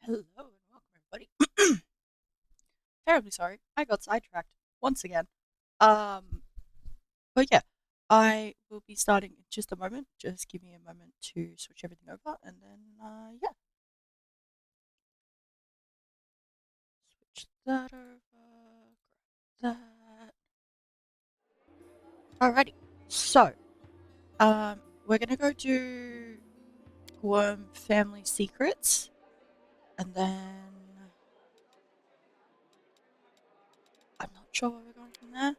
Hello and welcome, everybody. Terribly sorry, I got sidetracked once again. Um, but yeah, I will be starting in just a moment. Just give me a moment to switch everything over, and then yeah, switch that over. Grab that. Alrighty. So, we're gonna go do Gwerm family secrets, and then I'm not sure where we're going from there.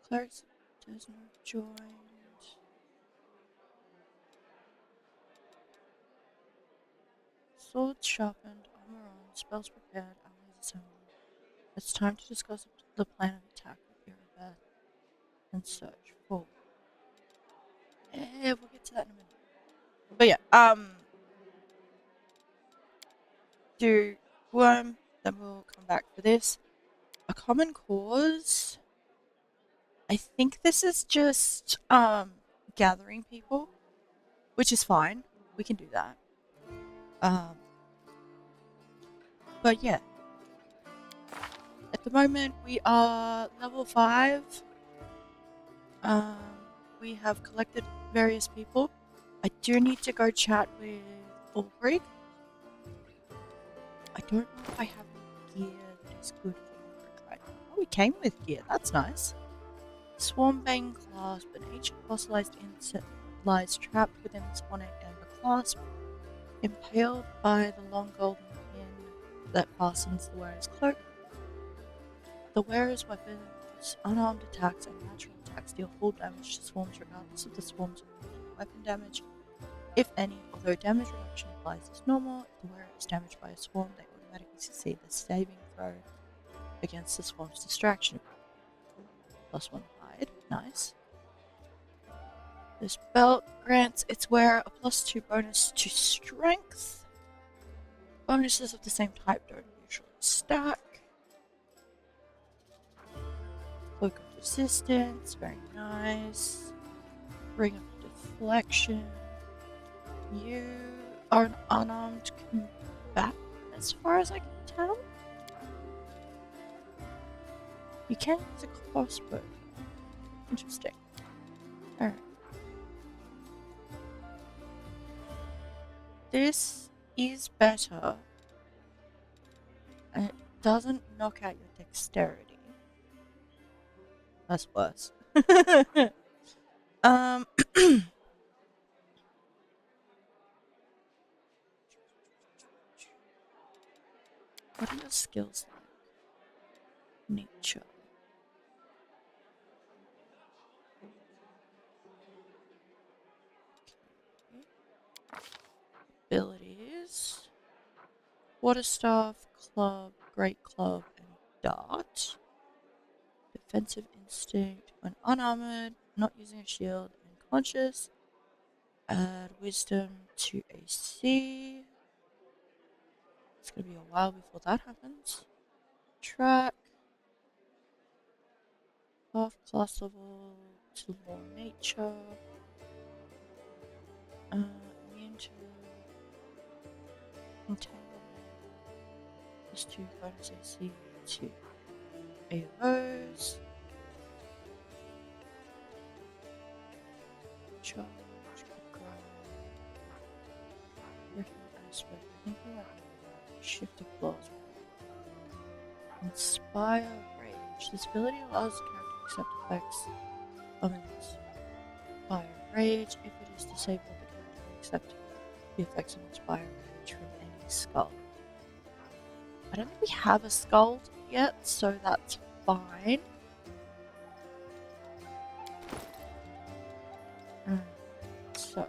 Clerics does not join. Swords sharpened, armor on, spells prepared, allies assembled. It's time to discuss the plan of attack with Irabeth and search for. We'll get to that in a minute. But yeah, do Worm, then we'll come back for this. A common cause. I think this is just gathering people, which is fine. We can do that. Um, but yeah, at the moment we are level 5. Um, we have collected various people. I do need to go chat with Ulbrich. I don't know if I have any gear that is good for Ulbrich right now. Oh, we came with gear. That's nice. Swarmbane clasp. An ancient fossilized insect lies trapped within this ornate amber clasp, impaled by the long golden pin that fastens the wearer's cloak. The wearer's weapons, unarmed attacks, and natural attacks deal full damage to swarms regardless of the swarm's weapon damage, if any. Although damage reduction applies as normal, if the wearer is damaged by a swarm, they automatically succeed the saving throw against the swarm's distraction. +1 hide, nice. This belt grants its wearer a +2 bonus to strength. Bonuses of the same type don't usually stack. Cloak of resistance, very nice. Ring of deflection. You are an unarmed combatant, as far as I can tell. You can use a crossbow. Interesting. Alright. This is better. And it doesn't knock out your dexterity. That's worse. What are your skills like? Nature. Okay. Abilities. Quarterstaff, club, great club, and dart. Defensive instinct. When unarmored, not using a shield, and conscious. Add wisdom to AC. It's gonna be a while before that happens. Track. Half class level to more nature. Immune to entanglement. +2 bonus AC to AOs. Charge. Aspect. I think we have shift of claws. Inspire Rage. This ability allows the character to accept effects of Inspire Rage. If it is disabled, the character may accept the effects of Inspire Rage from any skull. I don't think we have a skull yet, so that's fine. So.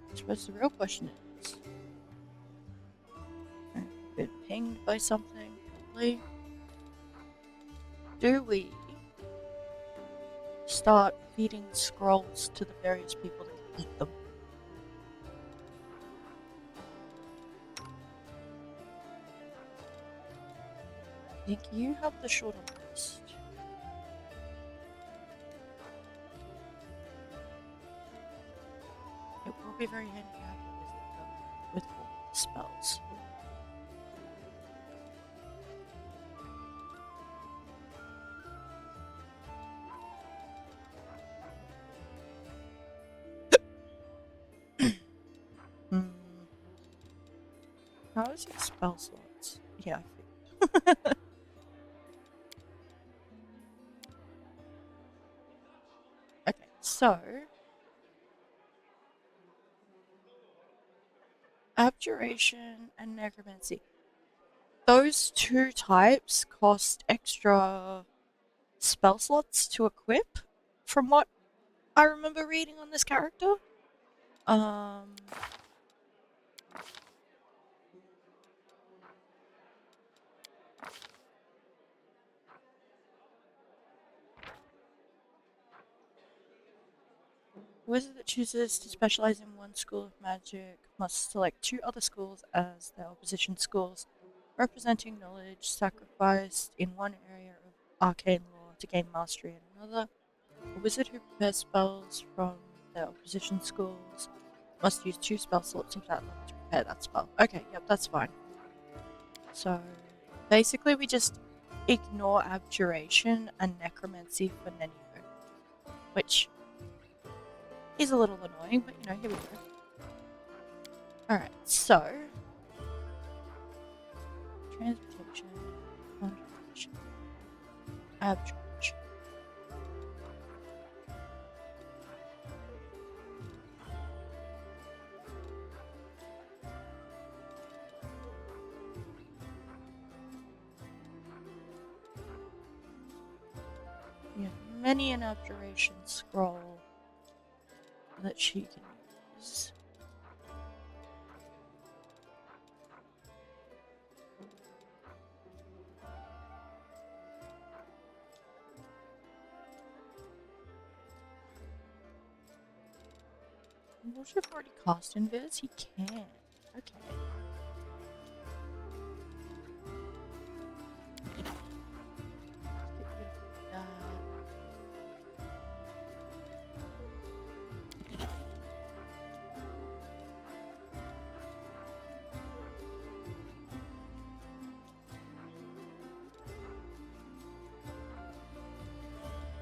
I suppose the real question is, I've been pinged by something, probably. Do we start feeding scrolls to the various people that can eat them? I think you have the shorter list. It will be very handy to have a wizard with all the spells. How is your spell slots? Yeah, I figured. Okay, so abjuration and necromancy. Those two types cost extra spell slots to equip, from what I remember reading on this character. Wizard that chooses to specialize in one school of magic must select two other schools as their opposition schools, representing knowledge sacrificed in one area of arcane lore to gain mastery in another. A wizard who prepares spells from their opposition schools must use two spell slots of that level to prepare that spell. Okay, yep, that's fine. So, basically we just ignore abjuration and necromancy for Nenio, which is a little annoying, but you know, here we go. Alright, so transportation, conjuration, abjuration. Yeah, many an abjuration scroll that she can use. What if you've already cast Invis? He can. Okay. Let's get rid of that.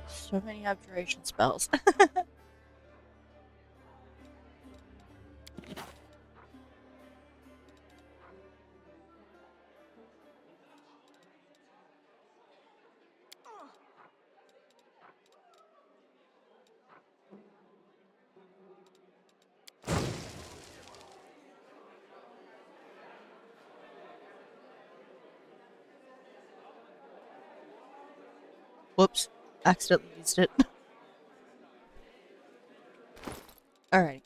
So many abjuration spells. Whoops. Accidentally used it. Alright.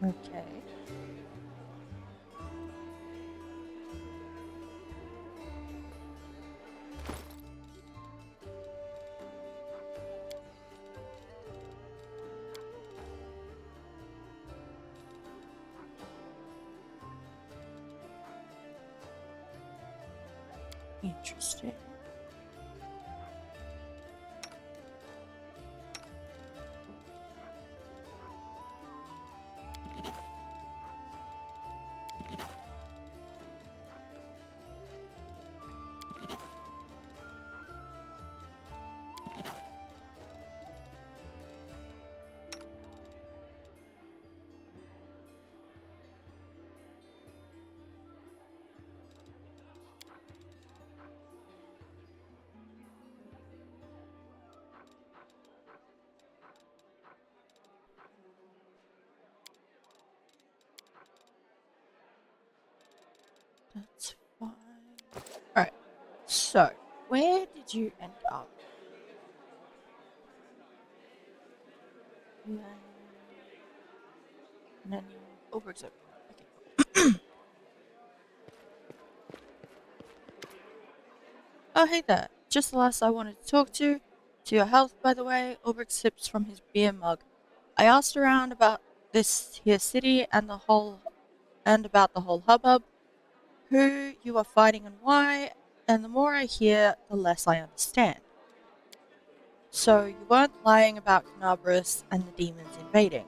Okay. Interesting. That's fine. Alright, so where did you end up? And then Oberg's over. Okay. Oh, hey there. Just the last I wanted to talk to. To your health, by the way. Ulrich sips from his beer mug. I asked around about this here city and about the whole hubbub, who you are fighting and why, and the more I hear, the less I understand. So you weren't lying about Canabras and the demons invading.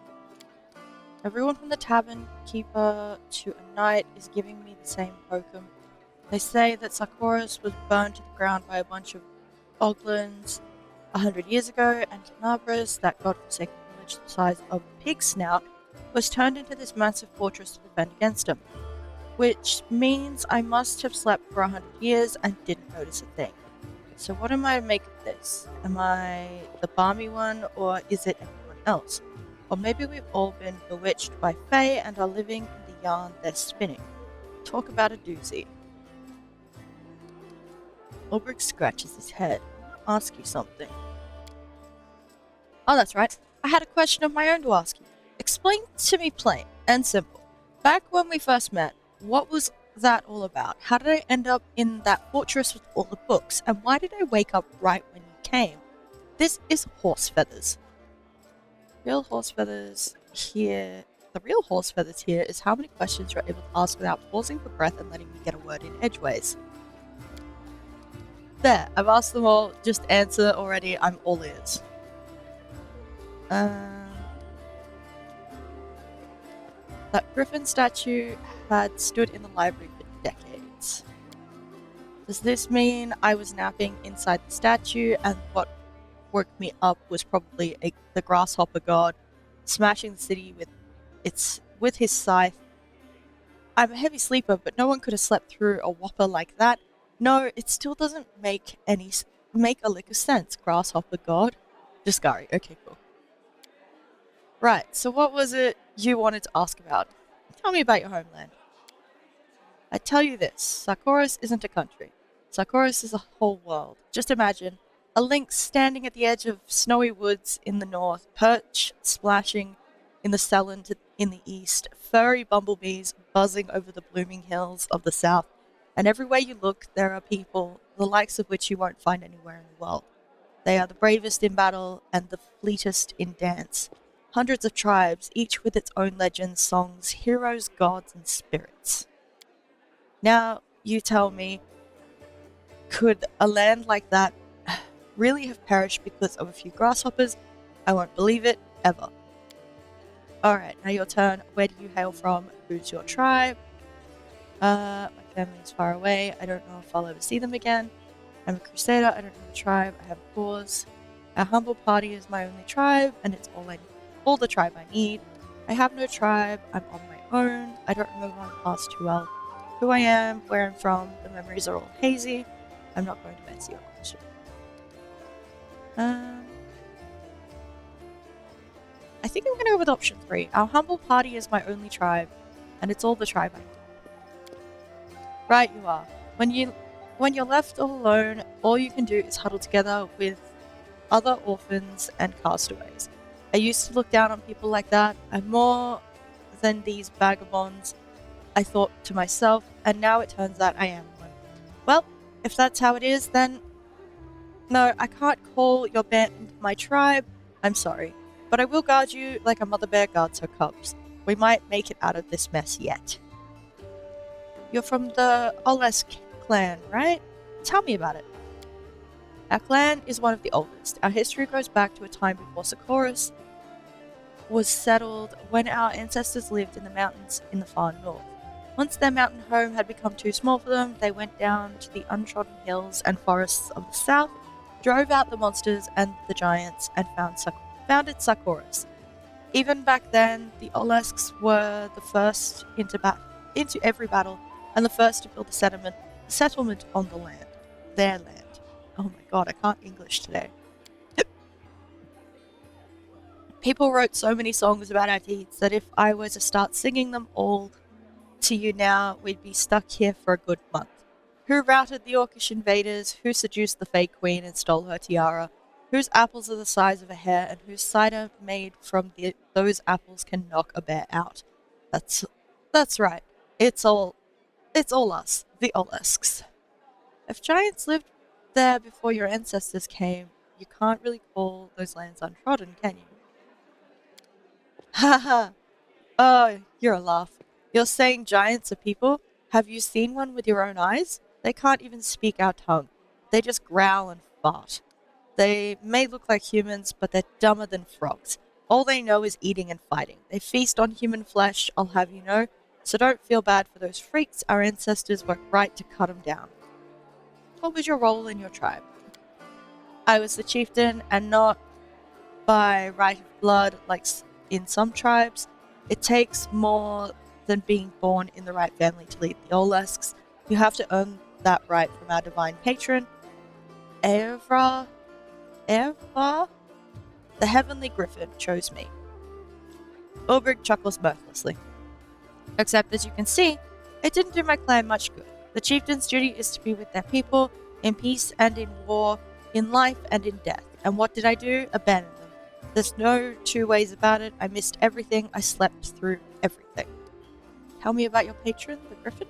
Everyone from the tavern keeper to a knight is giving me the same hokum. They say that Sarkoris was burned to the ground by a bunch of Oglins 100 years ago, and Canabras, that godforsaken village the size of a pig snout, was turned into this massive fortress to defend against him. Which means I must have slept for 100 years and didn't notice a thing. So what am I to make of this? Am I the balmy one, or is it anyone else? Or maybe we've all been bewitched by Fae and are living in the yarn they're spinning. Talk about a doozy. Ulrich scratches his head. I'll ask you something. Oh, that's right. I had a question of my own to ask you. Explain to me plain and simple. Back when we first met, what was that all about? How did I end up in that fortress with all the books? And why did I wake up right when you came? This is horse feathers. The real horse feathers here is how many questions you're able to ask without pausing for breath and letting me get a word in edgeways. There, I've asked them all. Just answer already. I'm all ears. That griffin statue had stood in the library for decades. Does this mean I was napping inside the statue and what woke me up was probably the grasshopper god smashing the city with his scythe? I'm a heavy sleeper, but no one could have slept through a whopper like that. No, it still doesn't make a lick of sense, grasshopper god. Discari, okay, cool. Right, so what was it you wanted to ask about? Tell me about your homeland. I tell you this, Sarkoris isn't a country. Sarkoris is a whole world. Just imagine a lynx standing at the edge of snowy woods in the north, perch splashing in the Selland in the east, furry bumblebees buzzing over the blooming hills of the south, and everywhere you look there are people, the likes of which you won't find anywhere in the world. They are the bravest in battle and the fleetest in dance. Hundreds of tribes, each with its own legends, songs, heroes, gods, and spirits. Now, you tell me, could a land like that really have perished because of a few grasshoppers? I won't believe it, ever. Alright, now your turn. Where do you hail from? Who's your tribe? My family's far away. I don't know if I'll ever see them again. I'm a crusader. I don't have a tribe. I have a cause. Our humble party is my only tribe, and it's all the tribe I need. I have no tribe. I'm on my own. I don't remember my past too well. Who I am, where I'm from, the memories are all hazy. I'm not going to answer your question. I think I'm going to go with option 3. Our humble party is my only tribe, and it's all the tribe I need. Right, you are. When you're left all alone, all you can do is huddle together with other orphans and castaways. I used to look down on people like that. I'm more than these vagabonds, I thought to myself, and now it turns out I am one. Well, if that's how it is, then no, I can't call your band my tribe. I'm sorry, but I will guard you like a mother bear guards her cubs. We might make it out of this mess yet. You're from the Olesk clan, right? Tell me about it. Our clan is one of the oldest. Our history goes back to a time before Socorus was settled, when our ancestors lived in the mountains in the far north. Once their mountain home had become too small for them, they went down to the untrodden hills and forests of the south, drove out the monsters and the giants, and founded Socorus. Even back then, the Olesks were the first into every battle, and the first to build a settlement on the land. Their land. Oh my god, I can't English today. People wrote so many songs about our deeds that if I were to start singing them all to you now, we'd be stuck here for a good month. Who routed the Orcish invaders? Who seduced the fake queen and stole her tiara? Whose apples are the size of a hair, and whose cider made from those apples can knock a bear out? That's right. It's all us, the Olesks. If giants lived there before your ancestors came, you can't really call those lands untrodden, can you? Haha. Oh, you're a laugh. You're saying giants are people? Have you seen one with your own eyes? They can't even speak our tongue. They just growl and fart. They may look like humans, but they're dumber than frogs. All they know is eating and fighting. They feast on human flesh, I'll have you know, so don't feel bad for those freaks. Our ancestors were right to cut them down. What was your role in your tribe? I was the chieftain, and not by right of blood like in some tribes. It takes more than being born in the right family to lead the Olesks. You have to earn that right from our divine patron, Evra. The heavenly griffin chose me. Ulbrich chuckles mirthlessly. Except, as you can see, it didn't do my clan much good. The chieftain's duty is to be with their people, in peace and in war, in life and in death. And what did I do? Abandon them. There's no two ways about it. I missed everything. I slept through everything. Tell me about your patron, the griffin.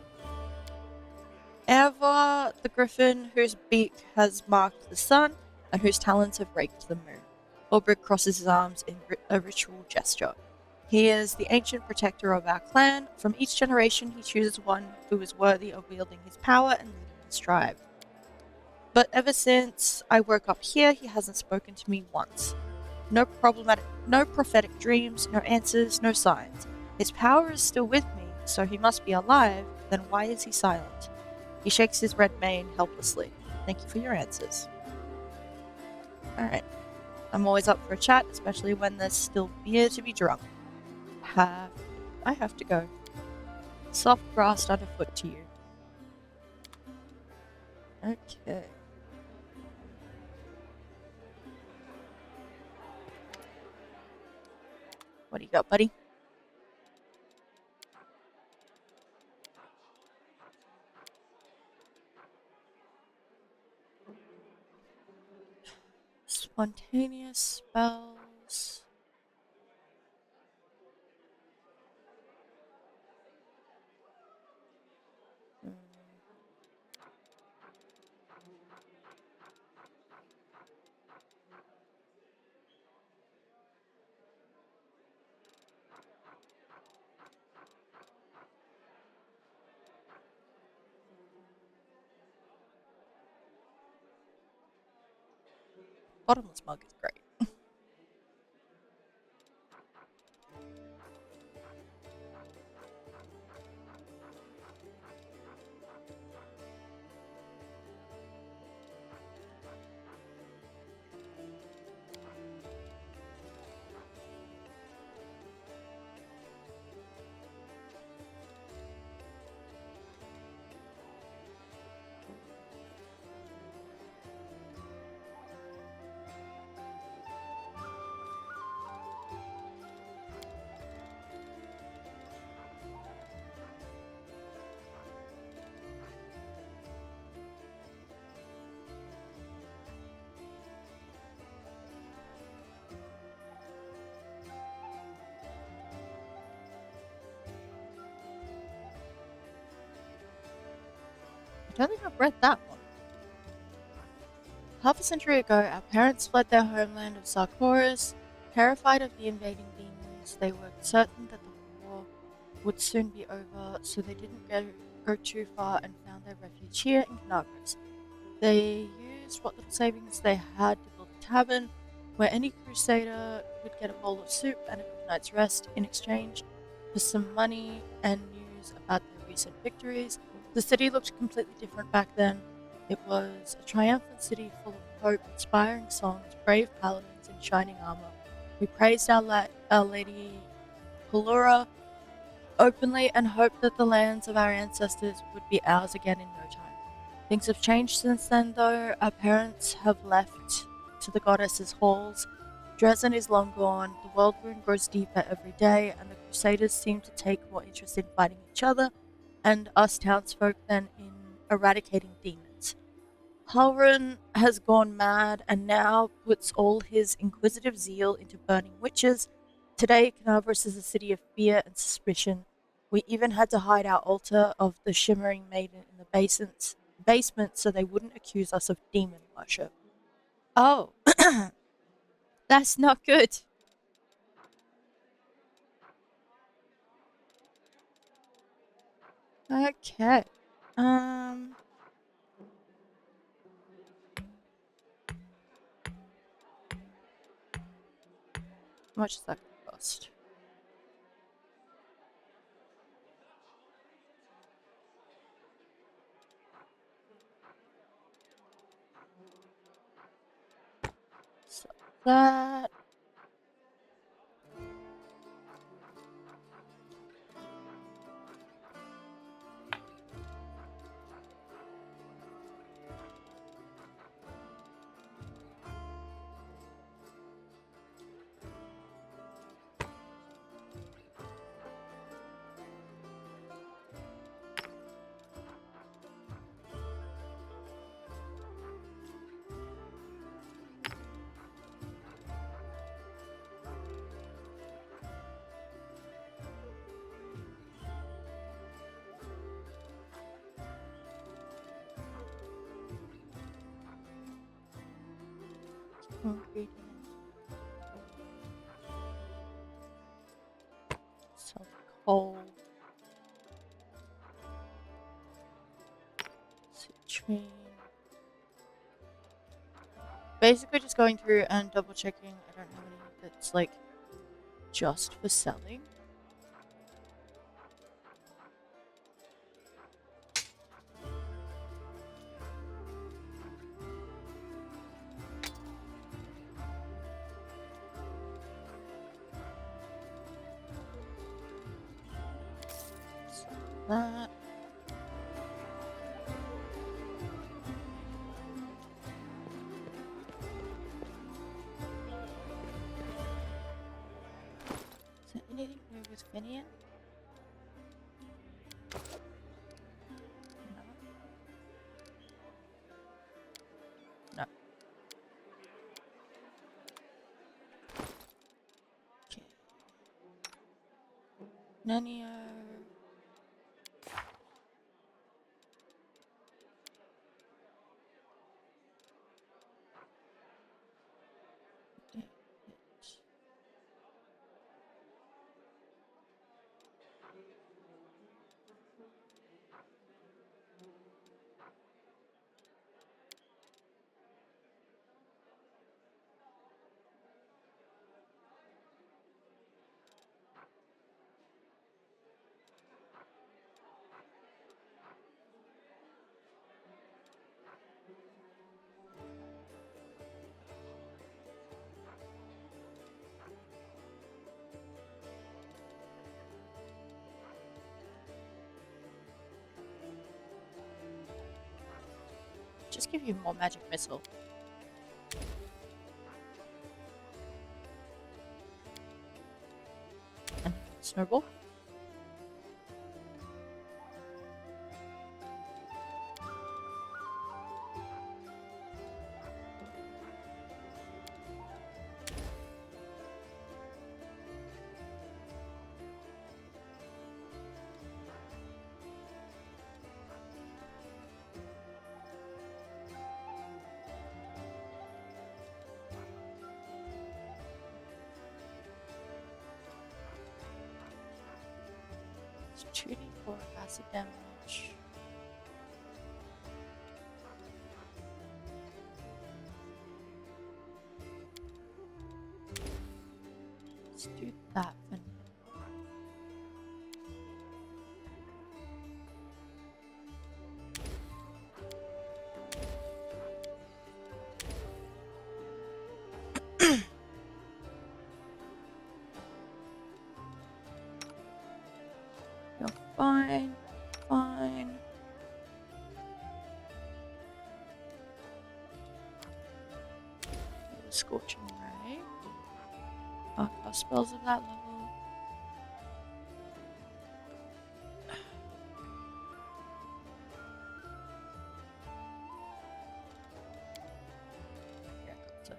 Eva, the griffin, whose beak has marked the sun, and whose talons have raked the moon. Ulbrich crosses his arms in a ritual gesture. He is the ancient protector of our clan. From each generation, he chooses one who is worthy of wielding his power and leading his tribe. But ever since I woke up here, he hasn't spoken to me once. No prophetic dreams, no answers, no signs. His power is still with me, so he must be alive. Then why is he silent? He shakes his red mane helplessly. Thank you for your answers. Alright. I'm always up for a chat, especially when there's still beer to be drunk. I have to go. Soft grass underfoot to you. Okay. What do you got, buddy? Spontaneous spells. Bottomless mug is great. I don't think I've read that one. Half a century ago, our parents fled their homeland of Sarkoris. Terrified of the invading demons, they were certain that the war would soon be over, so they didn't go too far and found their refuge here in Canagras. They used what little savings they had to build a tavern where any crusader could get a bowl of soup and a good night's rest in exchange for some money and news about their recent victories. The city looked completely different back then. It was a triumphant city full of hope, inspiring songs, brave paladins in shining armor. We praised our Lady Pelura openly and hoped that the lands of our ancestors would be ours again in no time. Things have changed since then, though. Our parents have left to the goddess's halls. Dresden is long gone, the world wound grows deeper every day, and the Crusaders seem to take more interest in fighting each other and us townsfolk than in eradicating demons. Halrun has gone mad and now puts all his inquisitive zeal into burning witches. Today, Canavros is a city of fear and suspicion. We even had to hide our altar of the Shimmering Maiden in the basement so they wouldn't accuse us of demon worship. Oh, that's not good. Okay. How much does that cost? So that. Ingredient. Some coal. Citrine. Basically just going through and double checking. I don't have any that's like just for selling. So that. Is there anything new with Finian? No. No. Okay. Nanio. Just give you more magic missile. And snowball. It's 2d4 acid damage. Let's do that for now. You're fine, fine. Scorching Ray. Cast spells of that level. Yeah, so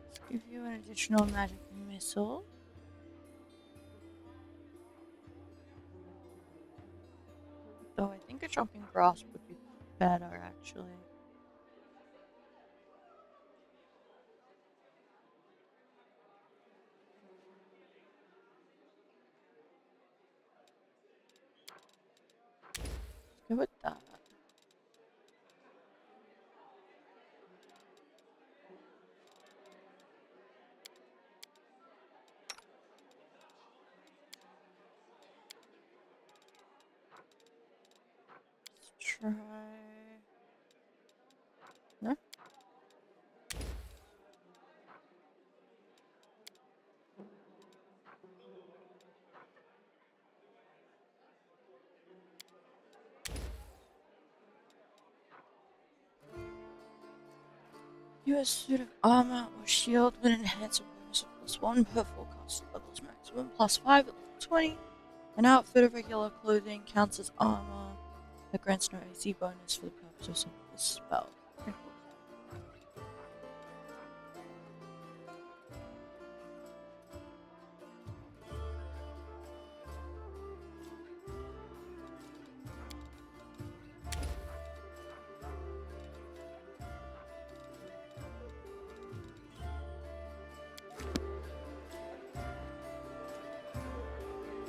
let's give you an additional magic missile. Though I think a jumping grasp would be better actually. Go with that. Let's try. No? Use a suit of armor or shield with an enhanced bonus of +1 per forecast levels, maximum +5 at level 20. An outfit of regular clothing counts as armor that grants no AC bonus for the purpose of this spell.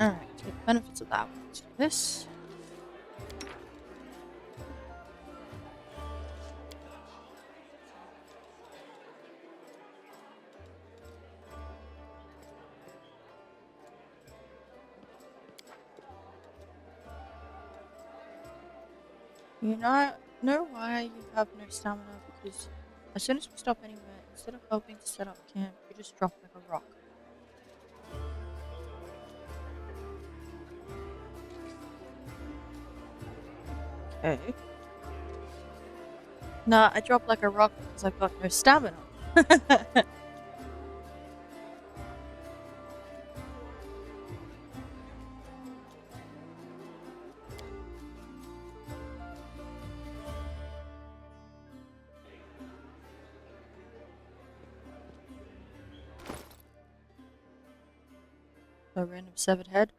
Alright, take the benefits of that one. Let's do this. You know why you have no stamina? Because as soon as we stop anywhere, instead of helping to set up camp, you just drop like a rock. Okay. Nah, I dropped like a rock because I've got no stamina. A random severed head.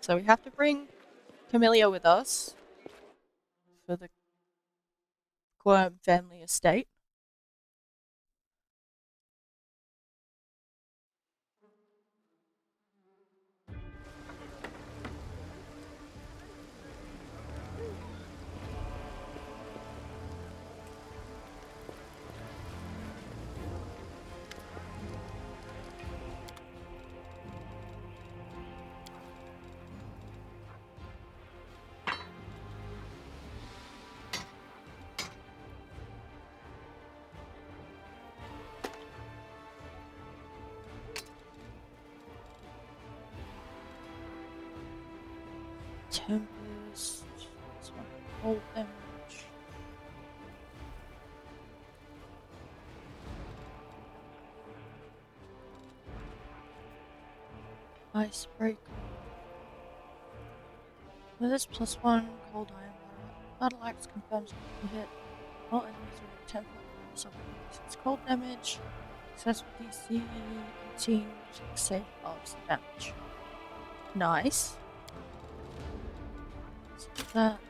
So we have to bring Camellia with us for the Gwerm family estate. Tempest. This one. Hold damage. Icebreaker. With this +1 cold iron battle axe confirms you hit all enemies with a temple bonus of 6 cold damage. Successful DC 18, save halves the damage. Nice. So that.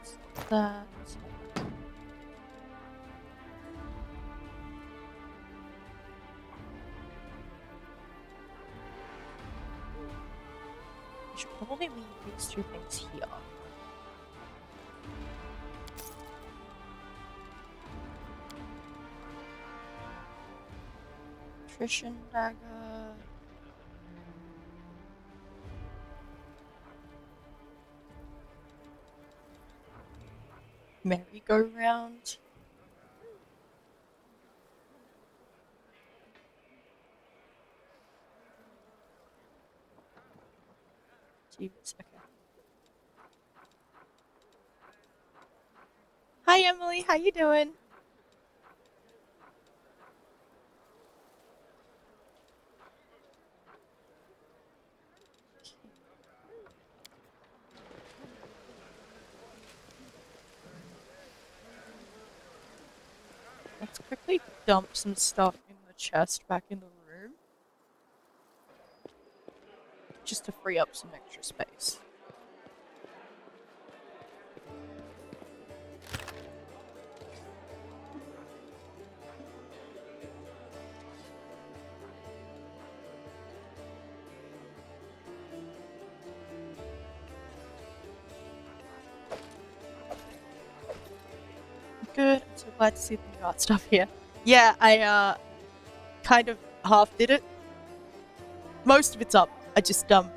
should probably leave these two things here. Nutrition dagger. Merry-go-round. Jeez, okay. Hi Emily, how you doing? Let's quickly dump some stuff in the chest back in the room. Just to free up some extra space. Good, I'm so glad to see the new art stuff here. Yeah, I kind of half did it. Most of it's up. I just I'm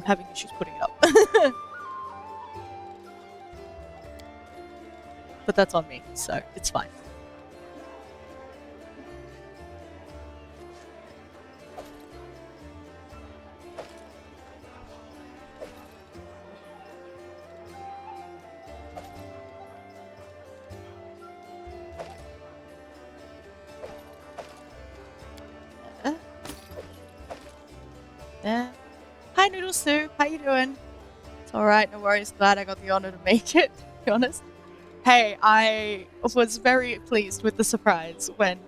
having issues putting it up. But that's on me, so it's fine. Yeah. Hi Noodle Soup, how you doing? It's alright, no worries. Glad I got the honor to make it, to be honest. Hey, I was very pleased with the surprise when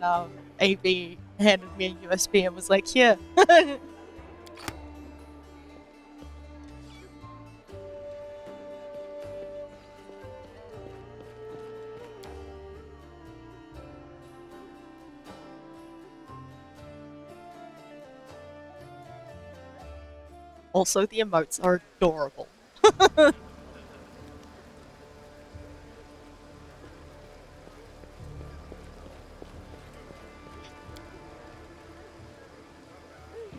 AB handed me a USB and was like, here. Also, the emotes are adorable.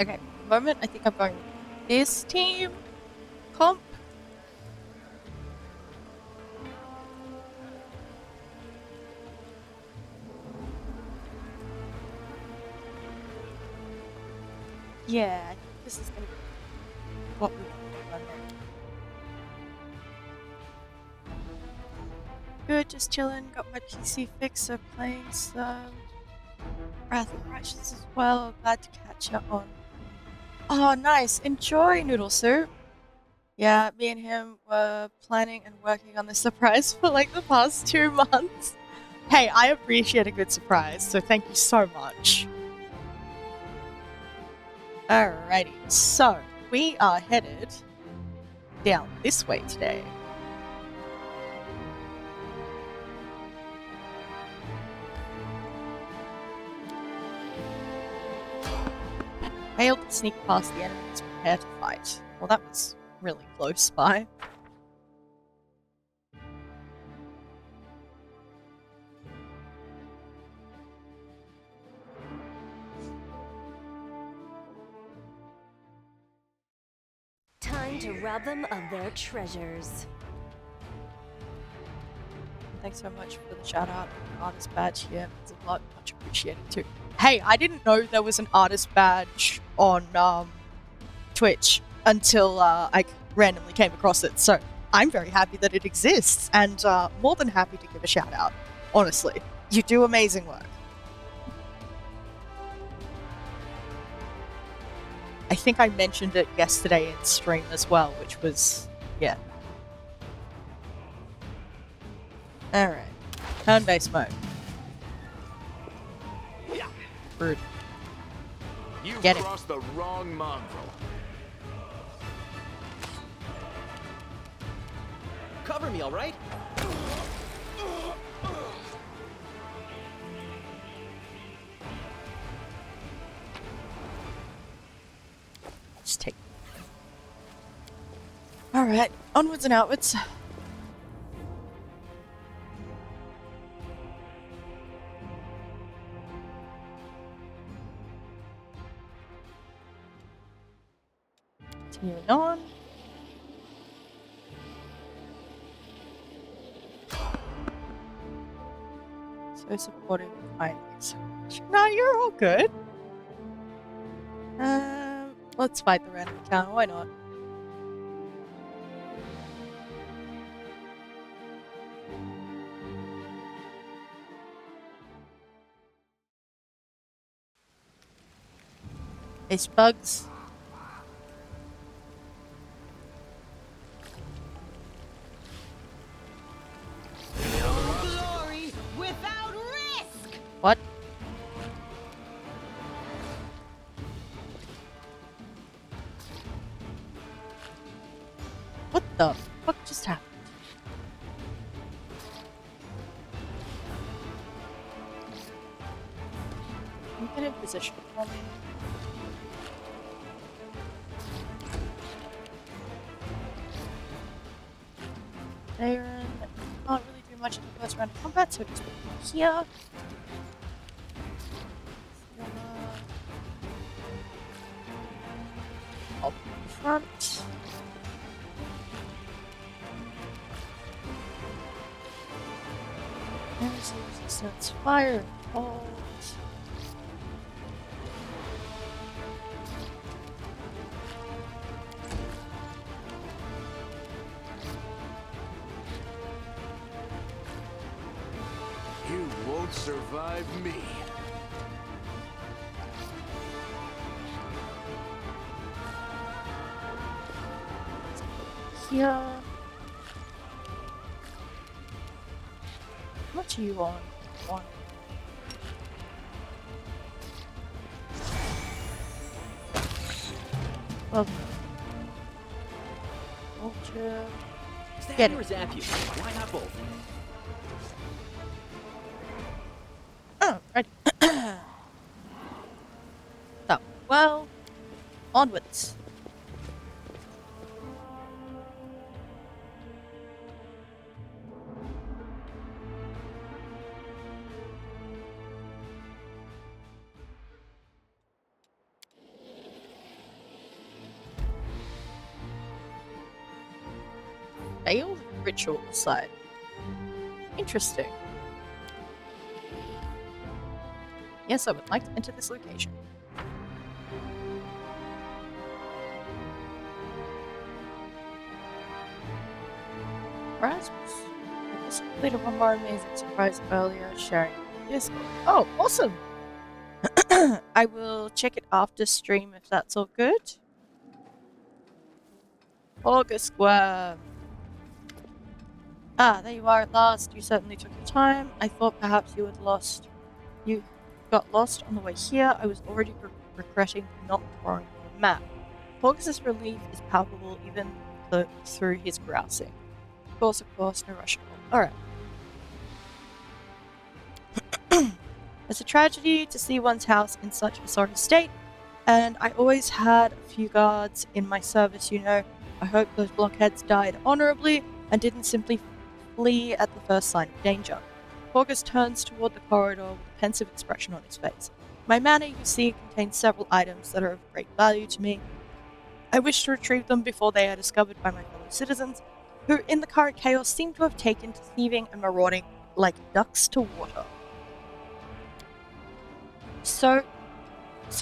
Okay, for the moment, I think I'm going with this team comp. Yeah, I think this is going to be what we want. Good, just chilling. Got my PC fixed, so playing some Wrath of the Righteous as well. Glad to catch up on. Oh, nice. Enjoy, Noodle Soup. Yeah, me and him were planning and working on this surprise for like the past 2 months. Hey, I appreciate a good surprise, so thank you so much. Alrighty, so we are headed down this way today. Failed to sneak past the enemies, prepare to fight. Well, that was really close by. Time to rob them of their treasures. Thanks so much for the shout out and the artist badge here. It's a lot, much appreciated too. Hey, I didn't know there was an artist badge on Twitch until I randomly came across it. So I'm very happy that it exists and more than happy to give a shout out. Honestly, you do amazing work. I think I mentioned it yesterday in stream as well, which was, yeah. Alright. Turn-based mode. Rude. You Get it. crossed the wrong mongrel. Cover me, all right? Just take. Alright, onwards and outwards. Continuing on. So supportive of findings. No, you're all good. Let's fight the random encounter, why not? Ace bugs. Glory without risk! What? What the fuck just happened? Can you get in position for me? Aaron, can't really do much in the first round of combat, so just put here. Up front. There's the resistance, fire, and cold. You won't survive me. Here. How much are you on? One. Well, ultra. Stab Get you it. or zap you? Why not both? Oh, right. So, well, onwards. Failed ritual site. Interesting. Yes, I would like to enter this location. Rasmus. I just completed one more amazing surprise earlier, sharing this. Oh, awesome! I will check it after stream if that's all good. August Gwerm. Ah, there you are at last. You certainly took your time. I thought perhaps you had lost. You got lost on the way here. I was already regretting not borrowing your map. August's relief is palpable even through his grousing. Of course, no rush at all. Alright. It's a tragedy to see one's house in such a sorry state, and I always had a few guards in my service, you know. I hope those blockheads died honorably and didn't simply flee at the first sign of danger. August turns toward the corridor with a pensive expression on his face. My manor, you see, contains several items that are of great value to me. I wish to retrieve them before they are discovered by my fellow citizens, who in the current chaos seem to have taken to thieving and marauding like ducks to water. So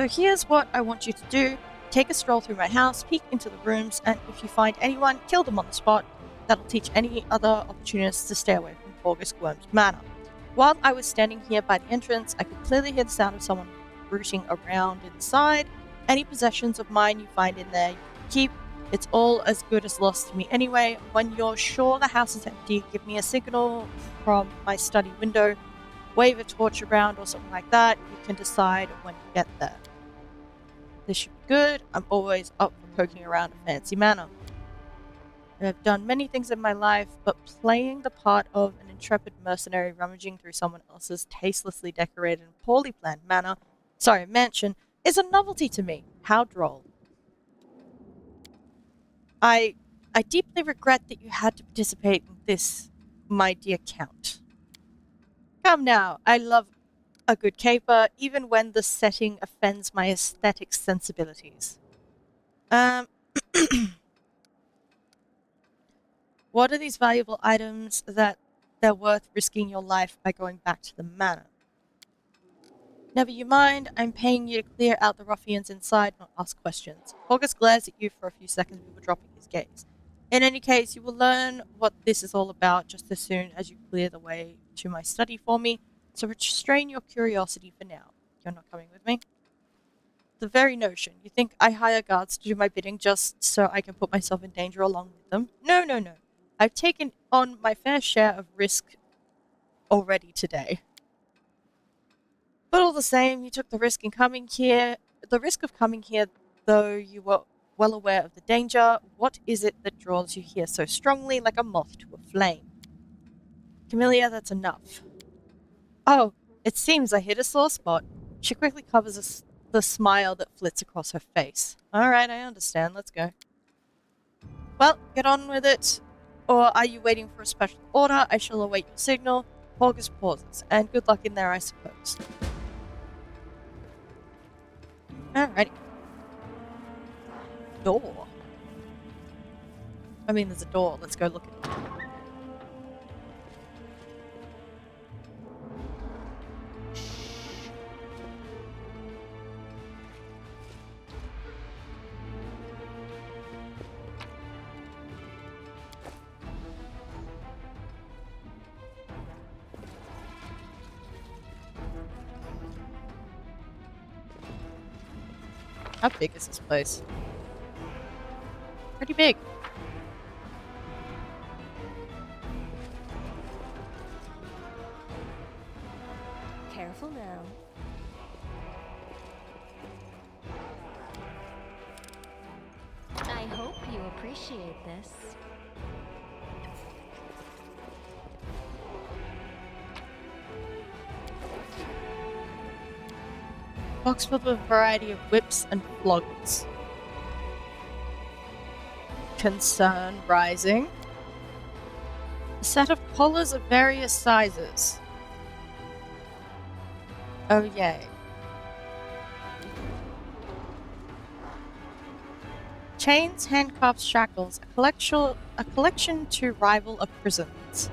here's what I want you to do. Take a stroll through my house, peek into the rooms, and if you find anyone, kill them on the spot. That'll teach any other opportunists to stay away from August Gwerm's manor. While I was standing here by the entrance, I could clearly hear the sound of someone rooting around inside. Any possessions of mine you find in there, you can keep. It's all as good as lost to me anyway. When you're sure the house is empty, give me a signal from my study window. Wave a torch around or something like that. You can decide when you get there. This should be good. I'm always up for poking around a fancy manor. I've done many things in my life, but playing the part of an intrepid mercenary rummaging through someone else's tastelessly decorated and poorly planned mansion is a novelty to me. How droll. I I deeply regret that you had to participate in this, my dear Count. Come now, I love a good caper, even when the setting offends my aesthetic sensibilities. Um, what are these valuable items that they're worth risking your life by going back to the manor? Never you mind, I'm paying you to clear out the ruffians inside, not ask questions. August glares at you for a few seconds before dropping his gaze. In any case, you will learn what this is all about just as soon as you clear the way to my study for me, so restrain your curiosity for now. You're not coming with me? The very notion. You think I hire guards to do my bidding just so I can put myself in danger along with them? No, no, no. I've taken on my fair share of risk already today. But all the same, you took the risk in coming here. The risk of coming here, though you were well aware of the danger. What is it that draws you here so strongly, like a moth to a flame? Camellia, that's enough. Oh, it seems I hit a sore spot. She quickly covers the smile that flits across her face. All right, I understand. Let's go. Well, get on with it. Or are you waiting for a special order? I shall await your signal. August pauses. And good luck in there, I suppose. Alrighty. Door. I mean, there's a door. Let's go look at it. How big is this place? Pretty big. Careful now. I hope you appreciate this. Box filled with a variety of whips and floggers. Concern rising. A set of collars of various sizes. Oh yay. Chains, handcuffs, shackles. A collection to rival a prisons.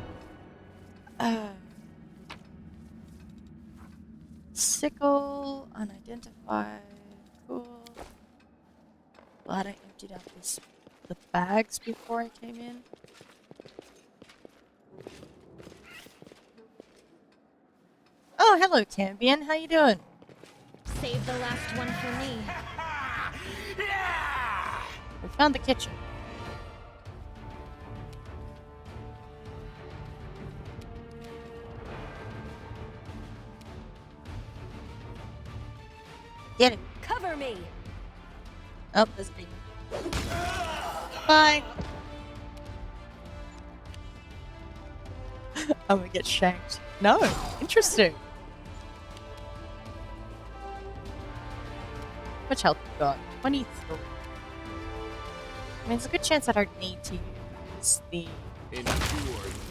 Sickle, unidentified. Cool. Glad I emptied out the bags before I came in. Oh, hello, Cambion. How you doing? Save the last one for me. We found the kitchen. Get him. Cover me. Oh, there's a big. Bye. I'm gonna get shanked. No, interesting. How much health you got? 23. I mean, there's a good chance that I need to use the. Endure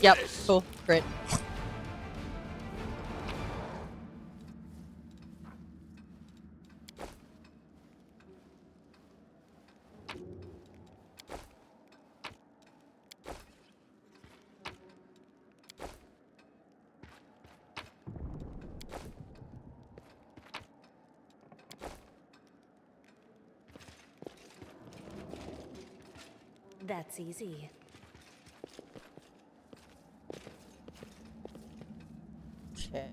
Yep, this. cool, crit. That's easy. Okay.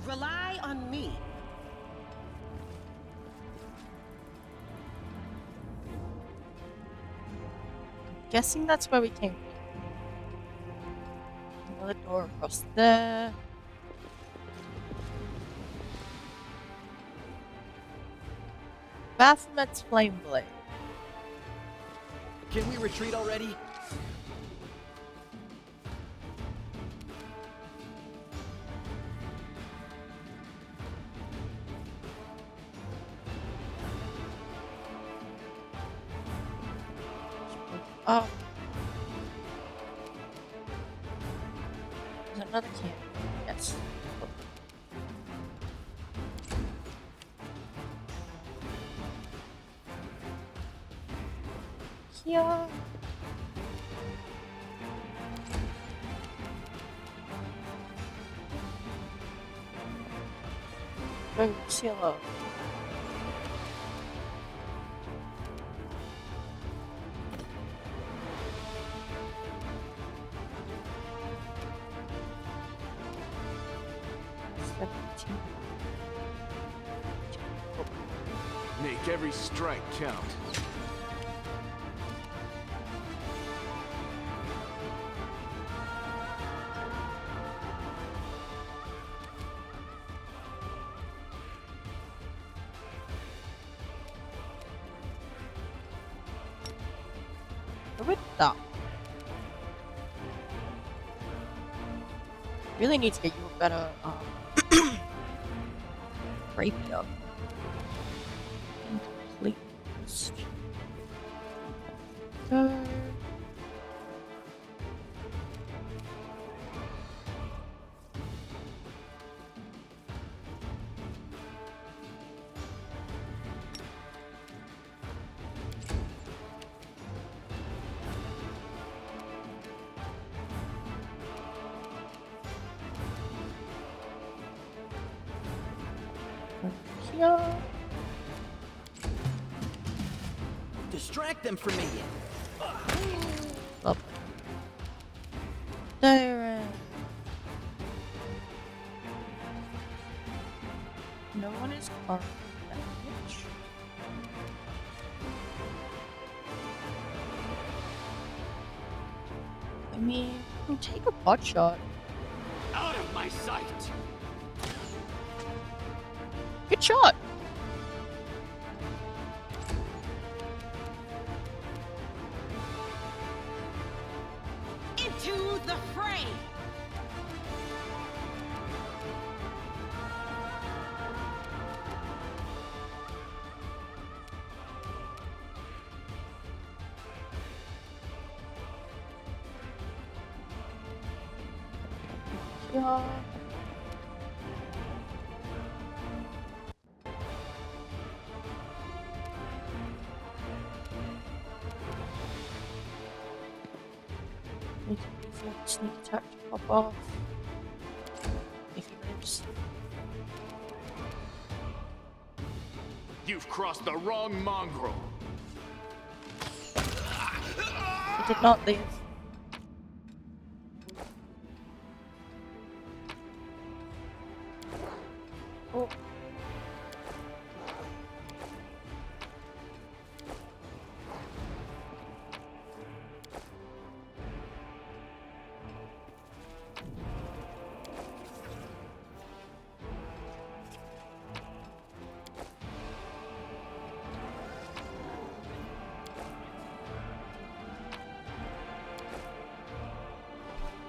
Rely on me. Guessing that's where we came from. Another door across there. Baphomet's Flame Blade. Can we retreat already? Oh. There's another can. Yes. Here. Oh, Cielo. Make every strike count. With that. Really need to get you a better rapier. Incomplete list. Go. Here. Distract them from me. Lovely. There. No one is currently damaged. I mean, you can take a pot shot. Out of my sight. Good shot. Into the fray! Yeah. Need to be for the sneak attack to pop off. If he lives. You've crossed the wrong mongrel. He did not live. Oh.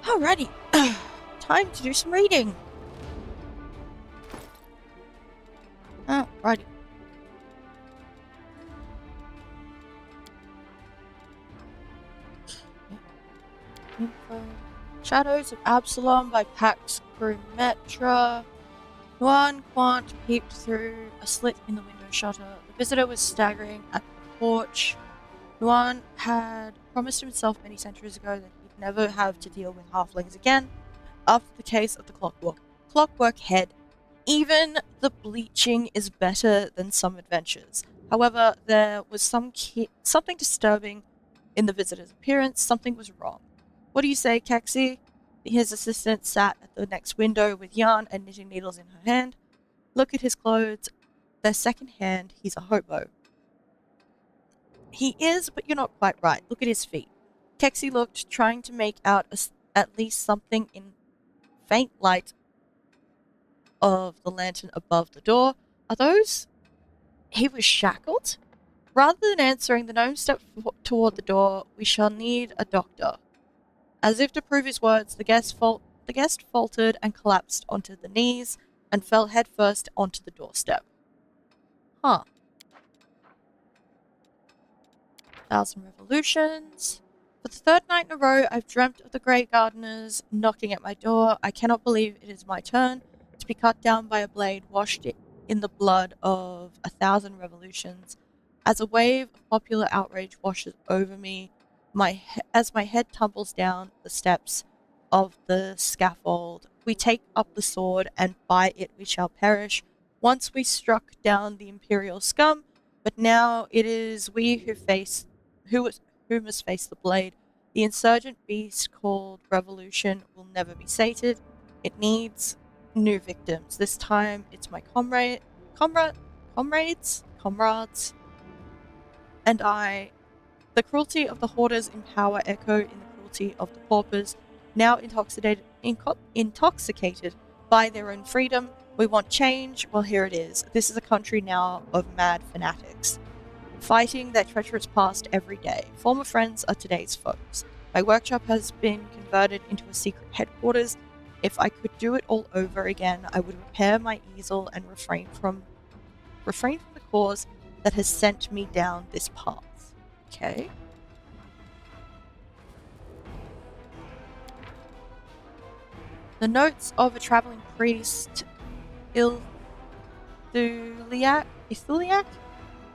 Alrighty, time to do some reading. Alrighty. Info. Shadows of Absalom by Pax Grumetra. Juan Quant peeped through a slit in the window shutter. The visitor was staggering at the porch. Juan had promised himself many centuries ago that he'd never have to deal with halflings again after the case of the clockwork head. Even the bleaching is better than some adventures. However, there was something disturbing in the visitor's appearance. Something was wrong. What do you say, Kexi? His assistant sat at the next window with yarn and knitting needles in her hand. Look at his clothes. They're second-hand. He's a hobo. He is, but you're not quite right. Look at his feet. Kexi looked, trying to make out at least something in faint light of the lantern above the door. Are those He was shackled? Rather than answering, the gnome stepped toward the door. We shall need a doctor. As if to prove his words, the guest faltered and collapsed onto the knees and fell headfirst onto the doorstep. Huh. 1,000 revolutions. For the third night in a row, I've dreamt of the Grey Gardeners knocking at my door. I cannot believe it is my turn to be cut down by a blade washed in the blood of 1,000 revolutions. As a wave of popular outrage washes over me, as my head tumbles down the steps of the scaffold, we take up the sword, and by it we shall perish. Once we struck down the imperial scum, but now it is we who must face the blade. The insurgent beast called revolution will never be sated. It needs new victims. This time it's my comrades, and I. The cruelty of the hoarders in power echo in the cruelty of the paupers, now intoxicated by their own freedom. We want change. Well, here it is. This is a country now of mad fanatics, fighting their treacherous past every day. Former friends are today's foes. My workshop has been converted into a secret headquarters. If I could do it all over again, I would repair my easel and refrain from the cause that has sent me down this path. Okay. The notes of a traveling priest, Ithuliac,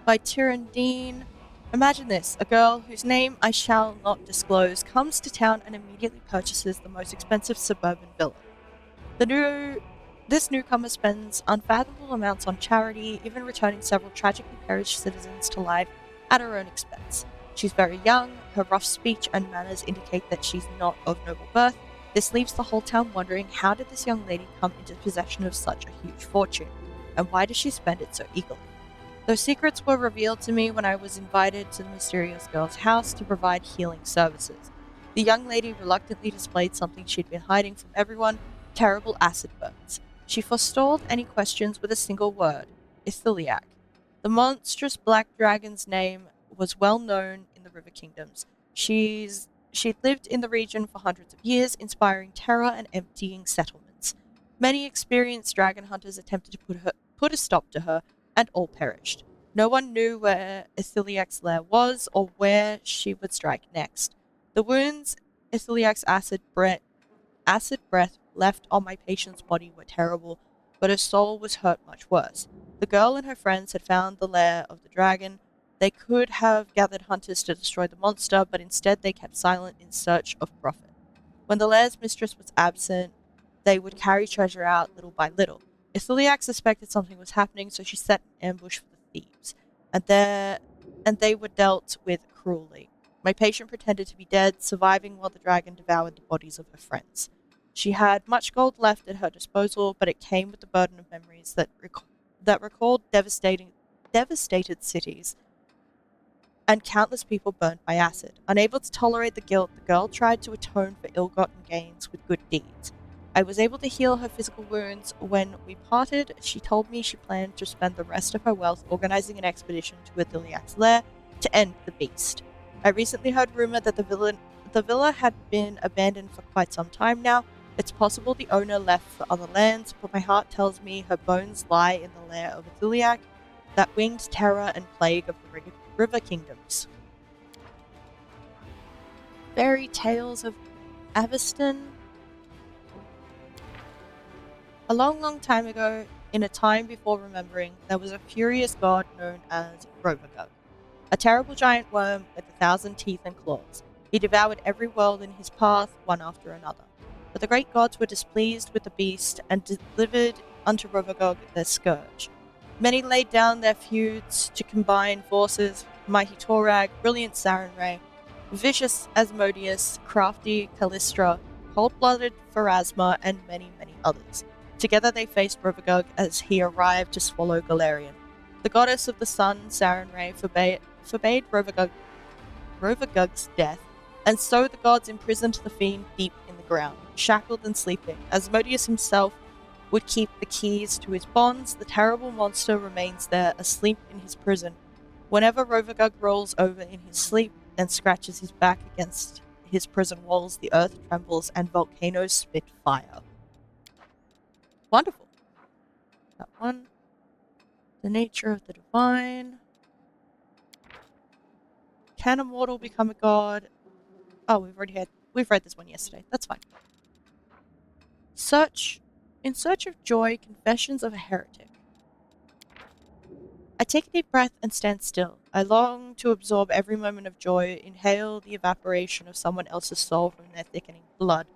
by Tyrandine. Imagine this, a girl whose name I shall not disclose comes to town and immediately purchases the most expensive suburban villa. This newcomer spends unfathomable amounts on charity, even returning several tragically perished citizens to life at her own expense. She's very young, her rough speech and manners indicate that she's not of noble birth. This leaves the whole town wondering, how did this young lady come into possession of such a huge fortune, and why does she spend it so eagerly? Those secrets were revealed to me when I was invited to the mysterious girl's house to provide healing services. The young lady reluctantly displayed something she'd been hiding from everyone: terrible acid burns. She forestalled any questions with a single word: Ithuliac. The monstrous black dragon's name was well known in the River Kingdoms. She'd lived in the region for hundreds of years, inspiring terror and emptying settlements. Many experienced dragon hunters attempted to put a stop to her, and all perished. No one knew where Ithuliac's lair was or where she would strike next. The wounds Ithuliac's acid breath left on my patient's body were terrible, but her soul was hurt much worse. The girl and her friends had found the lair of the dragon. They could have gathered hunters to destroy the monster, but instead they kept silent in search of profit. When the lair's mistress was absent, they would carry treasure out little by little. Ithuliac suspected something was happening, so she set an ambush for the thieves, and they were dealt with cruelly. My patient pretended to be dead, surviving while the dragon devoured the bodies of her friends. She had much gold left at her disposal, but it came with the burden of memories that recalled devastated cities and countless people burnt by acid. Unable to tolerate the guilt, the girl tried to atone for ill-gotten gains with good deeds. I was able to heal her physical wounds. When we parted, she told me she planned to spend the rest of her wealth organizing an expedition to Ithuliac's lair to end the beast. I recently heard rumor that the villa had been abandoned for quite some time now. It's possible the owner left for other lands, but my heart tells me her bones lie in the lair of Ithuliac, that winged terror and plague of the River Kingdoms. Fairy Tales of Aveston. A long, long time ago, in a time before remembering, there was a furious god known as Rovagug, a terrible giant worm with 1,000 teeth and claws. He devoured every world in his path, one after another. But the great gods were displeased with the beast and delivered unto Rovagug their scourge. Many laid down their feuds to combine forces: mighty Torag, brilliant Sarenrae, vicious Asmodeus, crafty Callistra, cold-blooded Pharasma, and many, many others. Together they faced Rovagug as he arrived to swallow Galarian. The goddess of the sun, Sarenrae, forbade Rovagug's death, and so the gods imprisoned the fiend deep in the ground, shackled and sleeping. Asmodeus himself would keep the keys to his bonds, the terrible monster remains there, asleep in his prison. Whenever Rovagug rolls over in his sleep and scratches his back against his prison walls, the earth trembles and volcanoes spit fire. Wonderful. That one. The nature of the divine. Can a mortal become a god? Oh, we've read this one yesterday. That's fine. In search of joy, confessions of a heretic. I take a deep breath and stand still. I long to absorb every moment of joy, inhale the evaporation of someone else's soul from their thickening blood.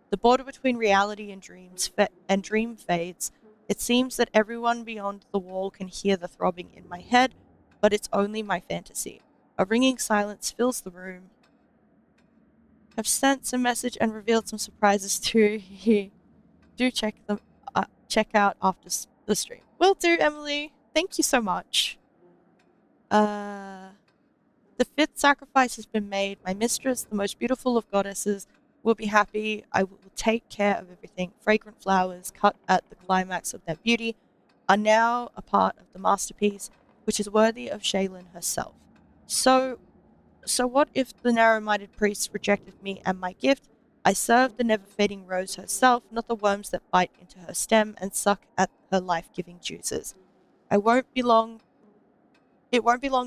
The border between reality and dream fades. It seems that everyone beyond the wall can hear the throbbing in my head, but it's only my fantasy. A ringing silence fills the room. Have sent some message and revealed some surprises too. Do check out after the stream. Will do, Emily. Thank you so much. The fifth sacrifice has been made. My mistress, the most beautiful of goddesses, will be happy. I will take care of everything. Fragrant flowers, cut at the climax of their beauty, are now a part of the masterpiece, which is worthy of Shaylin herself. So what if the narrow-minded priest rejected me and my gift? I serve the never-fading rose herself, not the worms that bite into her stem and suck at her life-giving juices. It won't be long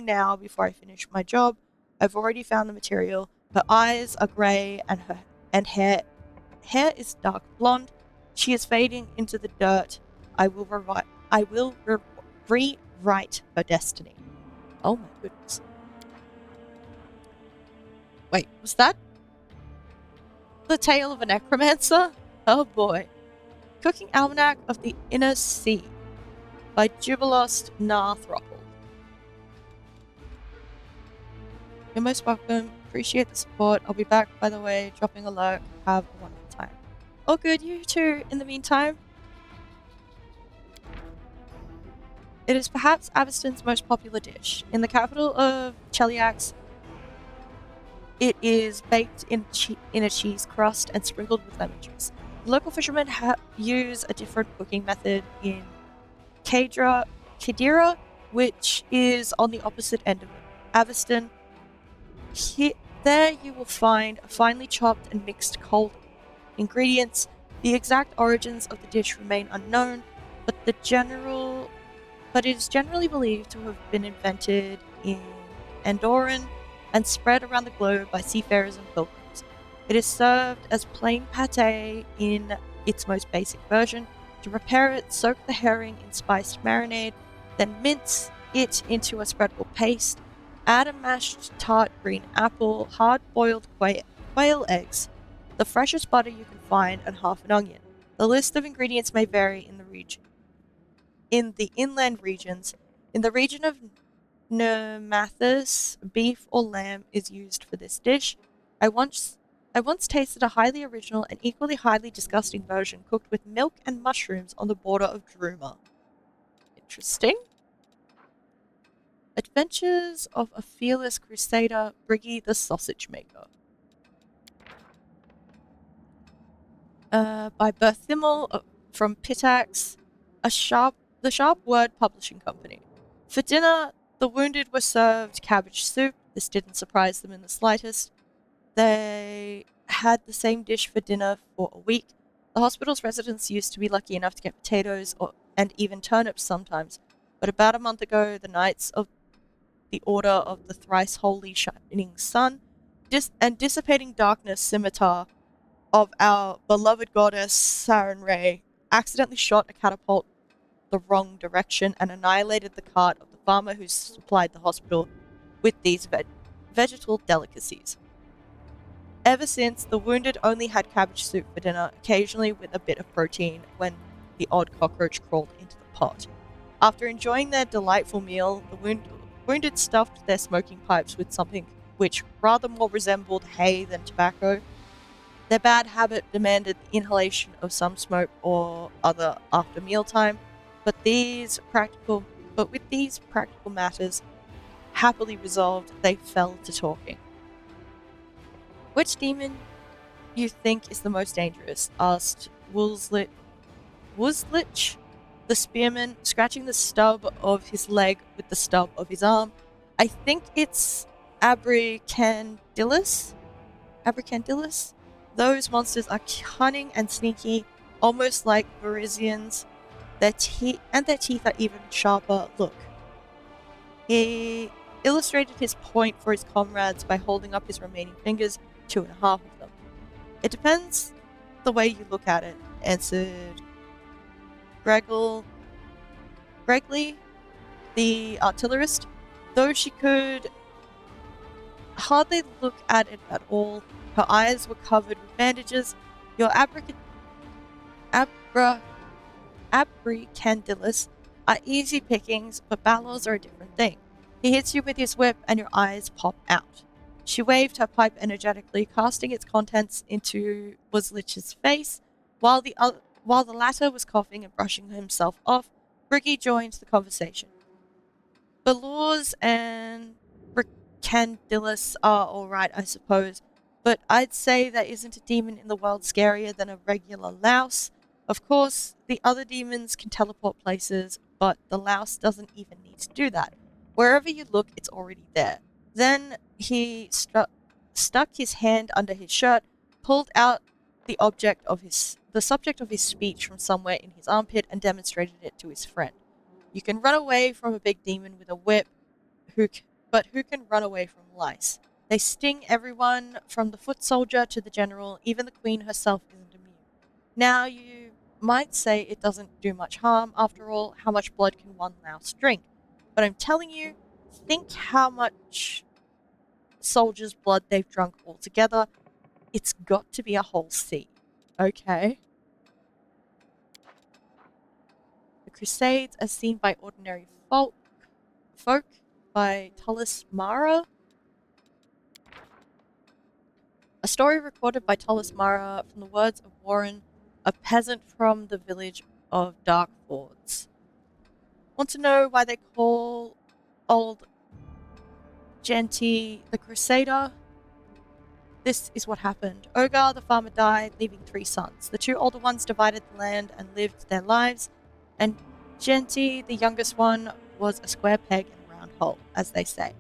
now before I finish my job. I've already found the material. Her eyes are grey and hair is dark blonde. She is fading into the dirt. I will rewrite her destiny. Oh my goodness. Wait, was that the tale of a necromancer? Oh boy. Cooking Almanac of the Inner Sea by Jubilost Narthropple. You're most welcome. Appreciate the support. I'll be back, by the way, dropping a lurk. Have a wonderful time. Oh good, you too, in the meantime. It is perhaps Aveston's most popular dish. In the capital of Cheliax, it is baked in a cheese crust and sprinkled with lemon juice. The local fishermen use a different cooking method in Kedira, which is on the opposite end of Aveston. There you will find finely chopped and mixed cold ingredients. The exact origins of the dish remain unknown, but it is generally believed to have been invented in Andorran and spread around the globe by seafarers and pilgrims. It is served as plain pate in its most basic version. To prepare it, soak the herring in spiced marinade, then mince it into a spreadable paste. Add a mashed tart green apple, hard-boiled quail eggs, the freshest butter you can find, and half an onion. The list of ingredients may vary in the inland regions. In the region of Nermathus, beef or lamb is used for this dish. I once tasted a highly original and equally highly disgusting version cooked with milk and mushrooms on the border of Druma. Interesting. Adventures of a Fearless Crusader, Briggy the Sausage Maker. By Berthimmel from Pitax, the Sharp Word Publishing Company. For dinner, the wounded were served cabbage soup. This didn't surprise them in the slightest. They had the same dish for dinner for a week. The hospital's residents used to be lucky enough to get potatoes and even turnips sometimes. But about a month ago, the Knights of the Order of the Thrice Holy Shining Sun and Dissipating Darkness Scimitar of our beloved goddess Sarenrae accidentally shot a catapult the wrong direction and annihilated the cart of the farmer who supplied the hospital with these vegetal delicacies. Ever since, the wounded only had cabbage soup for dinner, occasionally with a bit of protein when the odd cockroach crawled into the pot. After enjoying their delightful meal, the wounded stuffed their smoking pipes with something which rather more resembled hay than tobacco. Their bad habit demanded the inhalation of some smoke or other after mealtime, but with these practical matters happily resolved, they fell to talking. Which demon you think is the most dangerous? Asked Woolslit Wuzlich, the spearman, scratching the stub of his leg with the stub of his arm. I think it's Abracandillus. Abracandillus. Those monsters are cunning and sneaky, almost like Varisians. Their teeth are even sharper. Look. He illustrated his point for his comrades by holding up his remaining fingers, 2.5 of them. It depends the way you look at it, answered Gregley, the artillerist. Though she could hardly look at it at all, her eyes were covered with bandages. Your Abracandillus are easy pickings, but Balor's are a different thing. He hits you with his whip and your eyes pop out. She waved her pipe energetically, casting its contents into Wuzlich's face. While the latter was coughing and brushing himself off, Briggy joined the conversation. Balors and Bracandillus are alright, I suppose, but I'd say there isn't a demon in the world scarier than a regular louse. Of course, the other demons can teleport places, but the louse doesn't even need to do that. Wherever you look, it's already there. Then he stuck his hand under his shirt, pulled out the subject of his speech from somewhere in his armpit, and demonstrated it to his friend. You can run away from a big demon with a whip, but who can run away from lice? They sting everyone from the foot soldier to the general. Even the queen herself isn't immune. Now, you might say it doesn't do much harm. After all, how much blood can one louse drink? But I'm telling you, think how much soldiers' blood they've drunk altogether. It's got to be a whole sea. Okay? The Crusades as seen by ordinary folk by Tullis Mara. A story recorded by Tullis Mara from the words of Warren, a peasant from the village of Darkfords. Want to know why they call old Genty the Crusader? This is what happened. Ogar, the farmer, died, leaving 3 sons. The 2 older ones divided the land and lived their lives, and Genty, the youngest one, was a square peg in a round hole, as they say.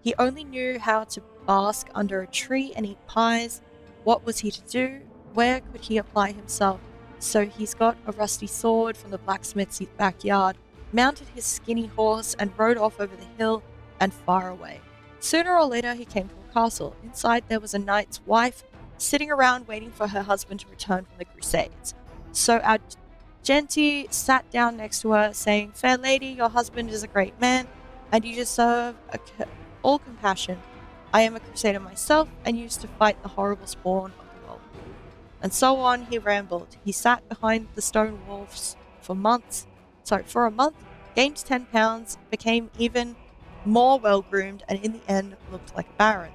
He only knew how to bask under a tree and eat pies. What was he to do? Where could he apply himself? So he's got a rusty sword from the blacksmith's backyard, mounted his skinny horse, and rode off over the hill and far away. Sooner or later he came to a castle. Inside there was a knight's wife, sitting around waiting for her husband to return from the Crusades. So our Genty sat down next to her, saying, "Fair lady, your husband is a great man, and you deserve all compassion. I am a crusader myself, and used to fight the horrible spawn of the world." And so on he rambled. He sat behind the stone walls for a month, gained 10 pounds, became even more well-groomed, and in the end looked like a baron.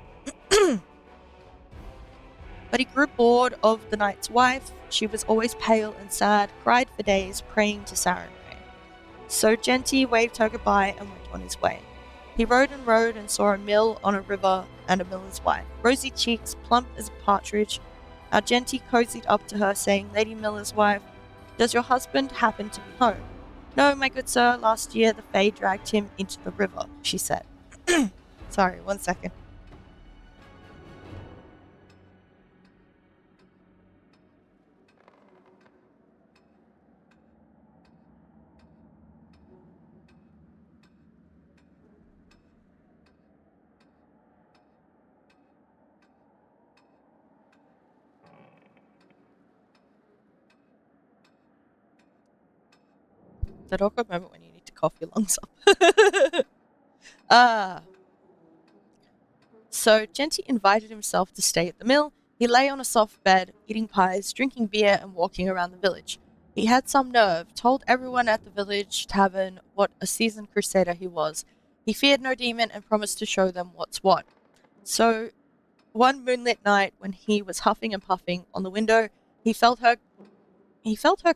But he grew bored of the knight's wife. She was always pale and sad, cried for days, praying to Sarenrae. So Genty waved her goodbye and went on his way. He rode and saw a mill on a river and a miller's wife. Rosy cheeks, plump as a partridge. Our Genty cozied up to her, saying, "Lady Miller's wife, does your husband happen to be home?" "No, my good sir, last year the Fae dragged him into the river," she said. Sorry, 1 second. That awkward moment when you need to cough your lungs up. So Genty invited himself to stay at the mill. He lay on a soft bed, eating pies, drinking beer, and walking around the village. He had some nerve, told everyone at the village tavern what a seasoned crusader he was. He feared no demon and promised to show them what's what. So one moonlit night, when he was huffing and puffing on the window, he felt her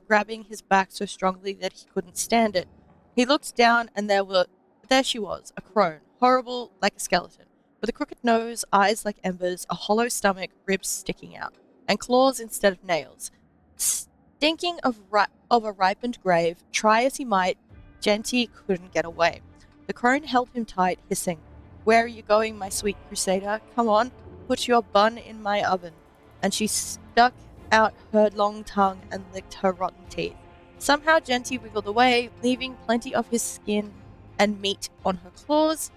grabbing his back so strongly that he couldn't stand it. He looked down, and there she was, a crone, horrible like a skeleton, with a crooked nose, eyes like embers, a hollow stomach, ribs sticking out, and claws instead of nails. Thinking of a ripened grave, try as he might, Genty couldn't get away. The crone held him tight, hissing, "Where are you going, my sweet crusader? Come on, put your bun in my oven." And she stuck out her long tongue and licked her rotten teeth. Somehow Genty wiggled away, leaving plenty of his skin and meat on her claws.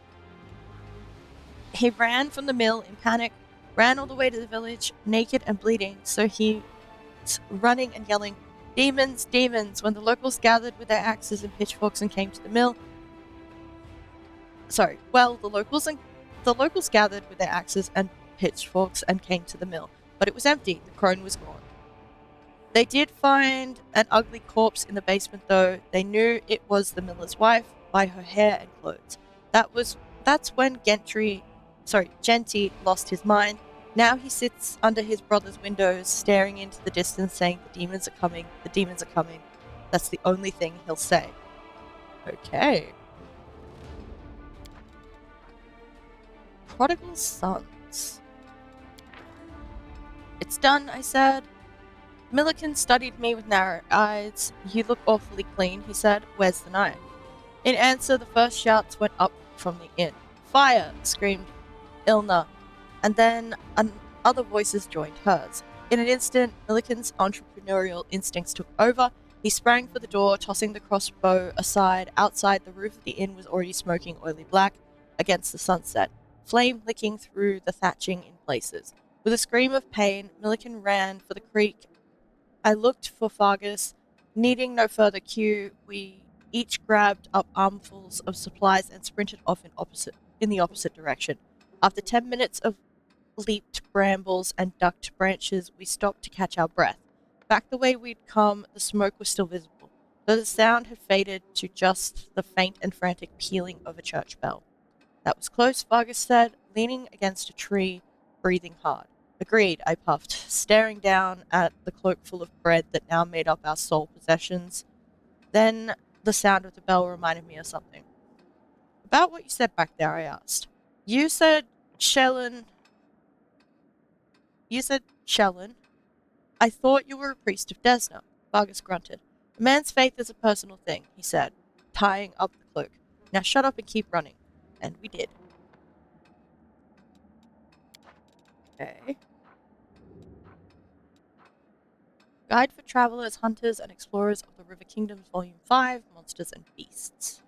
He ran from the mill in panic, ran all the way to the village, naked and bleeding, so he was running and yelling, "Demons, demons!" When the locals gathered with their axes and pitchforks and came to the mill. The locals gathered with their axes and pitchforks and came to the mill, but it was empty. The crone was gone. They did find an ugly corpse in the basement, though. They knew it was the miller's wife by her hair and clothes. That's when Genty lost his mind. Now he sits under his brother's windows, staring into the distance, saying, "The demons are coming, the demons are coming." That's the only thing he'll say. Okay. Prodigal Sons. "It's done," I said. Milliken studied me with narrow eyes. "You look awfully clean," he said. "Where's the knife?" In answer, the first shouts went up from the inn. "Fire!" screamed Ilna, and then other voices joined hers. In an instant, Milliken's entrepreneurial instincts took over. He sprang for the door, tossing the crossbow aside. Outside, the roof of the inn was already smoking oily black against the sunset, flame licking through the thatching in places. With a scream of pain, Milliken ran for the creek. I looked for Fargus. Needing no further cue, we each grabbed up armfuls of supplies and sprinted off in the opposite direction. After 10 minutes of leaped brambles and ducked branches, we stopped to catch our breath. Back the way we'd come, the smoke was still visible, though the sound had faded to just the faint and frantic pealing of a church bell. "That was close," Vargas said, leaning against a tree, breathing hard. "Agreed," I puffed, staring down at the cloak full of bread that now made up our sole possessions. Then the sound of the bell reminded me of something. "About what you said back there," I asked. You said Shellen. "I thought you were a priest of Desna," Vargas grunted. "A man's faith is a personal thing," he said, tying up the cloak. "Now shut up and keep running." And we did. Okay. Guide for Travelers, Hunters, and Explorers of the River Kingdoms, Volume 5, Monsters and Beasts.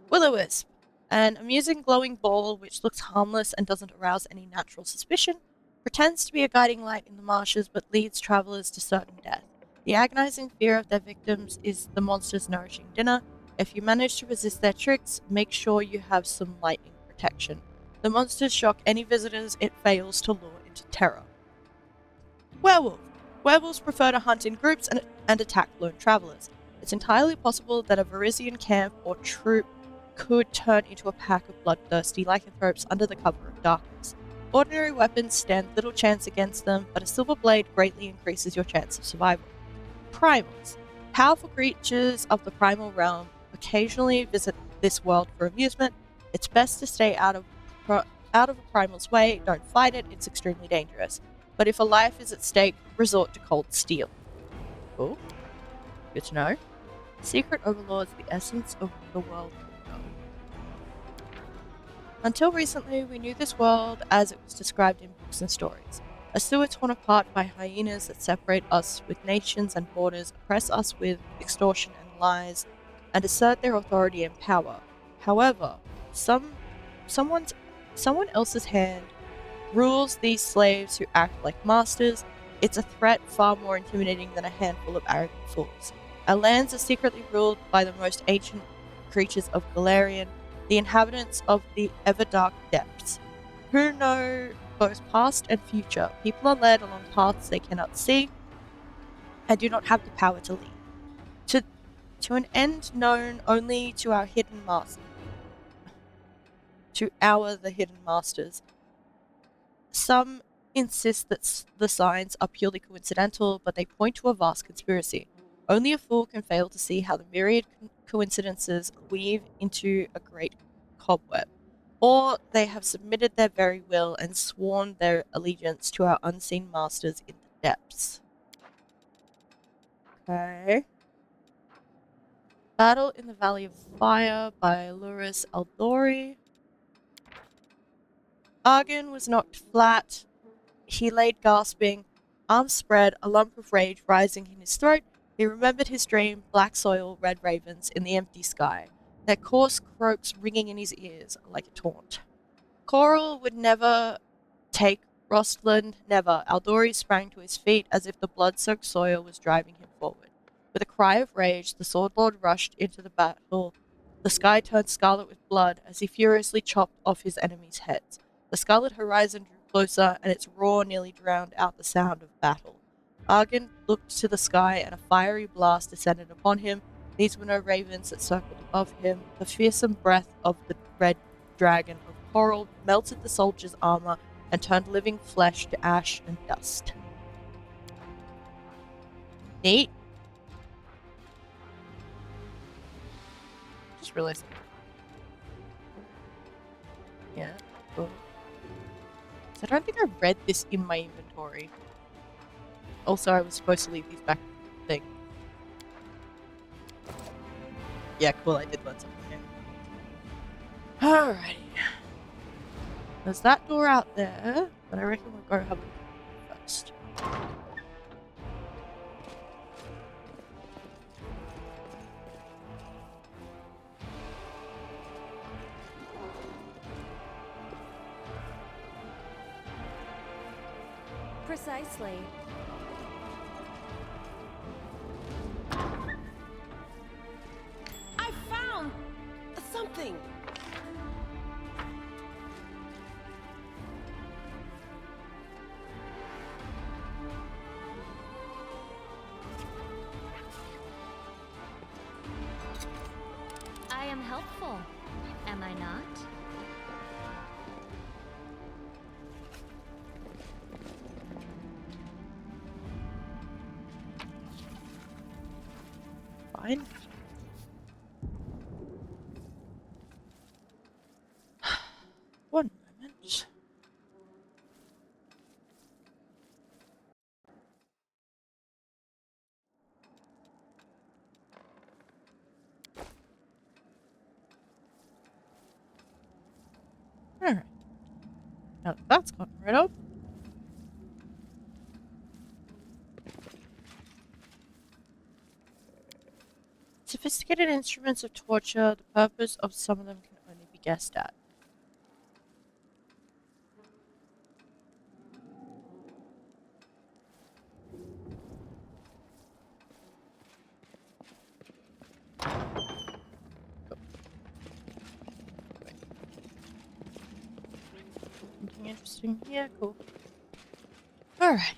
Will-o-wisp. An amusing glowing ball which looks harmless and doesn't arouse any natural suspicion, pretends to be a guiding light in the marshes but leads travelers to certain death. The agonizing fear of their victims is the monster's nourishing dinner. If you manage to resist their tricks, make sure you have some lightning protection. The monsters shock any visitors it fails to lure into terror. Werewolf. Werewolves prefer to hunt in groups and attack lone travelers. It's entirely possible that a Varisian camp or troop could turn into a pack of bloodthirsty lycanthropes under the cover of darkness. Ordinary weapons stand little chance against them, but a silver blade greatly increases your chance of survival. Primals. Powerful creatures of the primal realm occasionally visit this world for amusement. It's best to stay out of a primal's way. Don't fight it, it's extremely dangerous. But if a life is at stake, resort to cold steel. Cool. Good to know. Secret overlords, the essence of the world. Until recently, we knew this world as it was described in books and stories. A sewer torn apart by hyenas that separate us with nations and borders, oppress us with extortion and lies, and assert their authority and power. However, someone else's hand rules these slaves who act like masters. It's a threat far more intimidating than a handful of arrogant fools. Our lands are secretly ruled by the most ancient creatures of Galarian, the inhabitants of the ever-dark depths, who know both past and future. People are led along paths they cannot see and do not have the power to lead. To an end known only to our hidden masters. The hidden masters. Some insist that the signs are purely coincidental, but they point to a vast conspiracy. Only a fool can fail to see how the myriad coincidences weave into a great cobweb. Or they have submitted their very will and sworn their allegiance to our unseen masters in the depths. Okay. Battle in the Valley of Fire by Luris Aldori. Argon was knocked flat. He laid gasping, arms spread, a lump of rage rising in his throat. He remembered his dream, black soil, red ravens in the empty sky, their coarse croaks ringing in his ears like a taunt. Coral would never take Rostland, never. Aldori sprang to his feet as if the blood-soaked soil was driving him forward. With a cry of rage, the Sword Lord rushed into the battle. The sky turned scarlet with blood as he furiously chopped off his enemies' heads. The scarlet horizon drew closer, and its roar nearly drowned out the sound of battle. Argon looked to the sky, and a fiery blast descended upon him. These were no ravens that circled above him. The fearsome breath of the red dragon of coral melted the soldier's armor and turned living flesh to ash and dust. Neat. Just realized. Yeah, cool. So I don't think I read this in my inventory. Also, I was supposed to leave these back thing. Yeah, cool, I did learn something here. Alrighty. There's that door out there, but I reckon we'll go have a look first. Precisely. I found something. I am helpful, am I not? Fine. One moment. Alright. Now that's gotten rid of. Sophisticated instruments of torture, the purpose of some of them can only be guessed at. Something interesting here, cool. Alright.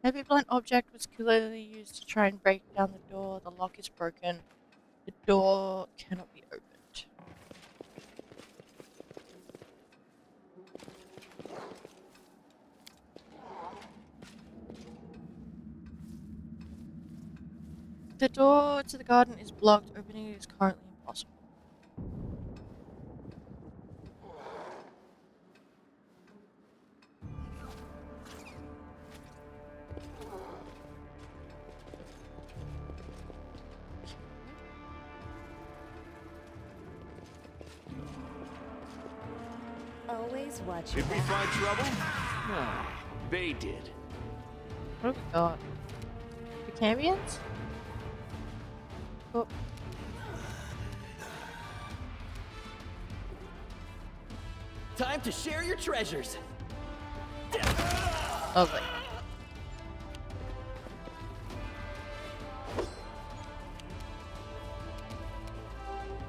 Heavy blunt object was clearly used to try and break down the door. The lock is broken. The door cannot be opened. The door to the garden is blocked. Opening it is currently impossible. Always watch your Did we back. find trouble? No, they did. What have we got? The Cambians? Oh. Time to share your treasures. Lovely.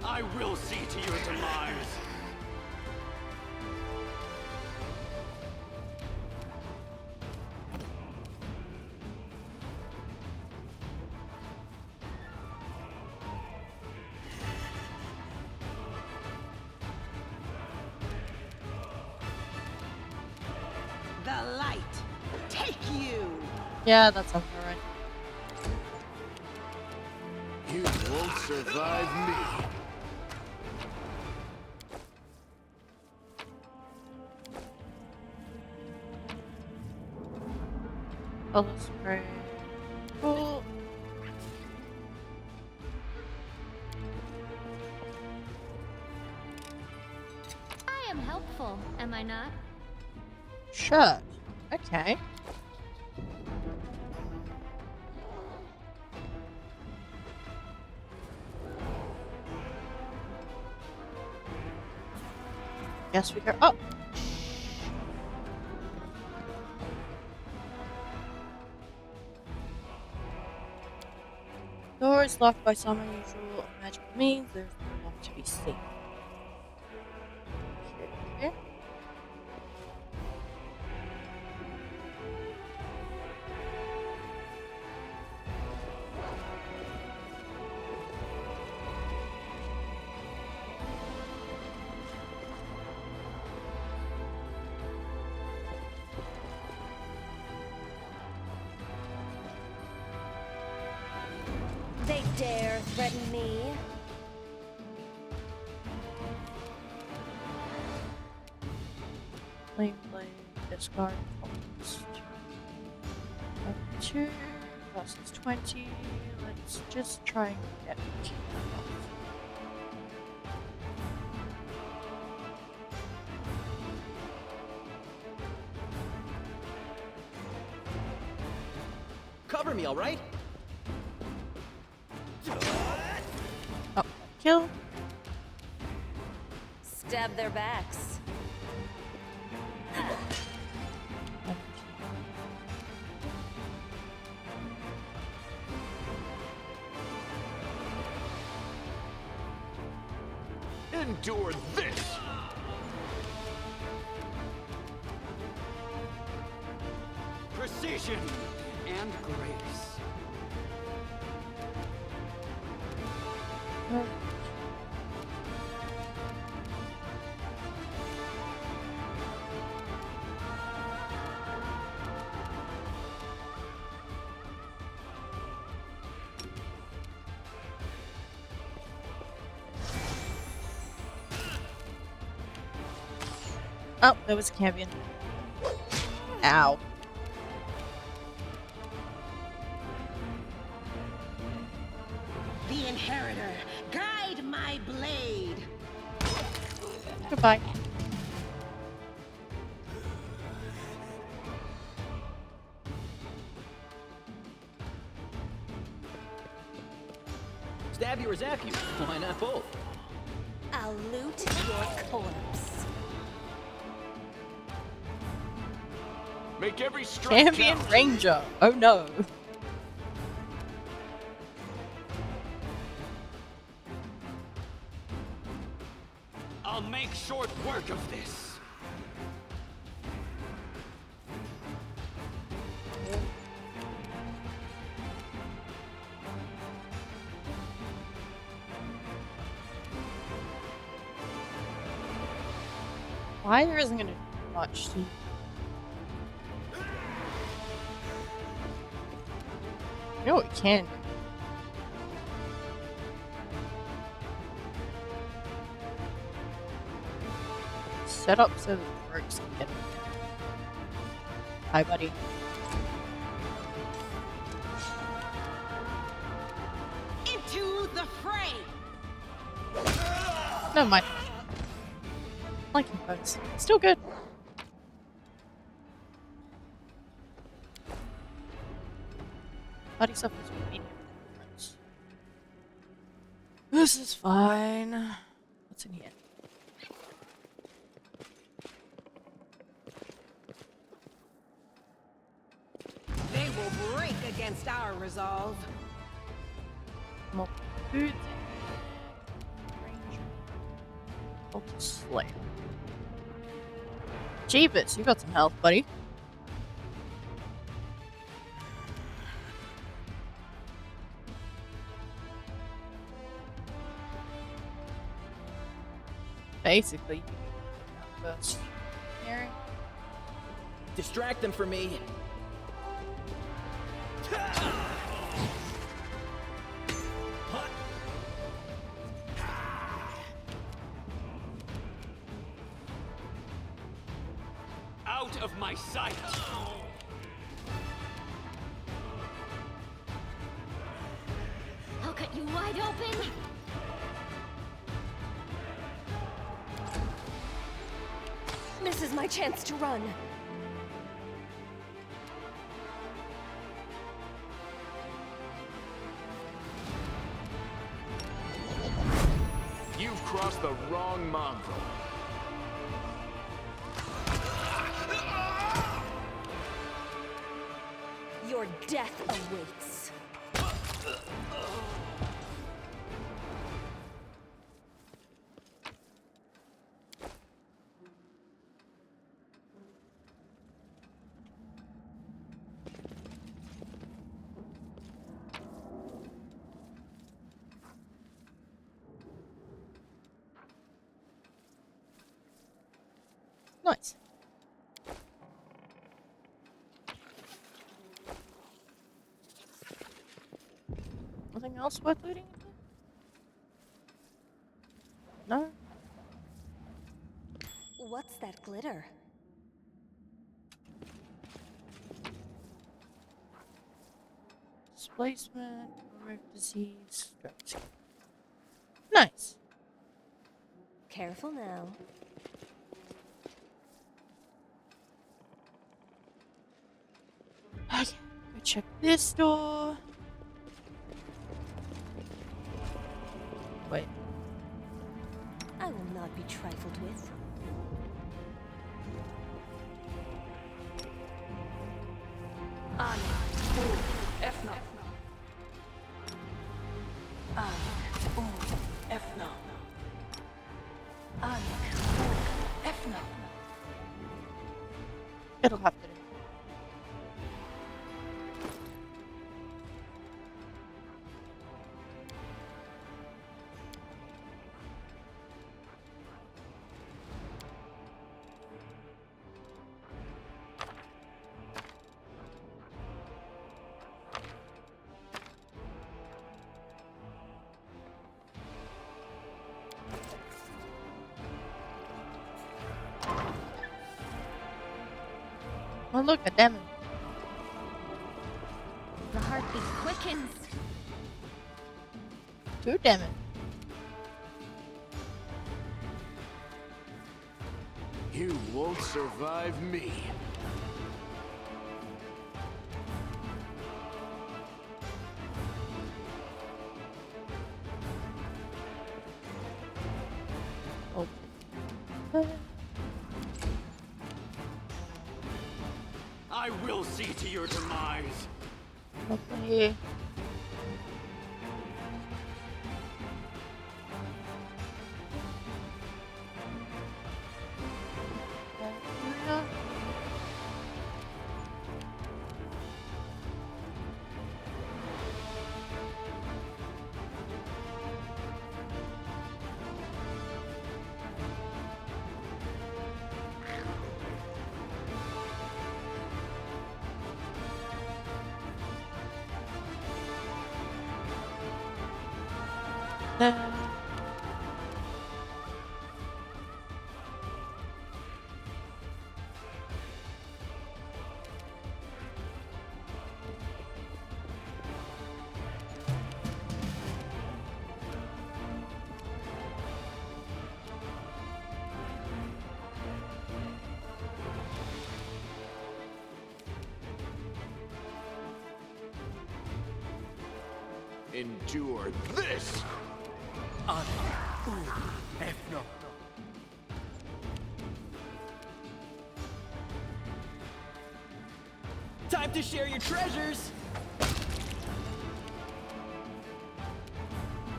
I will see to your demise. The light. Take you. Yeah, that sounds alright. You won't survive me. Color spray. Cool. I am helpful, am I not? Shirt. Okay. Guess we go up. Door is locked by some unusual magical means. There's no lock to be seen. Okay. They dare threaten me. Flame blade, discard, cost. 2 cost is 20. Let's just try and get it. Cover me, all right? Oh, kill. Stab their backs. Endure this! Precision and grace. Oh, that was a champion. Ow. The Inheritor, guide my blade. Goodbye. Stab you or zap you? Why not both? I'll loot your corpse. Make every strike Champion count. Ranger. Oh no. I'll make short work of this. Why there isn't gonna do much to you know what we can do? Set up so that the works can get in there. Hi, buddy. Into the fray. Never mind. Flanking bonus. Still good. Body suffers with medium difference. This is fine. What's in here? They will break against our resolve. More food. Ranger. Ultra Slayer. Jeebus, you got some health, buddy. Basically, first. Here. Distract them for me. Out of my sight. is my chance to run. You've crossed the wrong mongrel. Your death awaits. Nice. Nothing else worth looting? No? What's that glitter? Displacement, remove disease, drugs. Nice. Careful now. Okay, go check this door. Wait. I will not be trifled with. It'll have to do. Oh look, a demon. The heartbeat quickens. Two demon. You won't survive me. Oh. I will see to your demise. Lovely. Endure this! Time to share your treasures!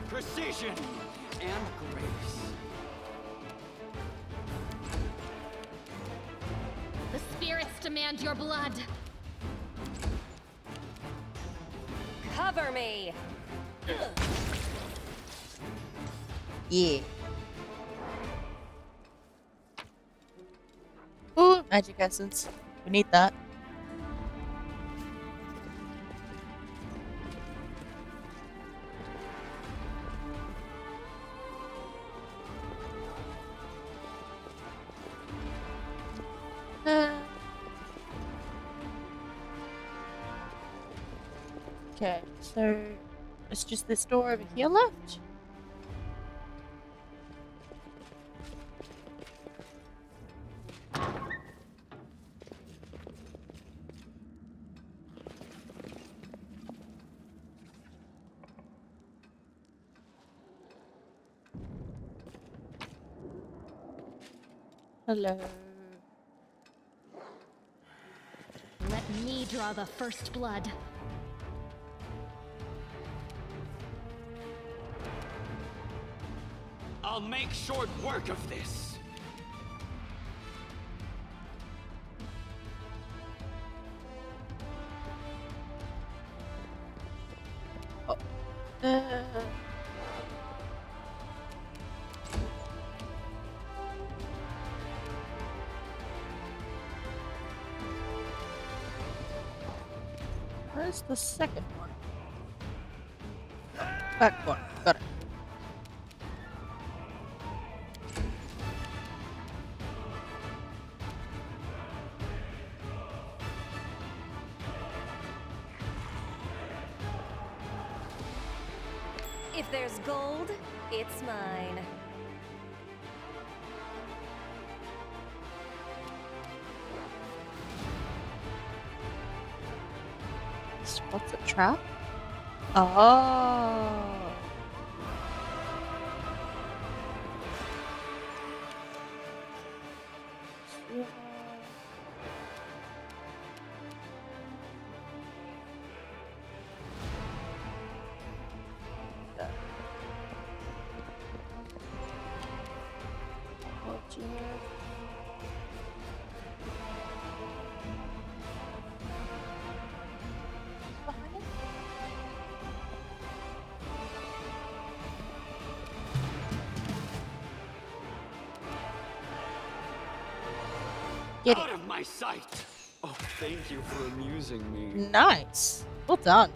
Precision and grace. The spirits demand your blood. Cover me. Yeah. Ooh, magic essence. We need that. Okay, so it's just this door over here left. Hello. Let me draw the first blood. I'll make short work of this. Uh, Where's the second one? Back one. Got it. If there's gold, it's mine. What's a trap? Oh. Yeah. Get Out it. of my sight! Oh, thank you for amusing me. Nice. Well done.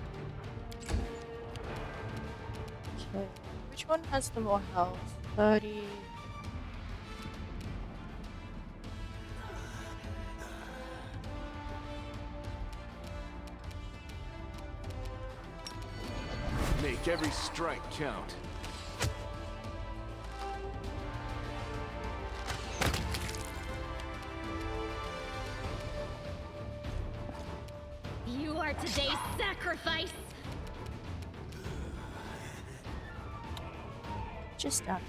Okay. Which one has the more health? 30. Make every strike count. You are today's sacrifice. Just out.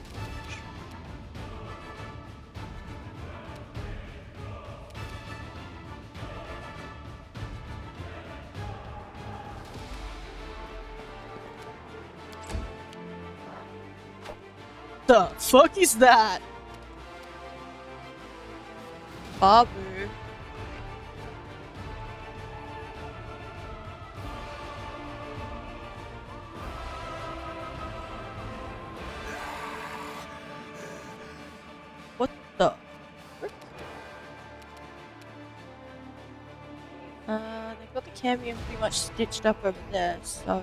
The fuck is that? Babu. What the? Frick? They've got the cambion pretty much stitched up over there, so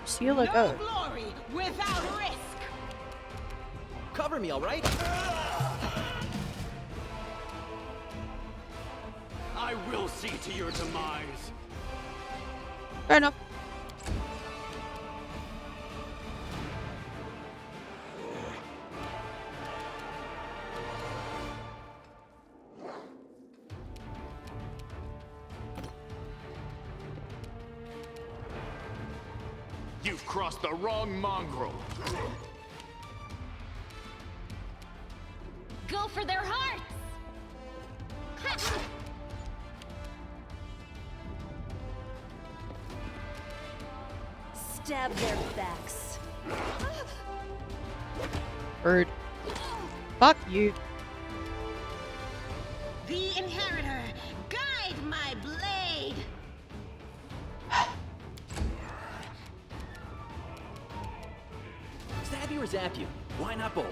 seal or No go. glory without risk. Cover me, all right? I will see to your demise. Fair enough. You've crossed the wrong mongrel. Go for their hearts. Ha! Stab their backs. Bird. Fuck you. The inheritor, guide my blade. Stab you or zap you? Why not both?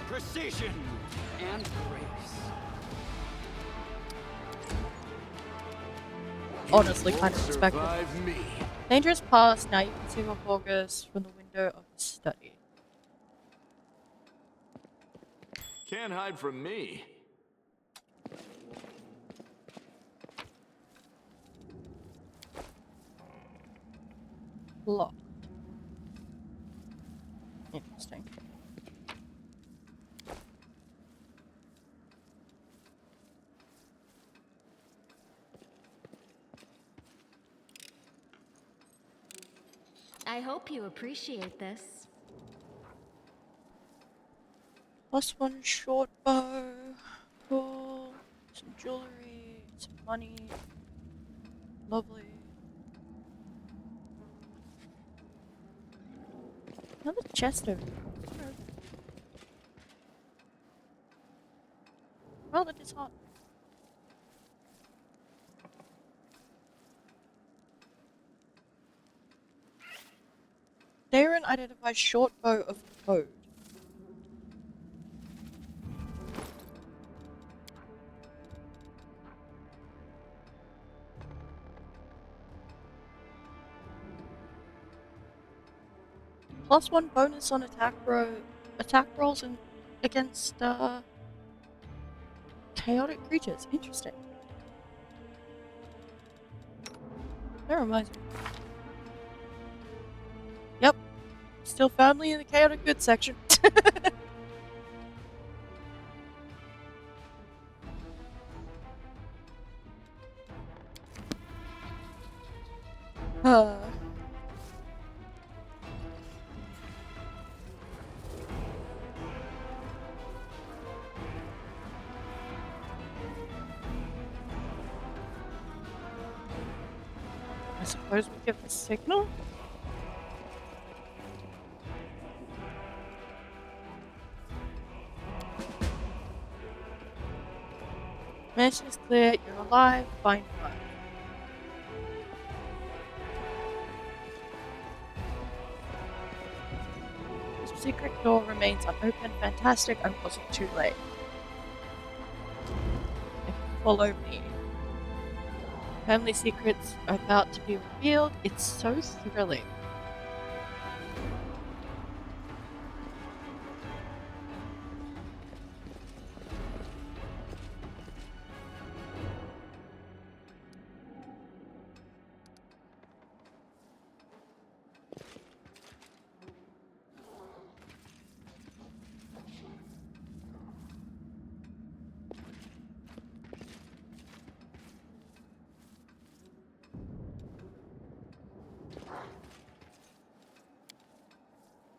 Precision and grace. Honestly, You kind of won't expected. survive me. Dangerous pass. Now you can see my progress from the window of the study. Can't hide from me. Locked. Interesting. I hope you appreciate this. +1 short bow. Cool. Some jewelry, some money. Lovely. Another chest over there. Oh, that is hot. Darren identifies short bow of code. +1 bonus on attack rolls and against chaotic creatures. Interesting. That reminds me. Yep. Still firmly in the chaotic good section. uh. I suppose we give the signal? Mission is clear, you're alive, fine work. The secret door remains unopened. Fantastic, I wasn't too late. If you follow me. Family secrets are about to be revealed. It's so thrilling.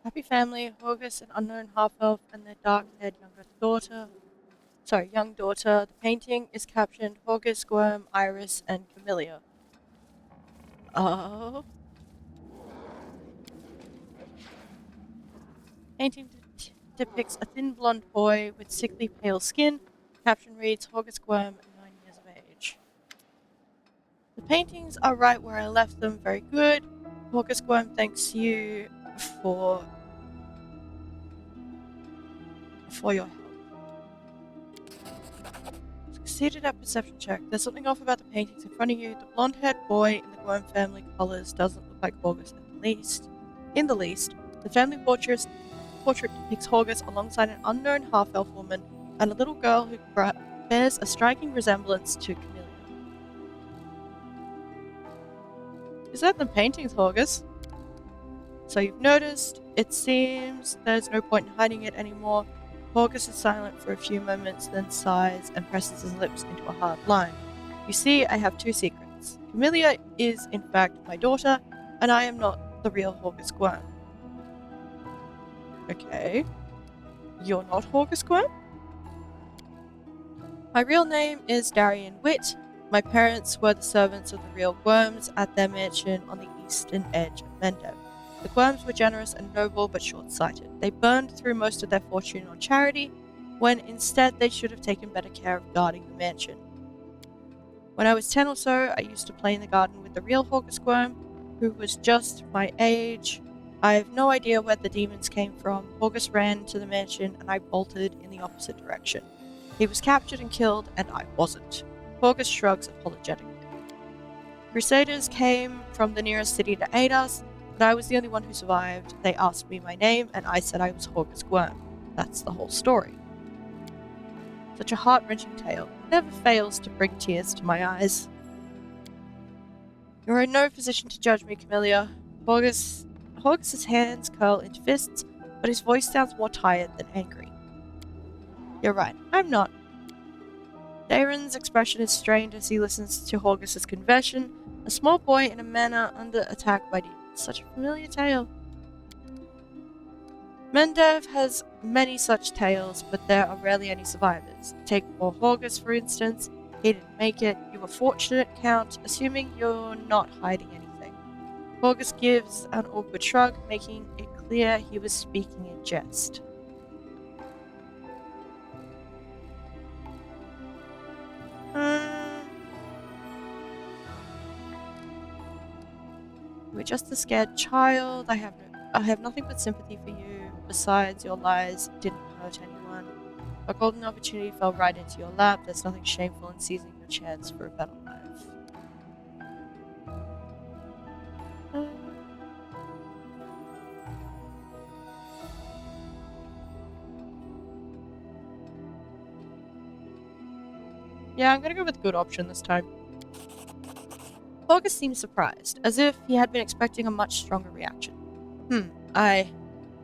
Happy family, Horgus, an unknown half-elf, and their dark-haired young daughter. The painting is captioned Horgus, Gwerm, Iris, and Camellia. Oh. Painting depicts a thin blonde boy with sickly pale skin. Caption reads Horgus Gwerm, 9 years of age. The paintings are right where I left them. Very good. Horgus Gwerm thanks you for your help. Succeeded at perception check. There's something off about the paintings in front of you. The blonde-haired boy in the Gwerm family colors doesn't look like Horgus in the least. The family portrait depicts Horgus alongside an unknown half-elf woman and a little girl who bears a striking resemblance to Camellia. Is that the paintings, Horgus? So you've noticed, it seems there's no point in hiding it anymore. Horgus is silent for a few moments, then sighs and presses his lips into a hard line. You see, I have 2 secrets. Camellia is, in fact, my daughter, and I am not the real Horgus Gwerm. Okay. You're not Horgus Gwerm? My real name is Darian Witt. My parents were the servants of the real Gwerms at their mansion on the eastern edge of Mendeb. The Gwerms were generous and noble, but short-sighted. They burned through most of their fortune on charity, when instead they should have taken better care of guarding the mansion. When I was 10 or so, I used to play in the garden with the real Horgus Gwerm, who was just my age. I have no idea where the demons came from. Horgus ran to the mansion, and I bolted in the opposite direction. He was captured and killed, and I wasn't. Horgus shrugs apologetically. Crusaders came from the nearest city to aid us, but I was the only one who survived. They asked me my name, and I said I was Horgus Gwerm. That's the whole story. Such a heart-wrenching tale. Never fails to bring tears to my eyes. You're in no position to judge me, Camellia. Horgus's hands curl into fists, but his voice sounds more tired than angry. You're right, I'm not. Darren's expression is strained as he listens to Horgus's confession. A small boy in a manor under attack by demons. Such a familiar tale. Mendev has many such tales, but there are rarely any survivors. Take poor Horgus, for instance. He didn't make it. You were fortunate, Count, assuming you're not hiding anything. Horgus gives an awkward shrug, making it clear he was speaking in jest. You were just a scared child. I have nothing but sympathy for you. Besides, your lies didn't hurt anyone. A golden opportunity fell right into your lap. There's nothing shameful in seizing your chance for a better life. Yeah, I'm gonna go with the good option this time. August seemed surprised, as if he had been expecting a much stronger reaction.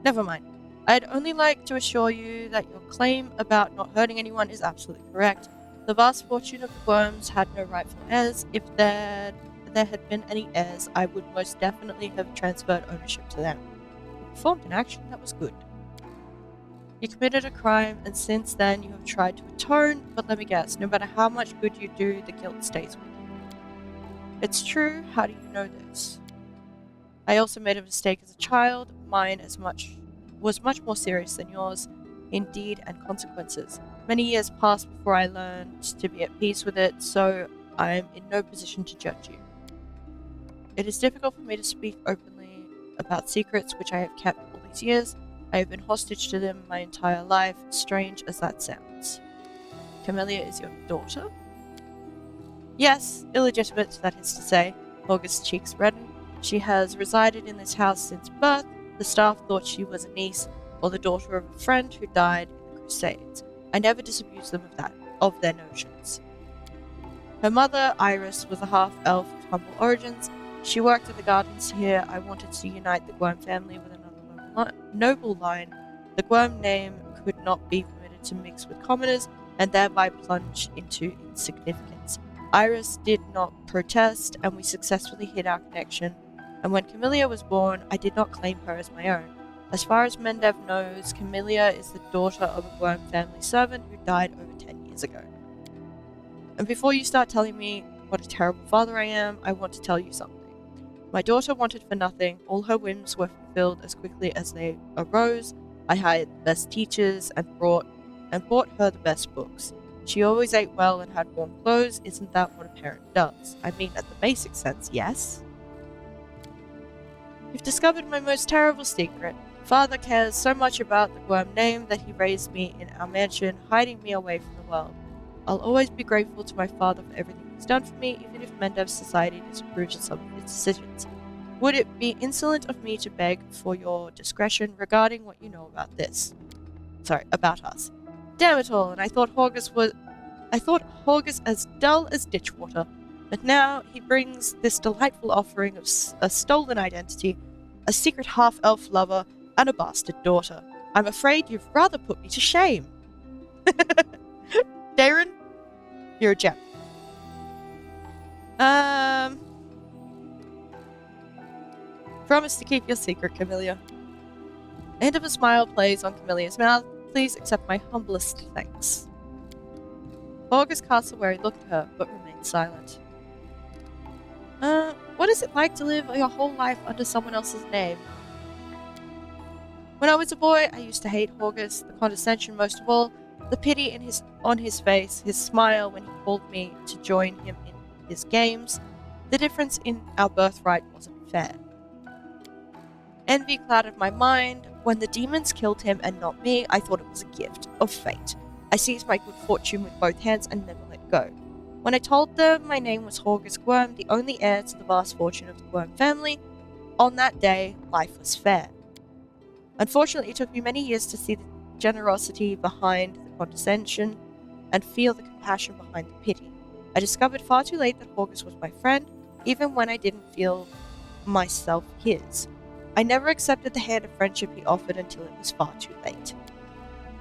Never mind. I'd only like to assure you that your claim about not hurting anyone is absolutely correct. The vast fortune of the Gwerms had no rightful heirs. If there had been any heirs, I would most definitely have transferred ownership to them. You performed an action that was good. You committed a crime, and since then you have tried to atone, but let me guess, no matter how much good you do, the guilt stays with you. It's true. How do you know this? I also made a mistake as a child. Mine was much more serious than yours, indeed, and consequences. Many years passed before I learned to be at peace with it, so I am in no position to judge you. It is difficult for me to speak openly about secrets which I have kept all these years. I have been hostage to them my entire life, strange as that sounds. Camellia is your daughter? Yes, illegitimate, that is to say. August's cheeks reddened. She has resided in this house since birth. The staff thought she was a niece or the daughter of a friend who died in the Crusades. I never disabused them of their notions. Her mother, Iris, was a half-elf of humble origins. She worked in the gardens here. I wanted to unite the Gwerm family with another noble line. The Gwerm name could not be permitted to mix with commoners and thereby plunge into insignificance. Iris did not protest, and we successfully hid our connection. And when Camellia was born, I did not claim her as my own. As far as Mendev knows, Camellia is the daughter of a Gwerm family servant who died over 10 years ago. And before you start telling me what a terrible father I am, I want to tell you something. My daughter wanted for nothing. All her whims were fulfilled as quickly as they arose. I hired the best teachers and bought her the best books. She always ate well and had warm clothes. Isn't that what a parent does? I mean, at the basic sense, yes. You've discovered my most terrible secret. Father cares so much about the Gwerm name that he raised me in our mansion, hiding me away from the world. I'll always be grateful to my father for everything he's done for me, even if Mendev's society disapproves of some of his decisions. Would it be insolent of me to beg for your discretion regarding what you know about this? About us. Damn it all, and I thought Horgus as dull as ditch water. But now he brings this delightful offering of a stolen identity, a secret half-elf lover, and a bastard daughter. I'm afraid you've rather put me to shame. Darren, you're a gem. Promise to keep your secret, Camellia. A hint of a smile plays on Camelia's mouth. Please accept my humblest thanks. Horgus casts a wary look at her, but remains silent. What is it like to live your whole life under someone else's name? When I was a boy, I used to hate Horgus, the condescension most of all, the pity on his face, his smile when he called me to join him in his games. The difference in our birthright wasn't fair. Envy clouded my mind. When the demons killed him and not me, I thought it was a gift of fate. I seized my good fortune with both hands and never let go. When I told them my name was Horgus Gwerm, the only heir to the vast fortune of the Gwerm family, on that day, life was fair. Unfortunately, it took me many years to see the generosity behind the condescension and feel the compassion behind the pity. I discovered far too late that Horgus was my friend, even when I didn't feel myself his. I never accepted the hand of friendship he offered until it was far too late.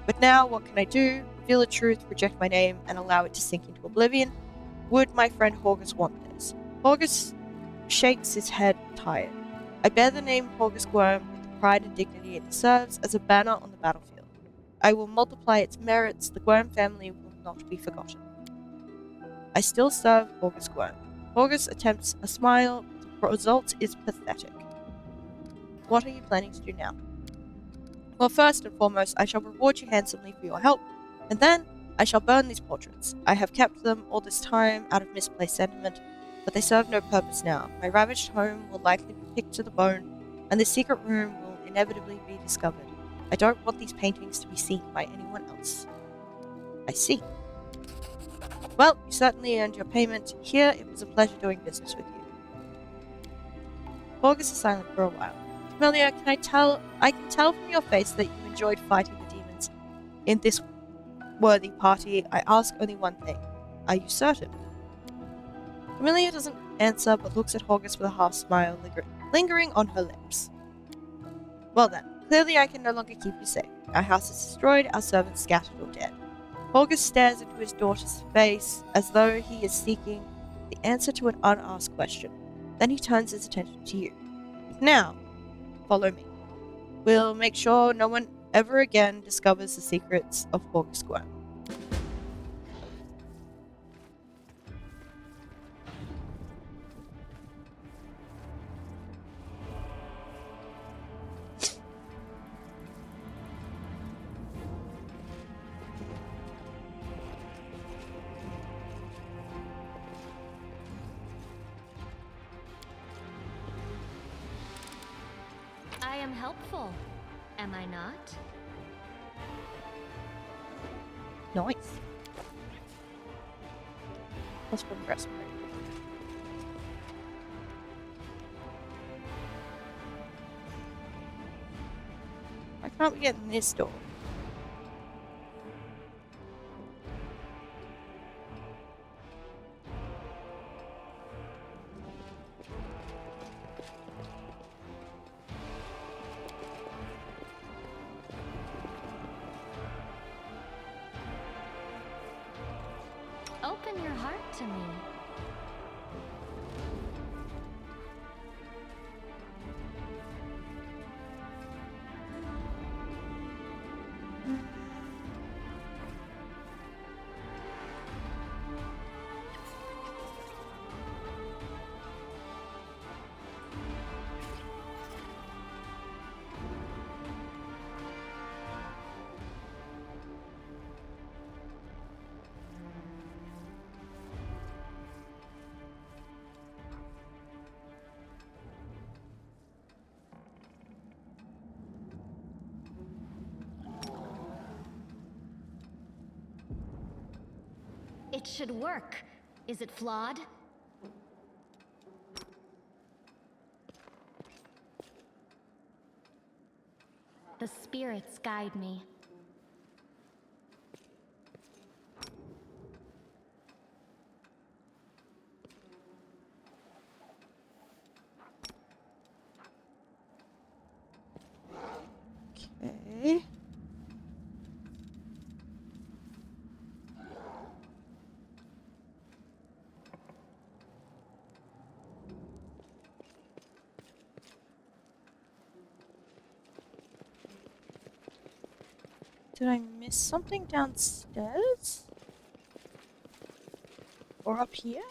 But now, what can I do? Reveal the truth, reject my name, and allow it to sink into oblivion? Would my friend Horgus want this? Horgus shakes his head, tired. I bear the name Horgus Gwerm with the pride and dignity it deserves as a banner on the battlefield. I will multiply its merits. The Gwerm family will not be forgotten. I still serve August Gwerm. August attempts a smile, but the result is pathetic. What are you planning to do now? Well, first and foremost, I shall reward you handsomely for your help, and then I shall burn these portraits. I have kept them all this time out of misplaced sentiment, but they serve no purpose now. My ravaged home will likely be picked to the bone, and the secret room will inevitably be discovered. I don't want these paintings to be seen by anyone else. I see. Well, you certainly earned your payment. Here, it was a pleasure doing business with you. August is silent for a while. Camellia, I can tell from your face that you enjoyed fighting the demons in this worthy party. I ask only one thing. Are you certain? Camellia doesn't answer, but looks at August with a half smile lingering on her lips. Well then, clearly I can no longer keep you safe. Our house is destroyed, our servants scattered or dead. August stares into his daughter's face as though he is seeking the answer to an unasked question. Then he turns his attention to you. Now, follow me. We'll make sure no one ever again discovers the secrets of August Gwerm. I am helpful, am I not? Nice. Plus one breastplate. Why can't we get in this door? Open your heart to me. It should work. Is it flawed? The spirits guide me. Okay. Did I miss something downstairs? Or up here?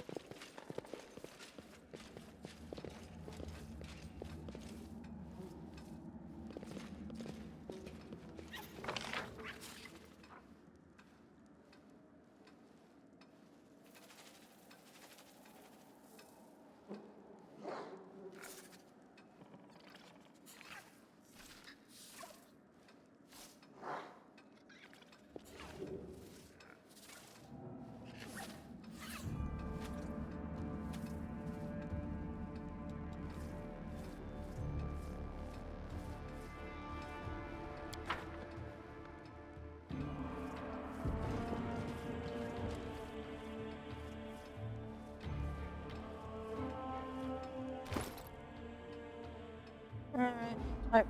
Alright.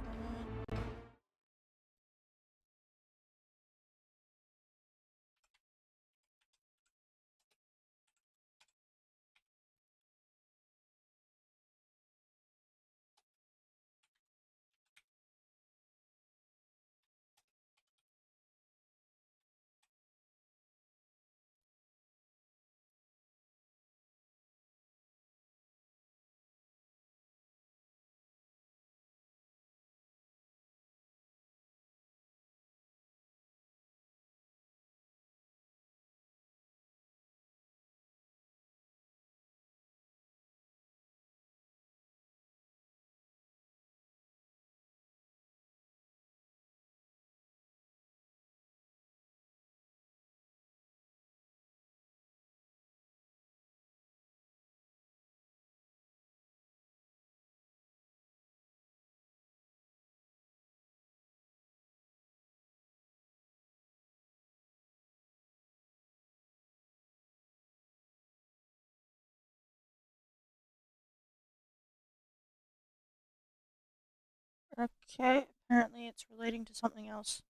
Okay, apparently it's relating to something else.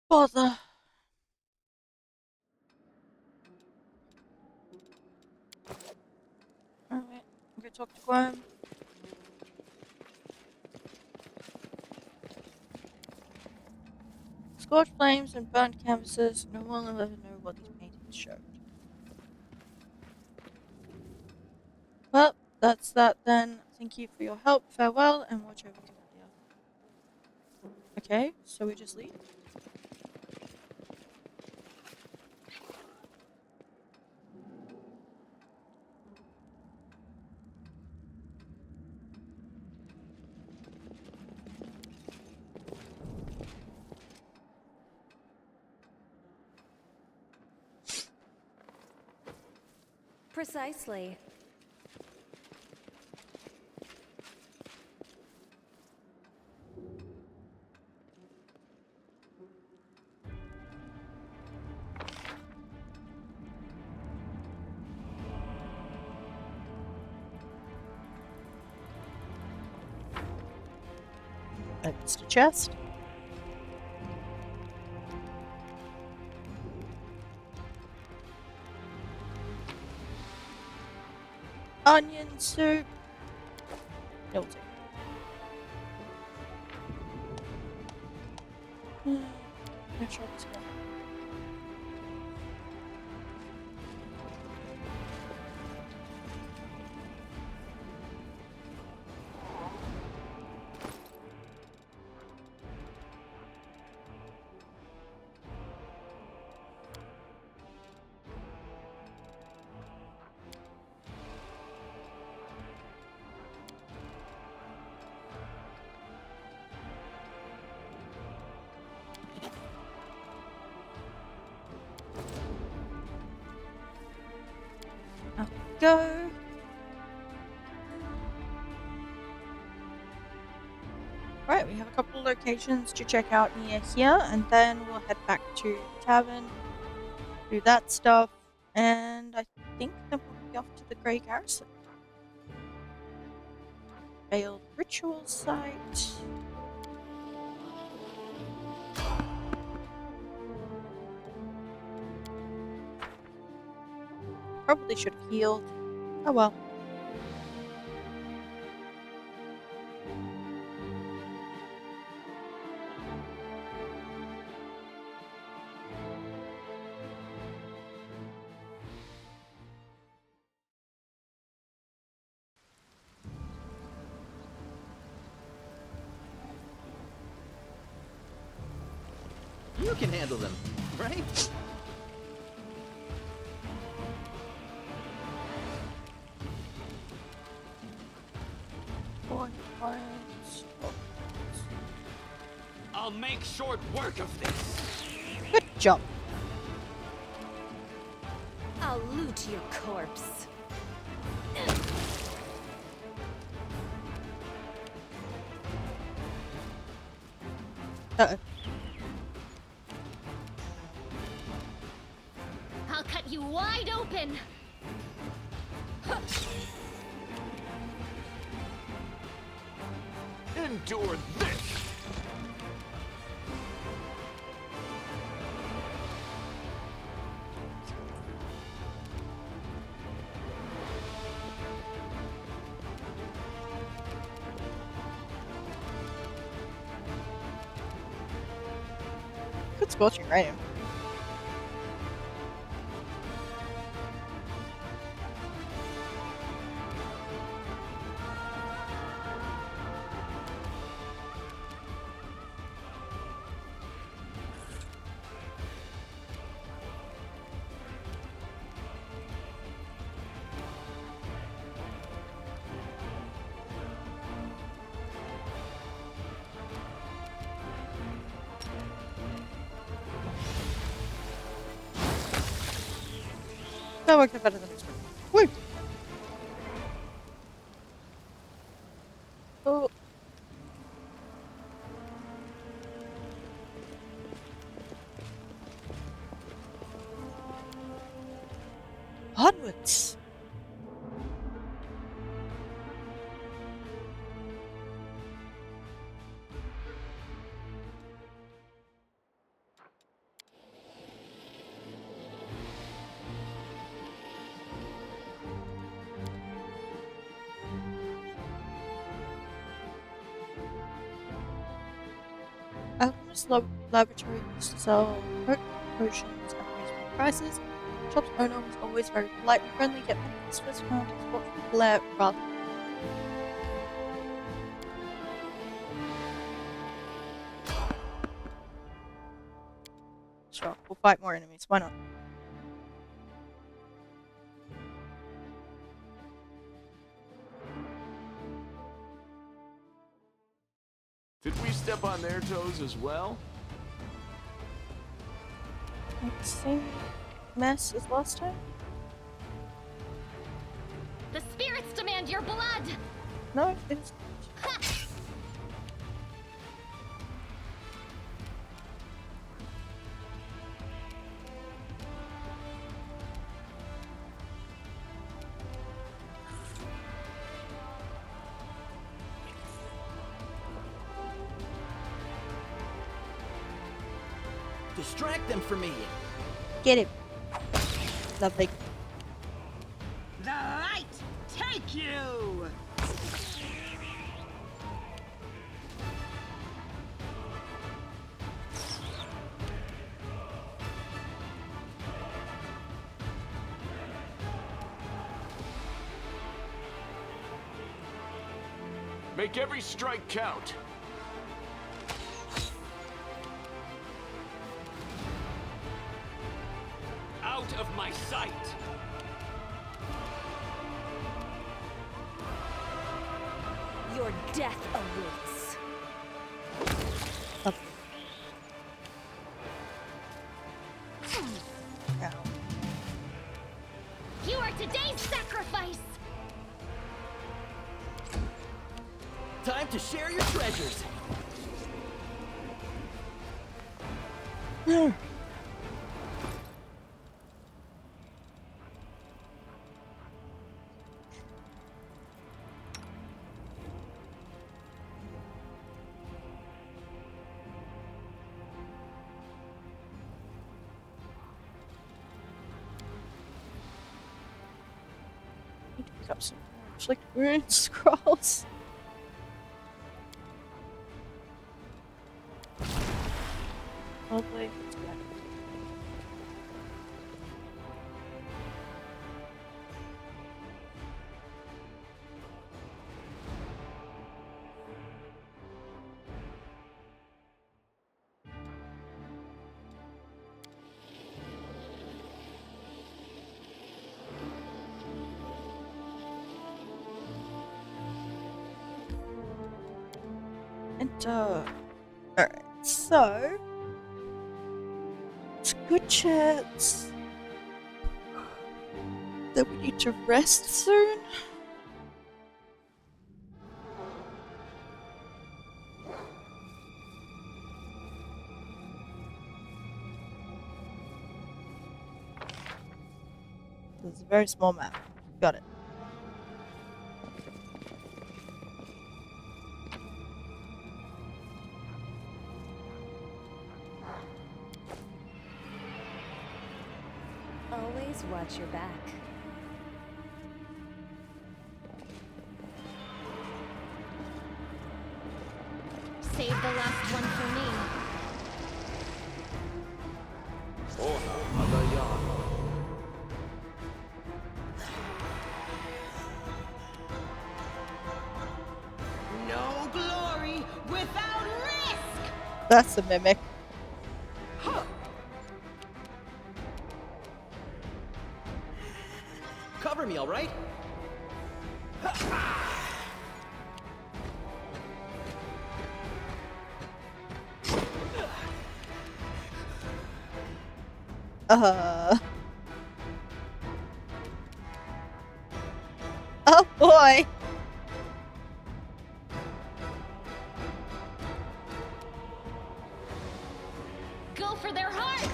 Bother. Alright, I'm gonna talk to Gwerm. Scorched flames and burnt canvases. No one will ever know what these paintings showed. Well, that's that then. Thank you for your help. Farewell, and watch over Columbia. Okay, so we just leave? Precisely. Opens the chest. Onion soup. No, take. Make sure this one. Out we go. Right, we have a couple of locations to check out near here, and then we'll head back to the tavern, do that stuff, and I think then we'll be off to the Grey Garrison. Failed ritual site. Probably should have healed. Oh well. You can handle them, right? I'll make short work of this. Good job. I'll loot your corpse. Uh-oh. I'll cut you wide open! Endure this! Good scorching ray. That worked out better than expected. Woo! Oh. Onwards! Alchemist laboratories sell potions at reasonable prices. Shop's owner was always very polite and friendly, yet many customers found his watchful glare rather. Sure, we'll fight more enemies. Why not? Did we step on their toes as well? Same mess as last time? The spirits demand your blood! No, it's. Distract them for me. Get him. Lovely. The light take you! Make every strike count. Out of my sight! Your death awaits. Ow. You are today's sacrifice! Time to share your treasures. Need to pick up some inflict rune scrolls. Probably. Alright, so it's a good chance that we need to rest soon. This is a very small map. Got it. Always watch your back. Save the last one for me. No glory without risk! That's a mimic. Cover me, all right? Oh boy. Go for their hearts!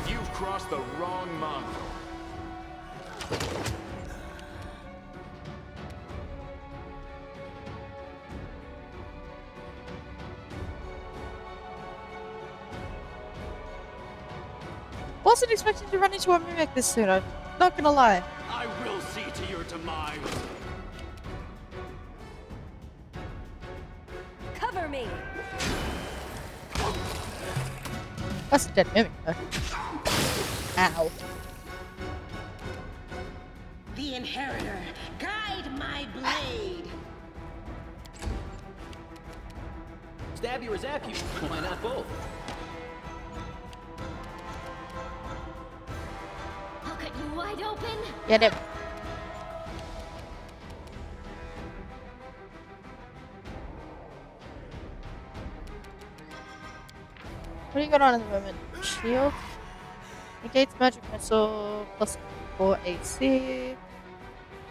You've crossed the wrong mongrel. Wasn't expecting to run into a mimic this soon, I'm not gonna lie. I will see to your demise. Cover me. That's a dead mimic, though. Ow. The Inheritor, guide my blade. Stab you or zap you? Why not both? I'll cut you wide open. Get him. What do you got on at the moment? Shield? Negates magic missile plus 4 AC.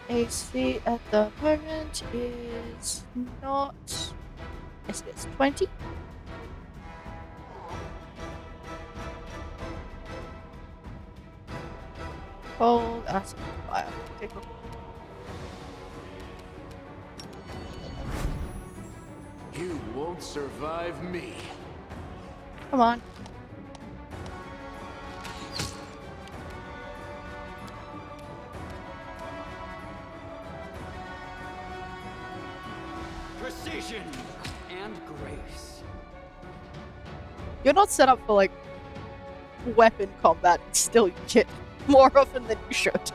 AC at the moment is not. Yes, it is 20. Cold, acid, fire. Okay, cool. You won't survive me. Come on. Precision and grace. You're not set up for like weapon combat, and still you get more often than you should.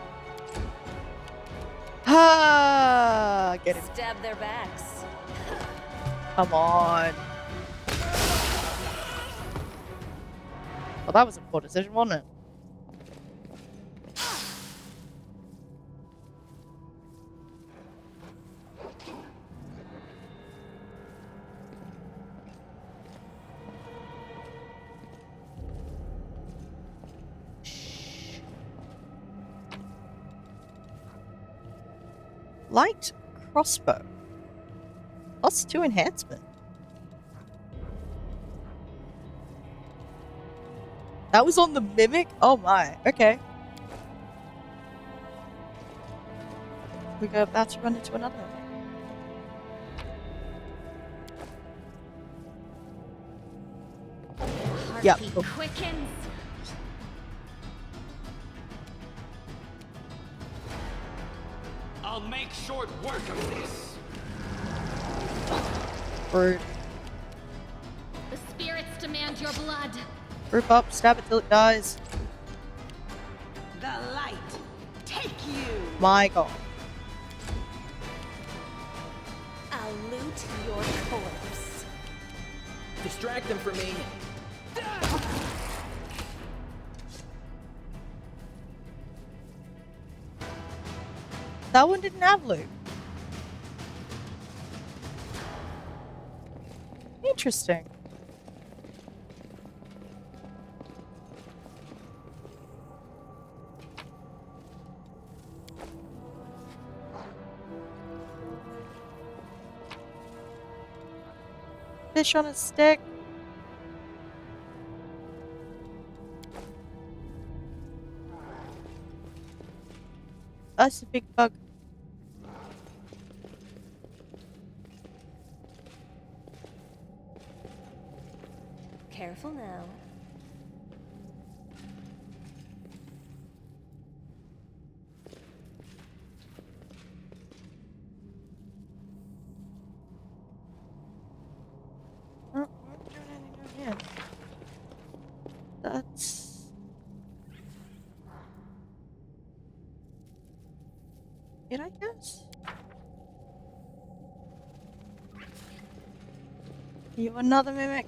Ah, get him. Stab their backs. Come on. Well, that was a poor decision, wasn't it? Light crossbow. +2 enhancement. That was on the mimic? Oh my, okay. We're about to run into another mimic. Yep. Heartbeat quickens. I'll make short work of this. Rude. The spirits demand your blood. Group up, stab it till it dies. The light, take you. My god. I'll loot your corpse. Distract them from me. That one didn't have loot. Interesting. Fish on a stick. That's a big bug. Careful now. Oh, we're not doing anything over here. That's it, I guess. You another mimic.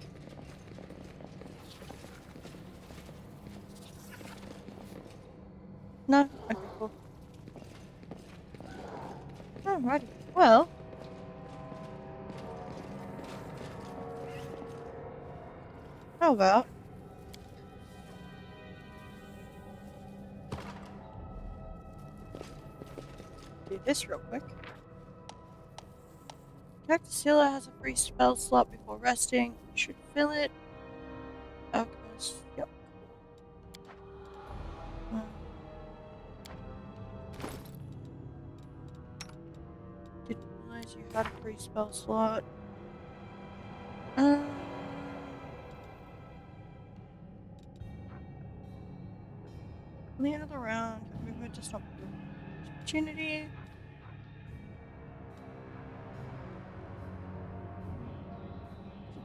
No? Okay, cool. Alrighty. Well. How about do this real quick. Cactus Healer has a free spell slot before resting. You should fill it. Alchemist. Yep. Didn't realize you had a free spell slot. At the end of the round, movement does not give opportunity.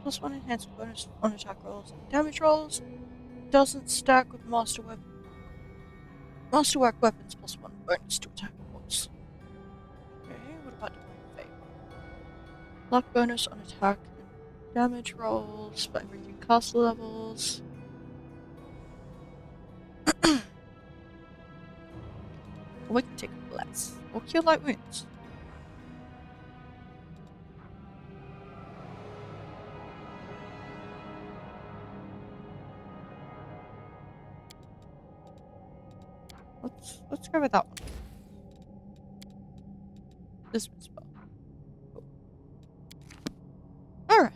+1 enhanced bonus on attack rolls and damage rolls. Doesn't stack with masterwork weapons +1 bonus to attack rolls. Okay, what about Divine Fate? Luck bonus on attack and damage rolls for every 3 caster levels. We can take less. Or cure light wounds. Let's go with that one. This one's spell. Cool. Alright.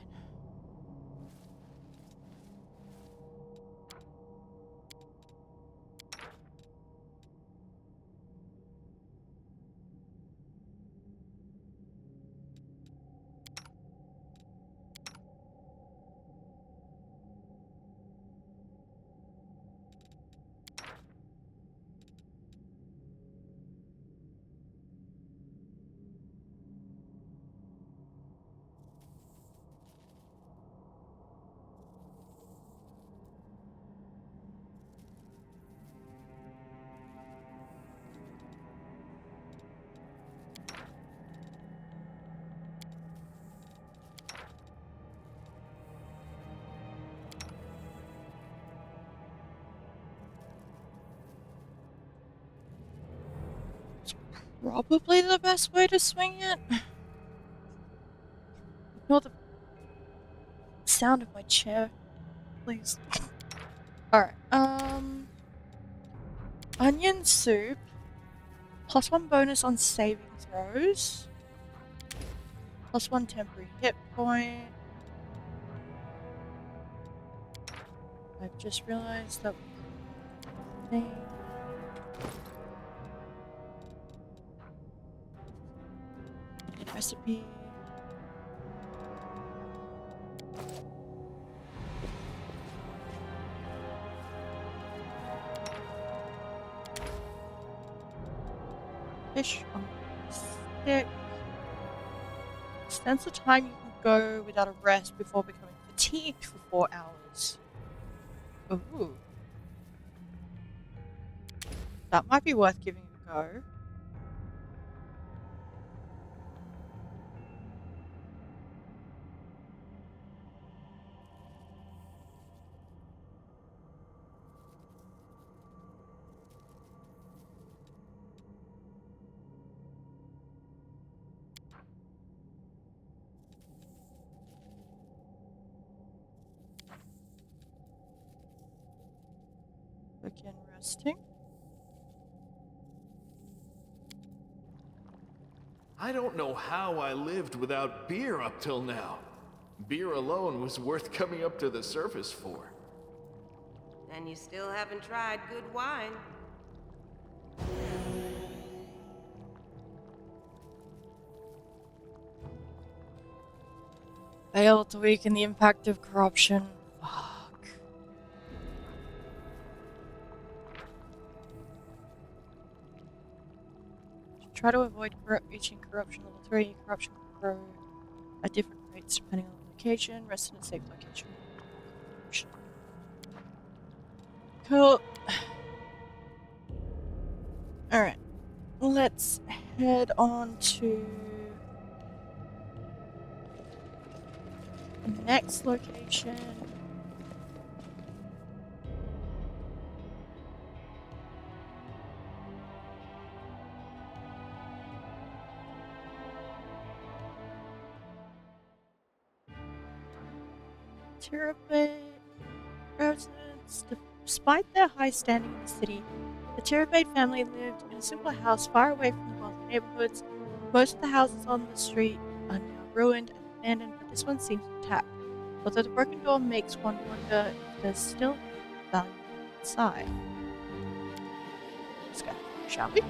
Probably the best way to swing it. Ignore the sound of my chair, please. Alright, onion soup. +1 bonus on saving throws. +1 temporary hit point. I've just realized that thing. Recipe. Fish on a stick. Extends the time you can go without a rest before becoming fatigued for 4 hours. Ooh. That might be worth giving it a go. Begin resting. I don't know how I lived without beer up till now. Beer alone was worth coming up to the surface for. And you still haven't tried good wine. Failed to weaken the impact of corruption. Fuck. Try to avoid reaching corruption level 3. Corruption can grow at different rates depending on the location. Rest in a safe location. Cool. Alright. Let's head on to the next location. Tirabate residents. Despite their high standing in the city, the Tirabate family lived in a simple house far away from the wealthy neighborhoods. Most of the houses on the street are now ruined and abandoned, but this one seems intact. Although the broken door makes one wonder if there's still value inside. Let's go, shall we?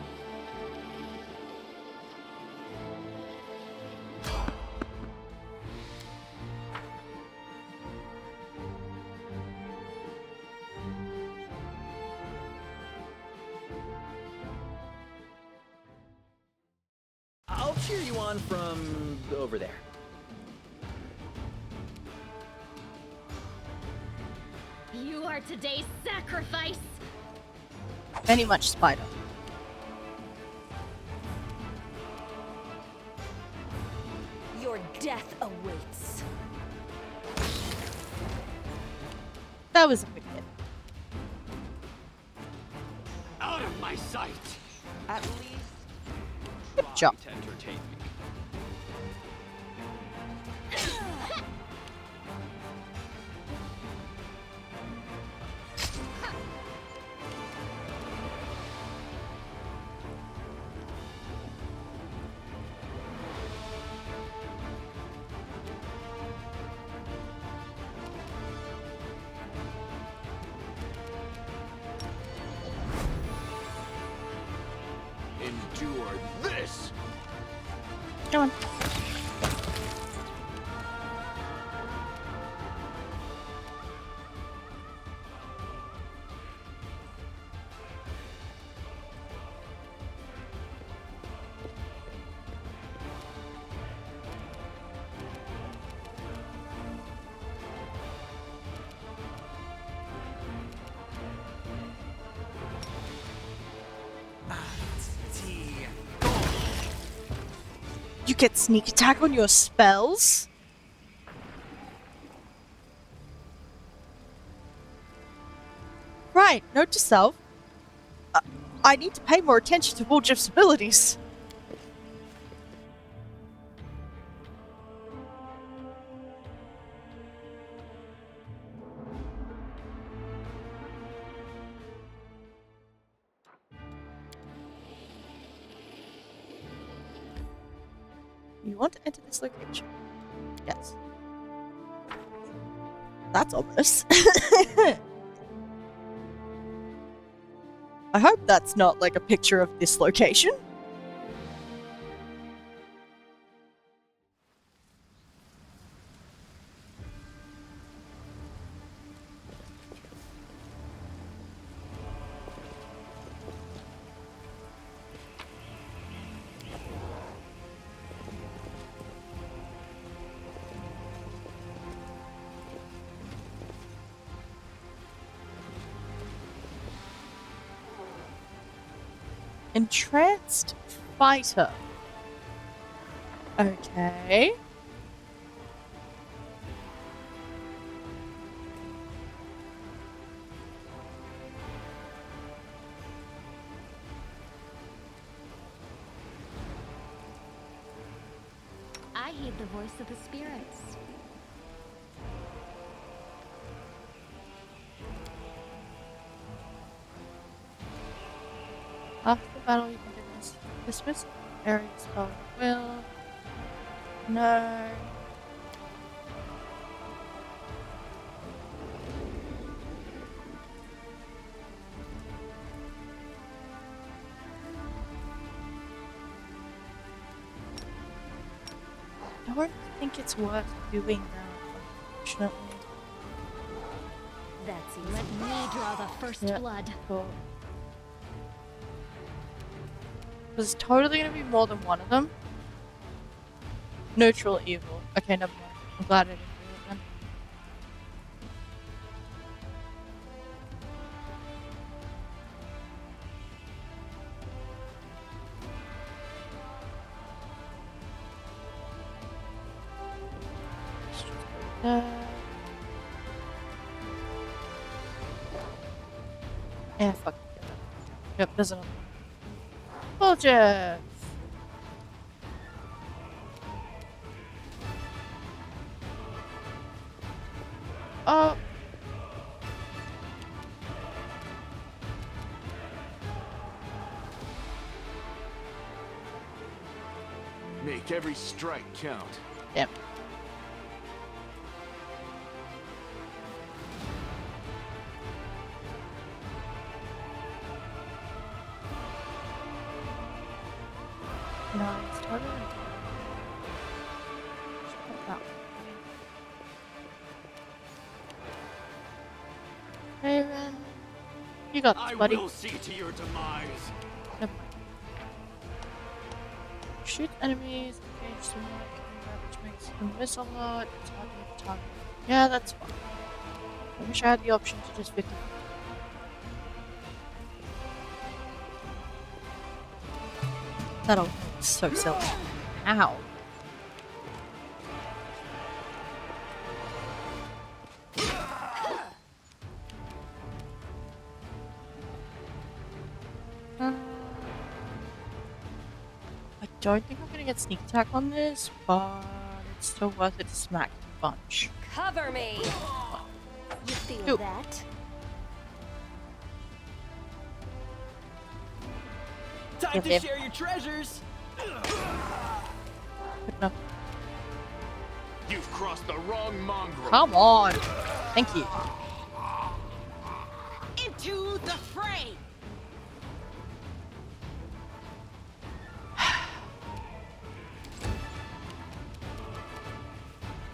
cheer you on from over there. You are today's sacrifice. Very much spider. Your death awaits. That was a quick hit. Out of my sight! At least Good job. To entertain me. Endure this! Come on. You get sneak attack on your spells? Right, note to self. I need to pay more attention to Woljeff's abilities. You want to enter this location? Yes. That's ominous. I hope that's not like a picture of this location. Entranced fighter. Okay. I heed the voice of the spirits. After the battle, you can dismiss area spell at will. No. I don't think it's worth doing that, unfortunately. That's easy. Let me draw the first Yeah. blood. Cool. There's totally gonna be more than one of them. Neutral evil. Okay, never mind. I'm glad I didn't do it then. Let's just go there. Yeah, fuck. Yep, there's another one. Bulger! Oh. Make every strike count. Yep. No, it's totally. Just put that one. Hey, Ren. You got this, I buddy. will see to your demise. Never mind. Shoot enemies, engage someone, which makes them miss a lot. It's hard to hit the target. Yeah, that's fine. I wish I had the option to just 50. That'll so silly. Ow. I don't think I'm gonna get sneak attack on this, but it's still worth it to smack a bunch. Cover me! You feel Ooh. that? Time to Yep. share your treasures. Good enough. You've crossed the wrong mongrel. Come on! Thank you. Into the fray!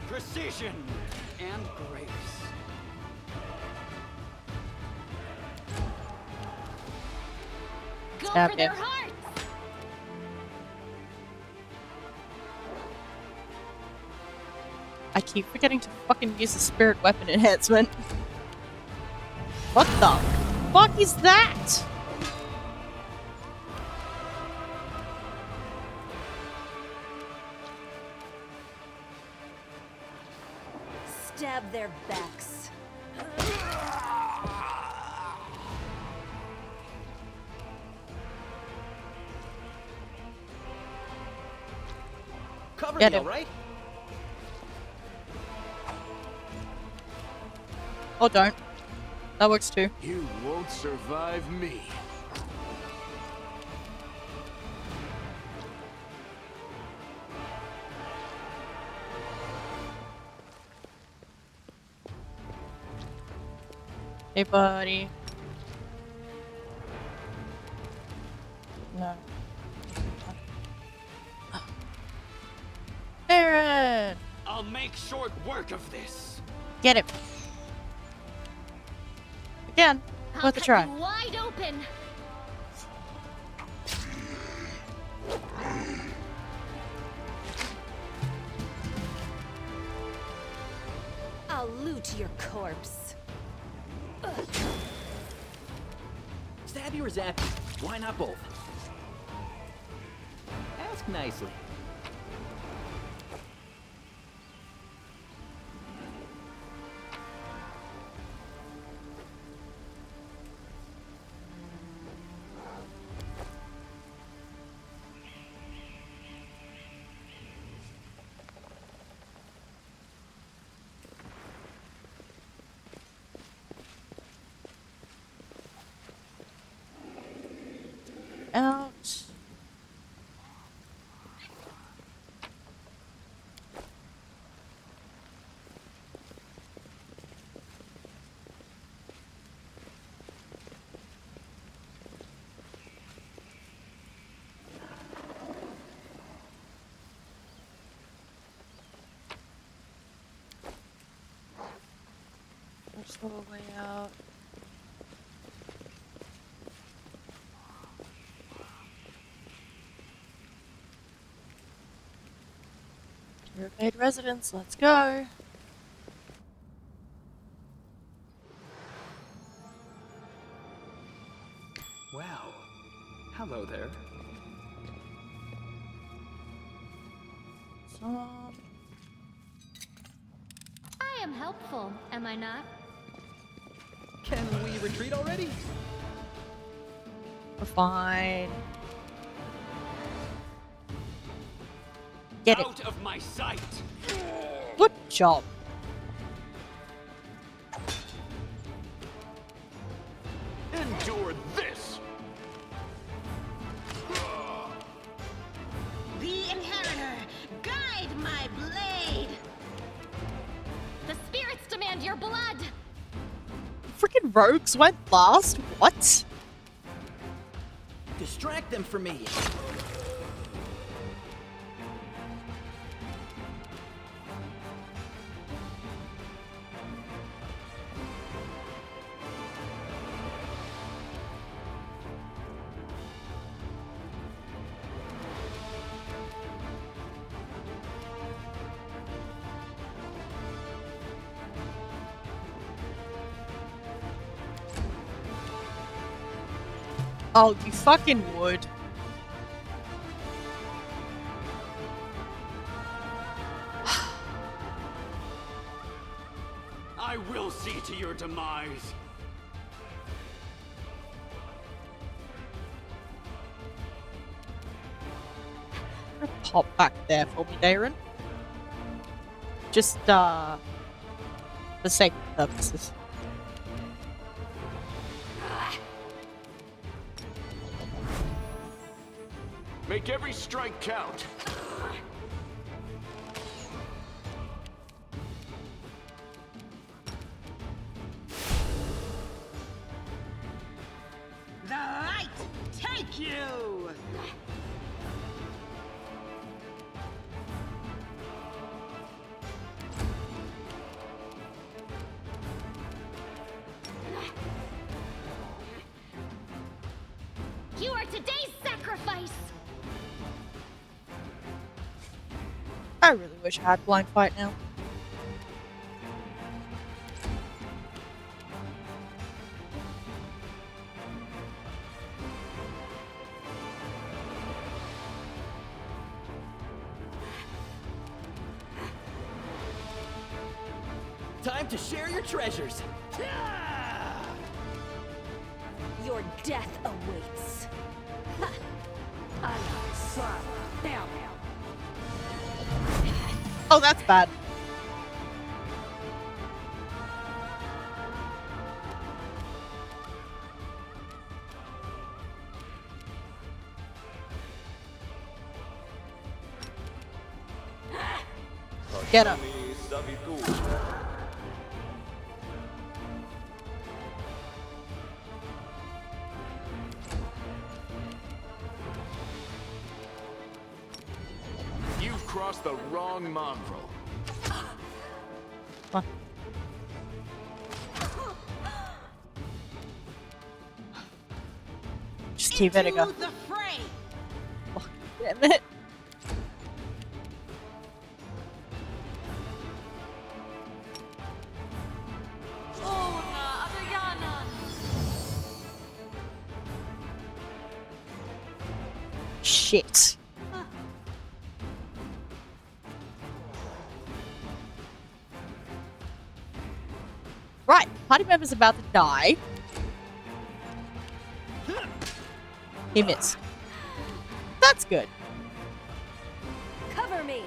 Precision and grace. Go Stab for their him. hearts! I keep forgetting to fucking use the spirit weapon enhancement. What the fuck is that? Stab their backs. Cover Get me, him. alright? Or don't. That works too. You won't survive me. Hey, buddy. No. Aaron! I'll make short work of this. Get him. Again. I'll Worth a cut try. you wide open. I'll loot your corpse. Stabby or zappy? Why not both? Ask nicely. Out. There's the way out. Paid residence, let's go. Well, hello there. Some. I am helpful, am I not? Can we retreat already? We're fine. Get it. Out of my sight. Good job. Endure this. The Inheritor, guide my blade! The spirits demand your blood! Freaking rogues went last? What? Distract them for me. Oh, you fucking would. I will see to your demise. Pop back there for me, Darren. Just, for safety purposes. Make every strike count. The light take you! You are today's sacrifice! I really wish I had blind fight now. Time to share your treasures. Your death awaits. Oh, that's bad. Get up. You've crossed the wrong mongrel. What? Just keep it go. Into the fray! Oh, damn it. Shit. Right, party member's about to die. He missed. That's good. Cover me.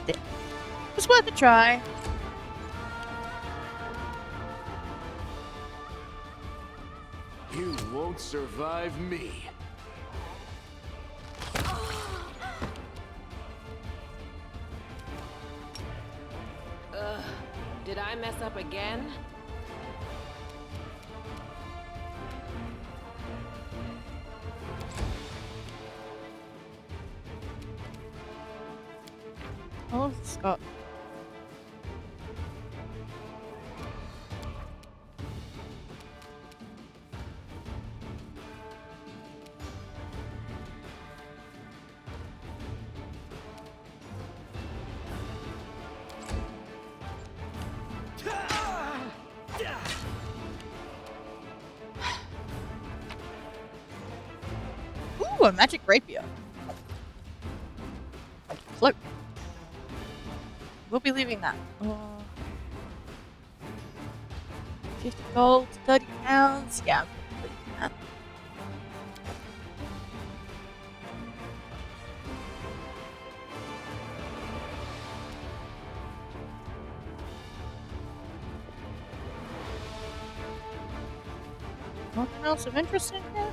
It was worth a try. You won't survive me. Did I mess up again? Oh, Scott. Ooh, a magic rapier. Cloak. We'll be leaving that. 50 gold, 30 pounds. Yeah, I'm leaving that. Nothing else of interest in here?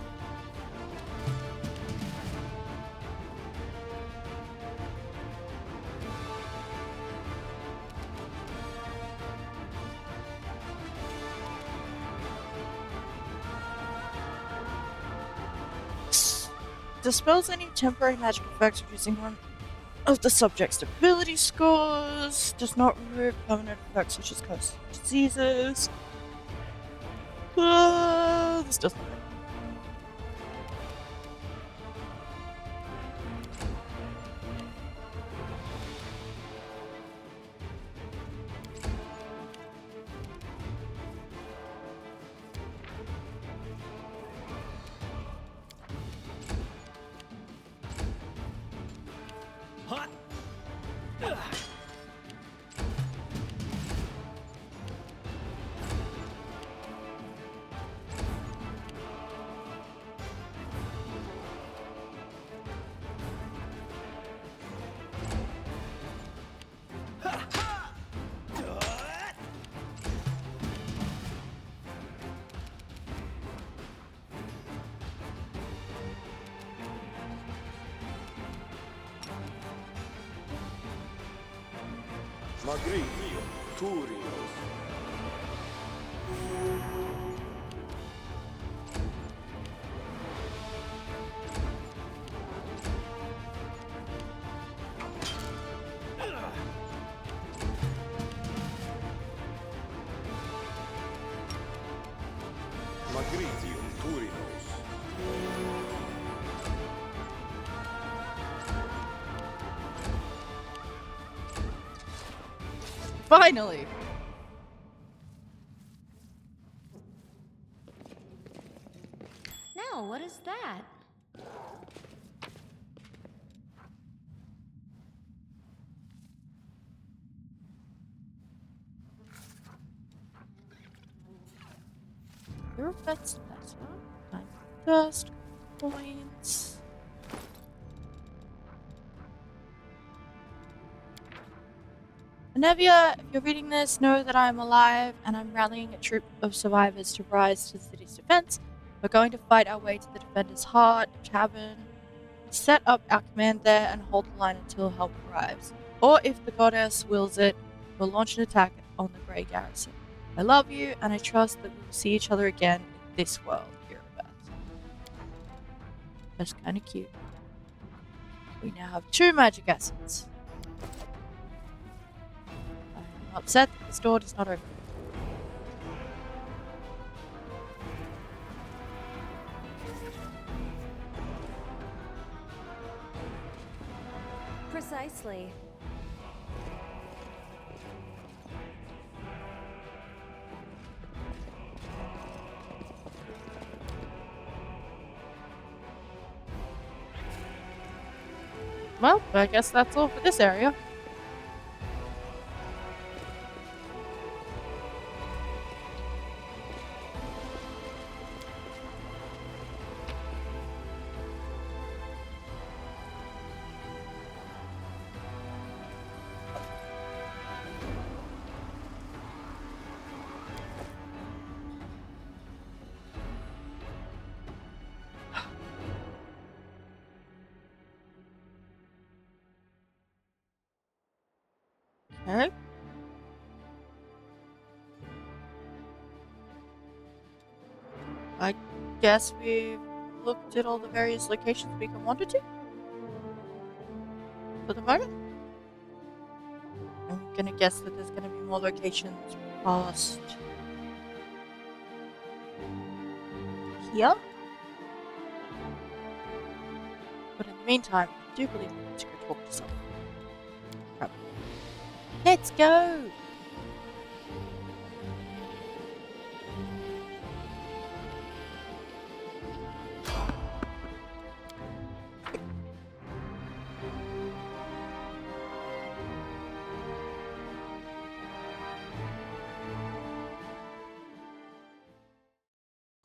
Dispels any temporary magic effects of using one. of the subject's ability scores. Does not remove permanent effects such as curse diseases. This doesn't work. Hot. Magritio, Turios. Magritio, Turios. Finally! Now, what is that? Your best time dust points. Nevia, if you're reading this, know that I'm alive and I'm rallying a troop of survivors to rise to the city's defense. We're going to fight our way to the Defender's Heart Tavern, set up our command there, and hold the line until help arrives. Or if the goddess wills it, we'll launch an attack on the Grey Garrison. I love you, and I trust that we will see each other again in this world hereabouts. That's kind of cute. We now have 2 magic essence. I'm upset that this door does not open. Precisely. Well, I guess that's all for this area. Okay. I guess we've looked at all the various locations we can wander to. For the moment. I'm gonna guess that there's gonna be more locations past here. But in the meantime, I do believe we need to go talk to someone. Probably. Let's go!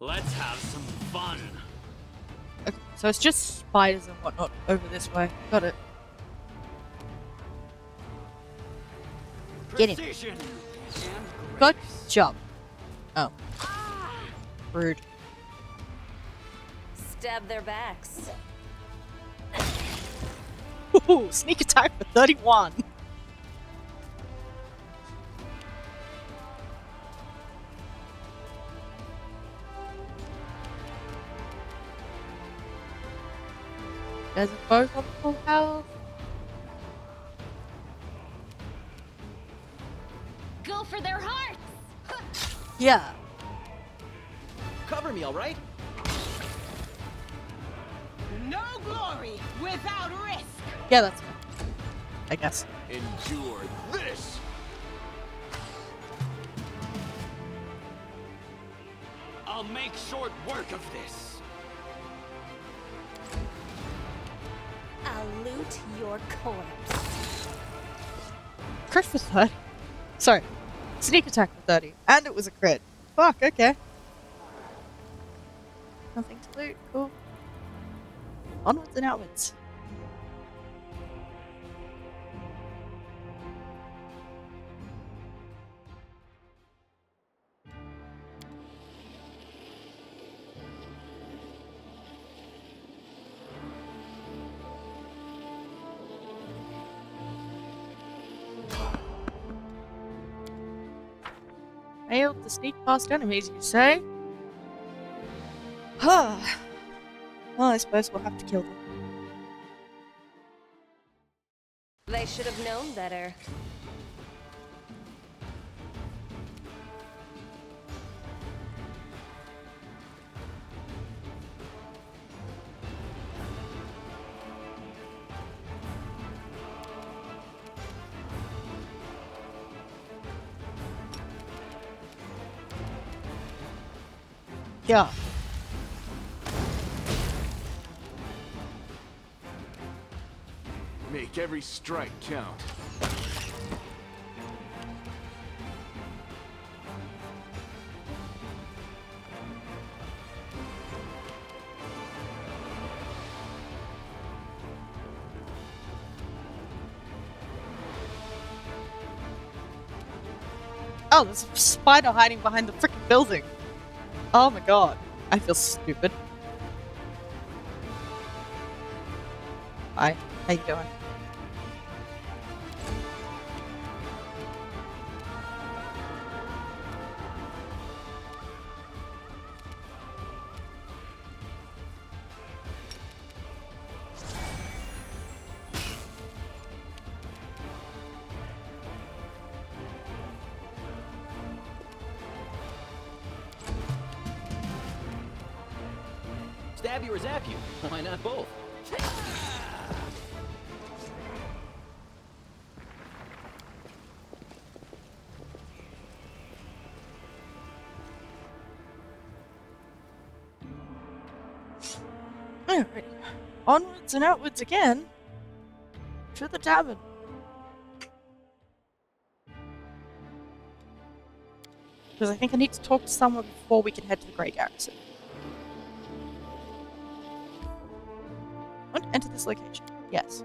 Let's have some fun. Okay, so it's just spiders and whatnot over this way. Got it. Get him. Precision and Good grace. job. Oh. Rude. Stab their backs. Ooh, sneak attack for 31. Guys are both on full health. Go for their hearts! Yeah. Cover me, all right? No glory without risk. Yeah, that's fine. I guess. Endure this! I'll make short work of this. I'll loot your corpse. Crit for 30. Sorry. Sneak attack for 30. And it was a crit. Fuck, okay. Nothing to loot. Cool. Onwards and outwards. Failed to sneak past enemies, you say? Huh. Well, I suppose we'll have to kill them. They should have known better. Yeah. Make every strike count. Oh, there's a spider hiding behind the freaking building. Oh my god. I feel stupid. Hi. How you doing? Stab you or zap you? Why not both? Alright. Onwards and outwards again. To the tavern. Because I think I need to talk to someone before we can head to the Grey Garrison. Want to enter this location? Yes.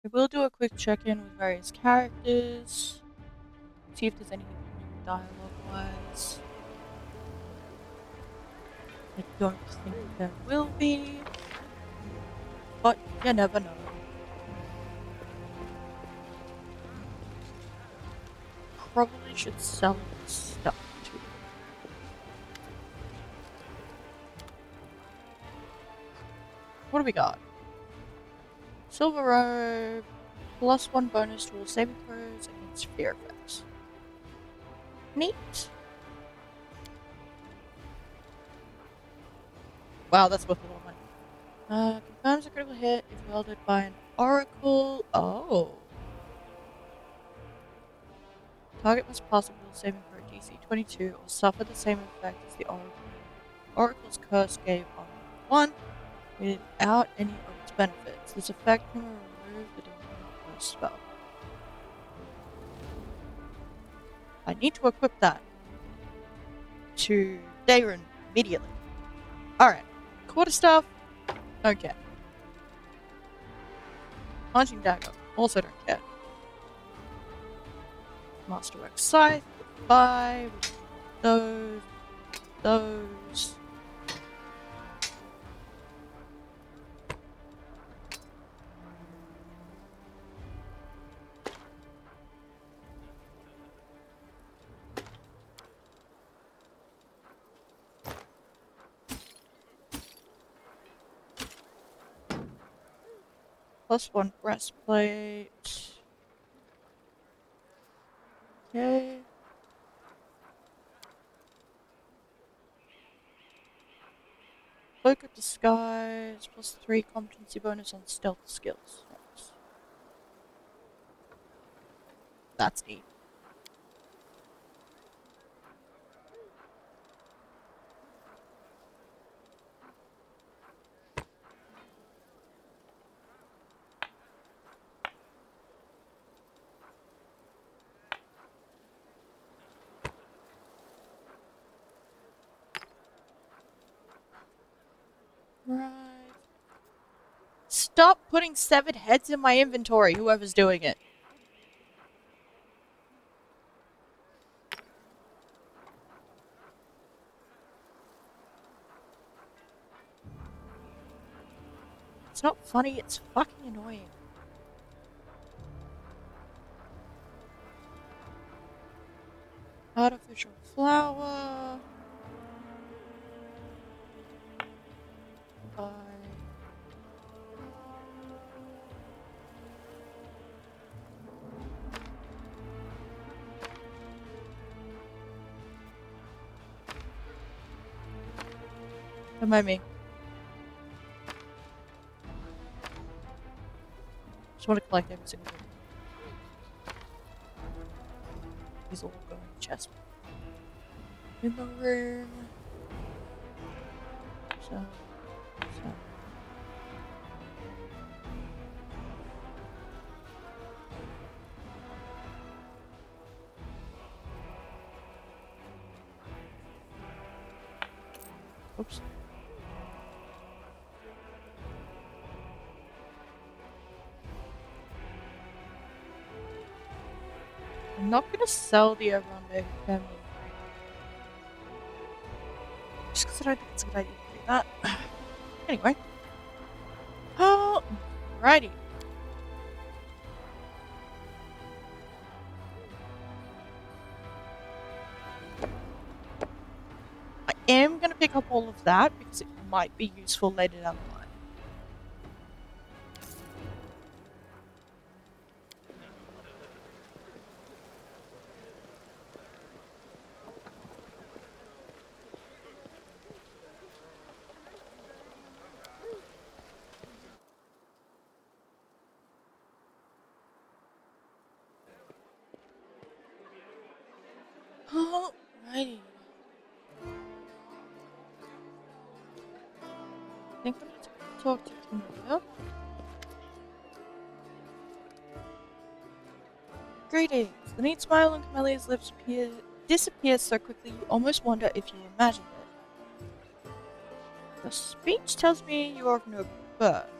We will do a quick check-in with various characters. See if there's anything new dialogue-wise. I don't think there will be. But you never know. Probably should sell stuff too. What do we got? Silver robe, +1 bonus to all saving throws against fear effects. Neat. Wow, that's worth a lot of money. Confirms a critical hit if wielded by an oracle. Oh. Target must pass a will saving throw DC 22 or suffer the same effect as the oracle. Oracle's curse gave on 1 without any of its benefits. This effect can remove the demonic curse spell. I need to equip that to Dayron immediately. Alright. Quarterstaff. Don't care. Punching dagger. Also don't care. Masterwork scythe. Goodbye. Those. +1 breastplate. Okay. Cloak of Disguise, +3 competency bonus on stealth skills. Nice. That's neat. Right. Stop putting severed heads in my inventory, whoever's doing it. It's not funny, it's fucking annoying. Artificial flower. Bye. Don't mind me. Just want to collect every single one. These all go in the chest. In the room. So. Oops. I'm not gonna sell the Aronde family. Just because I don't think it's a good idea to do that. Anyway. Alrighty. I am gonna pick up all of that because it might be useful later down the line. Alrighty. I think we need to talk to Camilla. Greetings. The neat smile on Camellia's lips disappears so quickly you almost wonder if you imagined it. The speech tells me you are of noble birth.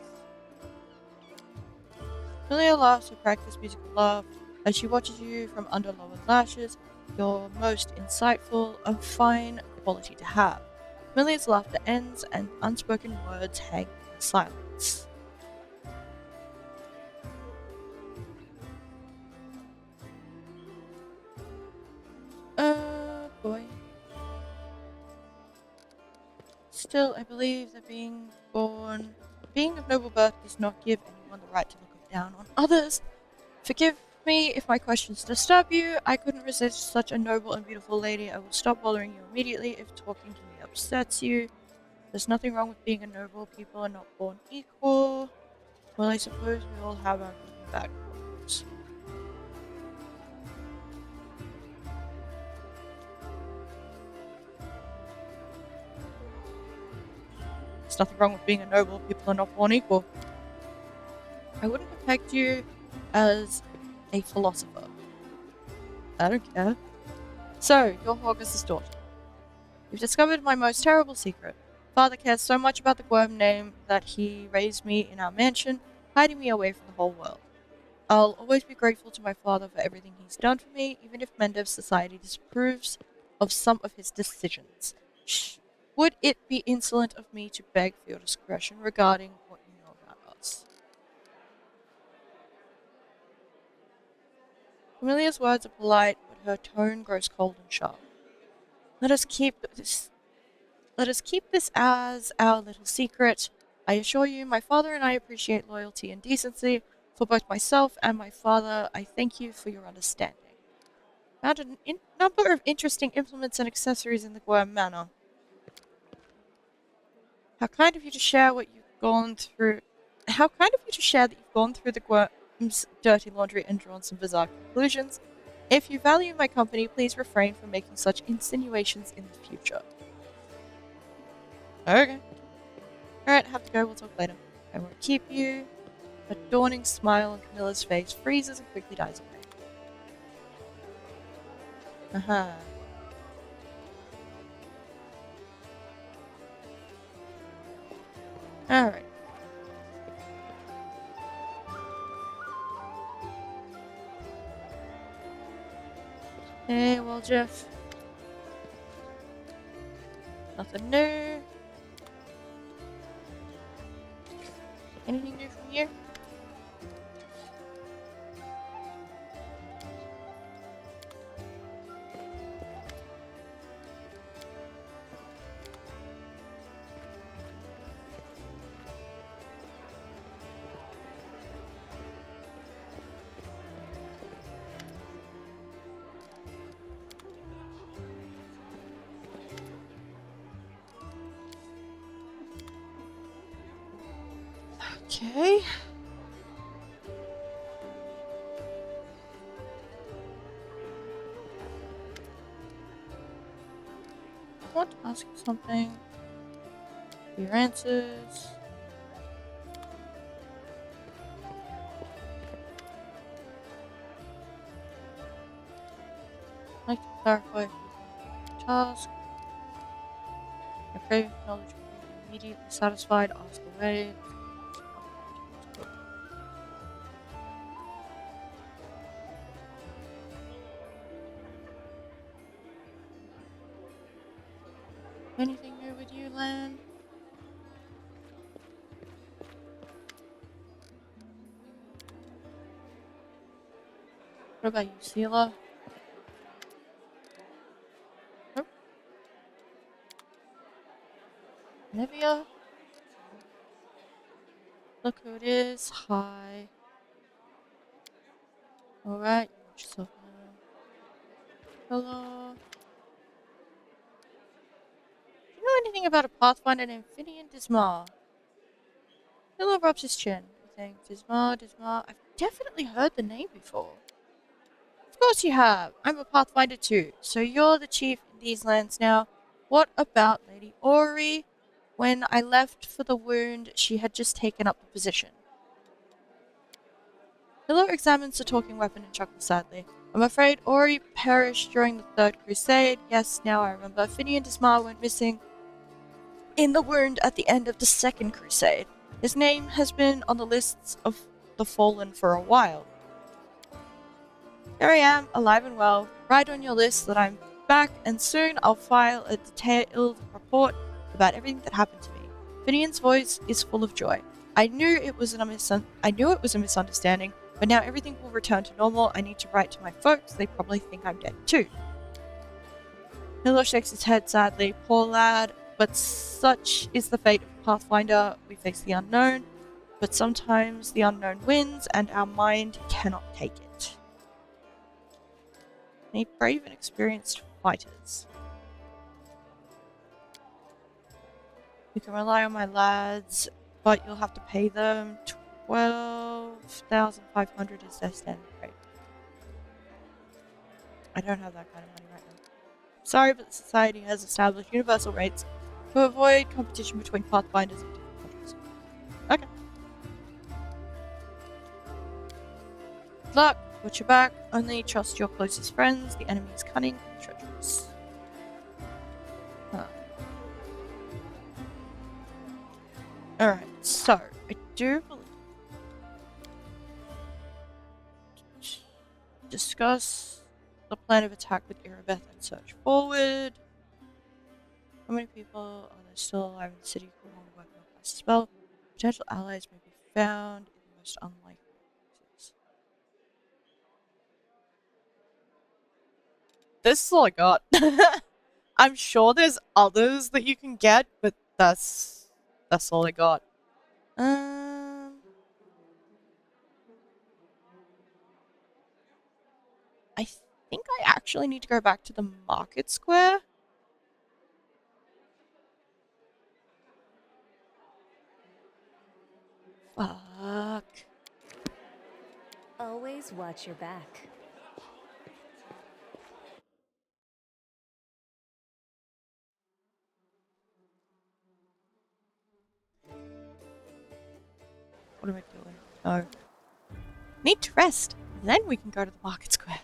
Camellia laughs her practiced musical laugh as she watches you from under lowered lashes. You're most insightful, a fine quality to have. Camelia's laughter ends and unspoken words hang in the silence. Boy. Still, I believe that being of noble birth does not give anyone the right to look down on others. Forgive me if my questions disturb you. I couldn't resist such a noble and beautiful lady. I will stop bothering you immediately if talking to me upsets you. There's nothing wrong with being a noble. People are not born equal. Well, I suppose we all have our good and bad qualities. There's nothing wrong with being a noble. People are not born equal. I wouldn't have pegged you as a philosopher. I don't care. So, you're Augustus' daughter. You've discovered my most terrible secret. Father cares so much about the Gwerm name that he raised me in our mansion, hiding me away from the whole world. I'll always be grateful to my father for everything he's done for me, even if Mendev's society disapproves of some of his decisions. Shh. Would it be insolent of me to beg for your discretion regarding what you know about us? Amelia's words are polite, but her tone grows cold and sharp. Let us keep this as our little secret. I assure you, my father and I appreciate loyalty and decency. For both myself and my father, I thank you for your understanding. Found a number of interesting implements and accessories in the Gwerm Manor. How kind of you to share what you've gone through. How kind of you to share that you've gone through the Gwerm's dirty laundry and drawn some bizarre conclusions. If you value my company, please refrain from making such insinuations in the future. Okay. Alright, have to go. We'll talk later. I won't keep you. A dawning smile on Camilla's face freezes and quickly dies away. Aha. Alright. Hey, well, Jeff. Nothing new. Anything new from you? Okay. I want to ask you something. Your answers. I'd like to clarify if you task. Okay, knowledge will be immediately satisfied. Ask away. Anything new with you, Lan? What about you, Sela? Nope. Nevia? Look who it is. Hi. Alright, you watch yourself now. Hello. Do you know anything about a Pathfinder named Finian Dismar? Hilo rubs his chin. I think Dismar. I've definitely heard the name before. Of course you have. I'm a Pathfinder too. So you're the chief in these lands now. What about Lady Ori? When I left for the wound, she had just taken up the position. Hilo examines the talking weapon and chuckles sadly. I'm afraid Ori perished during the Third Crusade. Yes, now I remember. Finian Dismar went missing in the wound at the end of the Second Crusade. His name has been on the lists of the fallen for a while. Here I am, alive and well. Write on your list that I'm back, and soon I'll file a detailed report about everything that happened to me. Finian's voice is full of joy. I knew it was a misunderstanding, but now everything will return to normal. I need to write to my folks. They probably think I'm dead too. Hilo shakes his head sadly. Poor lad. But such is the fate of Pathfinder. We face the unknown, but sometimes the unknown wins, and our mind cannot take it. Need brave and experienced fighters. You can rely on my lads, but you'll have to pay them 12,500 is their standard rate. I don't have that kind of money right now. Sorry, but the society has established universal rates to avoid competition between Pathfinders of different countries. Okay. Good luck. Watch your back. Only trust your closest friends. The enemy is cunning and treacherous. Huh. Alright, so I do believe discuss the plan of attack with Irabeth and search forward. How many people are there still alive in the city who hold a weapon or cast a spell? Potential allies may be found in the most unlikely places. This is all I got. I'm sure there's others that you can get, but that's all I got. Um, I think I actually need to go back to the market square. Fuck. Always watch your back. What am I doing? Oh. Need to rest. Then we can go to the market square.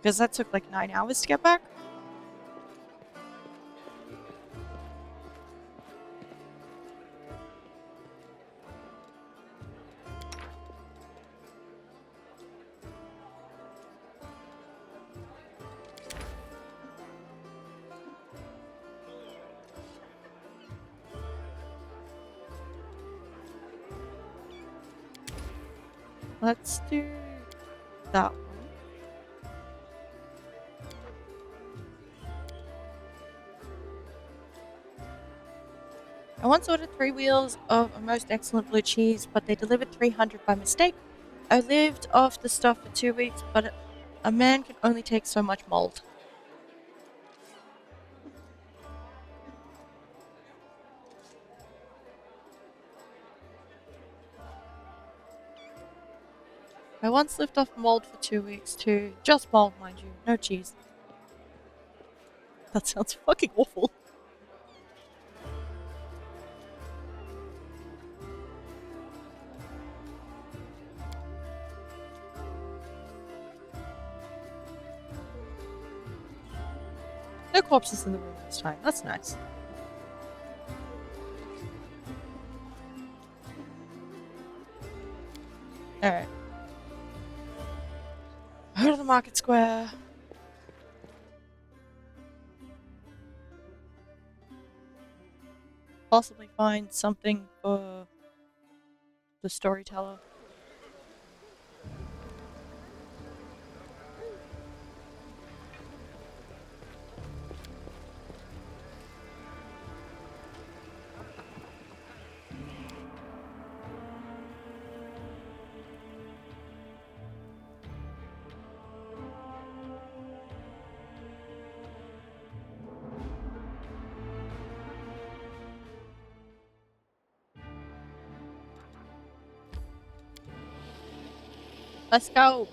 Because that took like 9 hours to get back. Let's do that one. I once ordered 3 wheels of a most excellent blue cheese, but they delivered 300 by mistake. I lived off the stuff for 2 weeks, but a man can only take so much mold. I once lived off mold for 2 weeks too. Just mold, mind you. No cheese. That sounds fucking awful. No corpses in the room this time. That's nice. Alright. Go to the market square. Possibly find something for the storyteller. Let's go.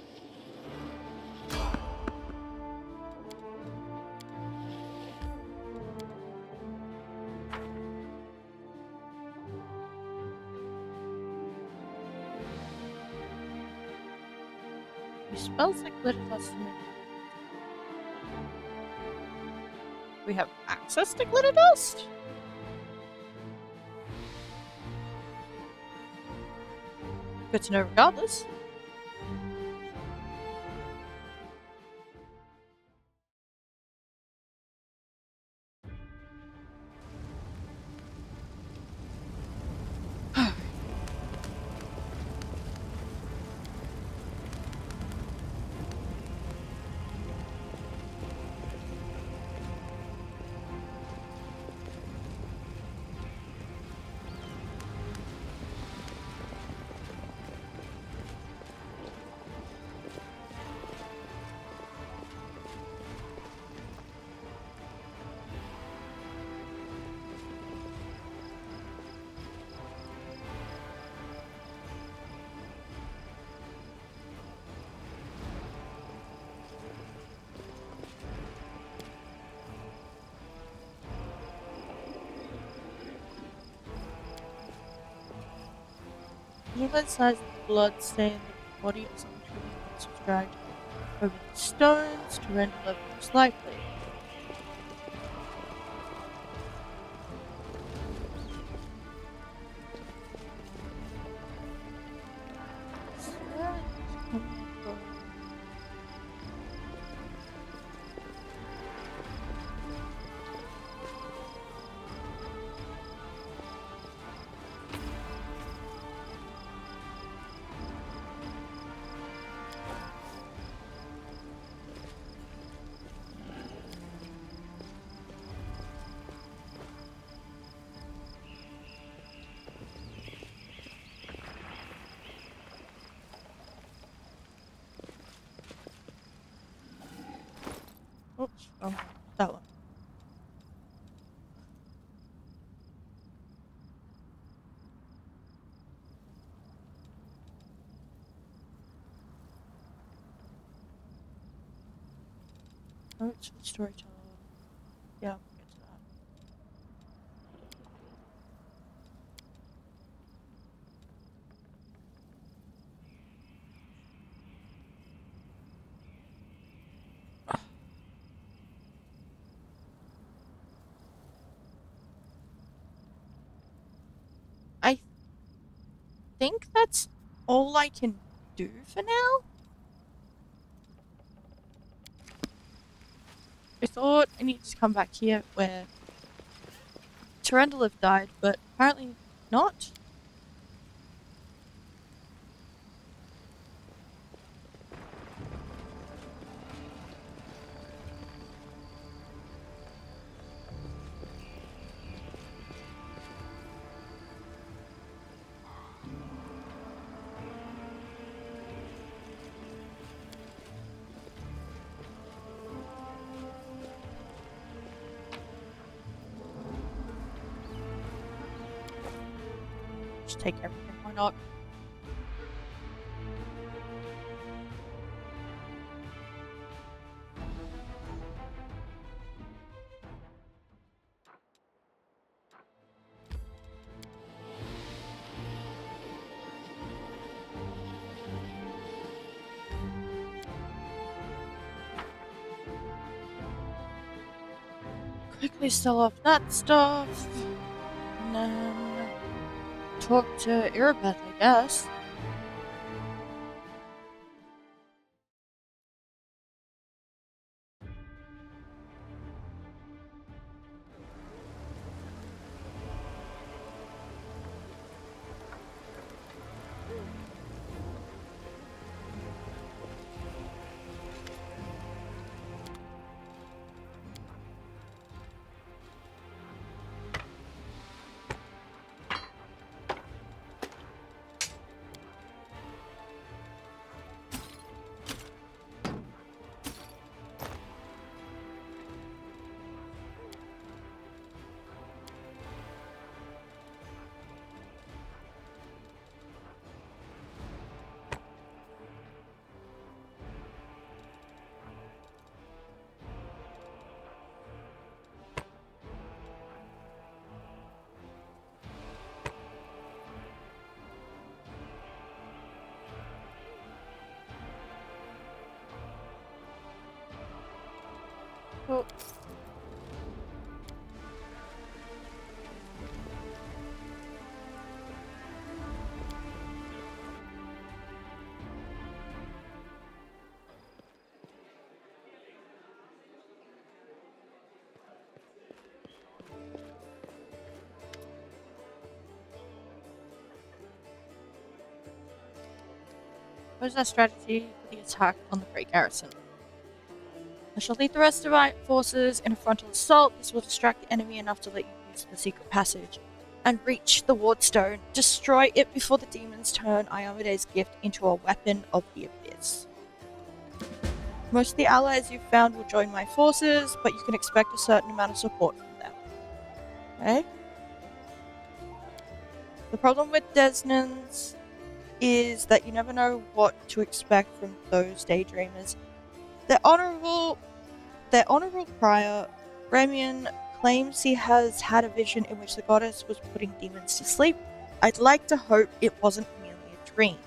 It smells like glitter dust to me. We have access to glitter dust? Good to know regardless. Even size of the blood stain on the body is untreated and subtract over the stones to render them most likely. Oops, wrong one. That one. Oh, it's storyteller. Yeah, we'll get to that. I think that's all I can do for now. I thought I needed to come back here where Tyrendel have died, but apparently not. Just take everything, why not? Quickly sell off that stuff. And then talk to Irabeth, I guess. Oh. What is our strategy for the attack on the Grey Garrison? I shall lead the rest of my forces in a frontal assault. This will distract the enemy enough to let you use the secret passage and reach the wardstone. Destroy it before the demons turn Iomede's gift into a weapon of the abyss. Most of the allies you've found will join my forces, but you can expect a certain amount of support from them. Okay? The problem with Desnans is that you never know what to expect from those daydreamers. Their honorable prior, Remian, claims he has had a vision in which the goddess was putting demons to sleep. I'd like to hope it wasn't merely a dream.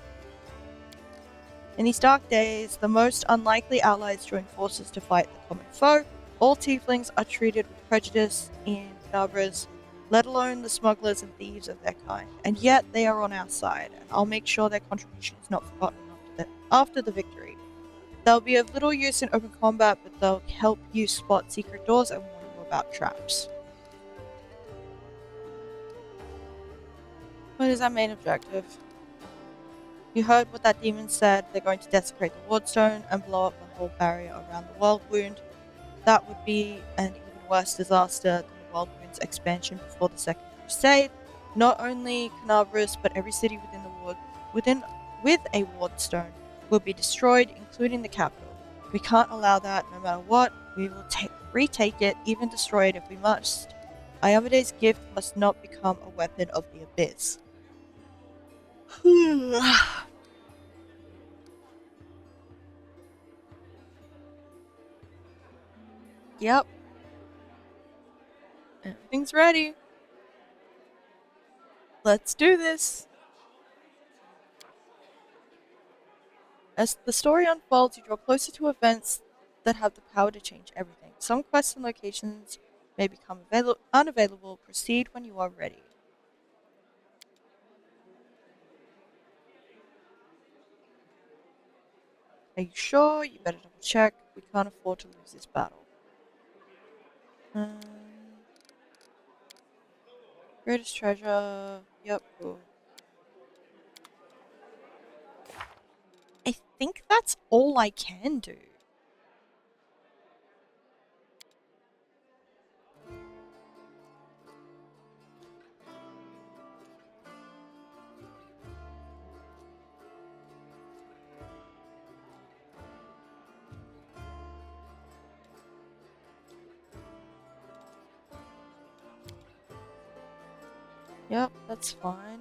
In these dark days, the most unlikely allies join forces to fight the common foe. All tieflings are treated with prejudice in Nabras, let alone the smugglers and thieves of their kind, and yet they are on our side, and I'll make sure their contribution is not forgotten after the victory. They'll be of little use in open combat, but they'll help you spot secret doors and warn you about traps. What is our main objective? You heard what that demon said. They're going to desecrate the wardstone and blow up the whole barrier around the world wound. That would be an even worse disaster than the world wound's expansion before the Second Crusade. Not only Canabras, but every city with a wardstone will be destroyed, including the capital. We can't allow that. No matter what, we will retake it, even destroy it if we must. Ayamede's gift must not become a weapon of the abyss. Yep. Everything's ready. Let's do this. As the story unfolds, you draw closer to events that have the power to change everything. Some quests and locations may become unavailable. Proceed when you are ready. Are you sure? You better double check. We can't afford to lose this battle. Greatest treasure. Yep, cool. I think that's all I can do. Yep, that's fine.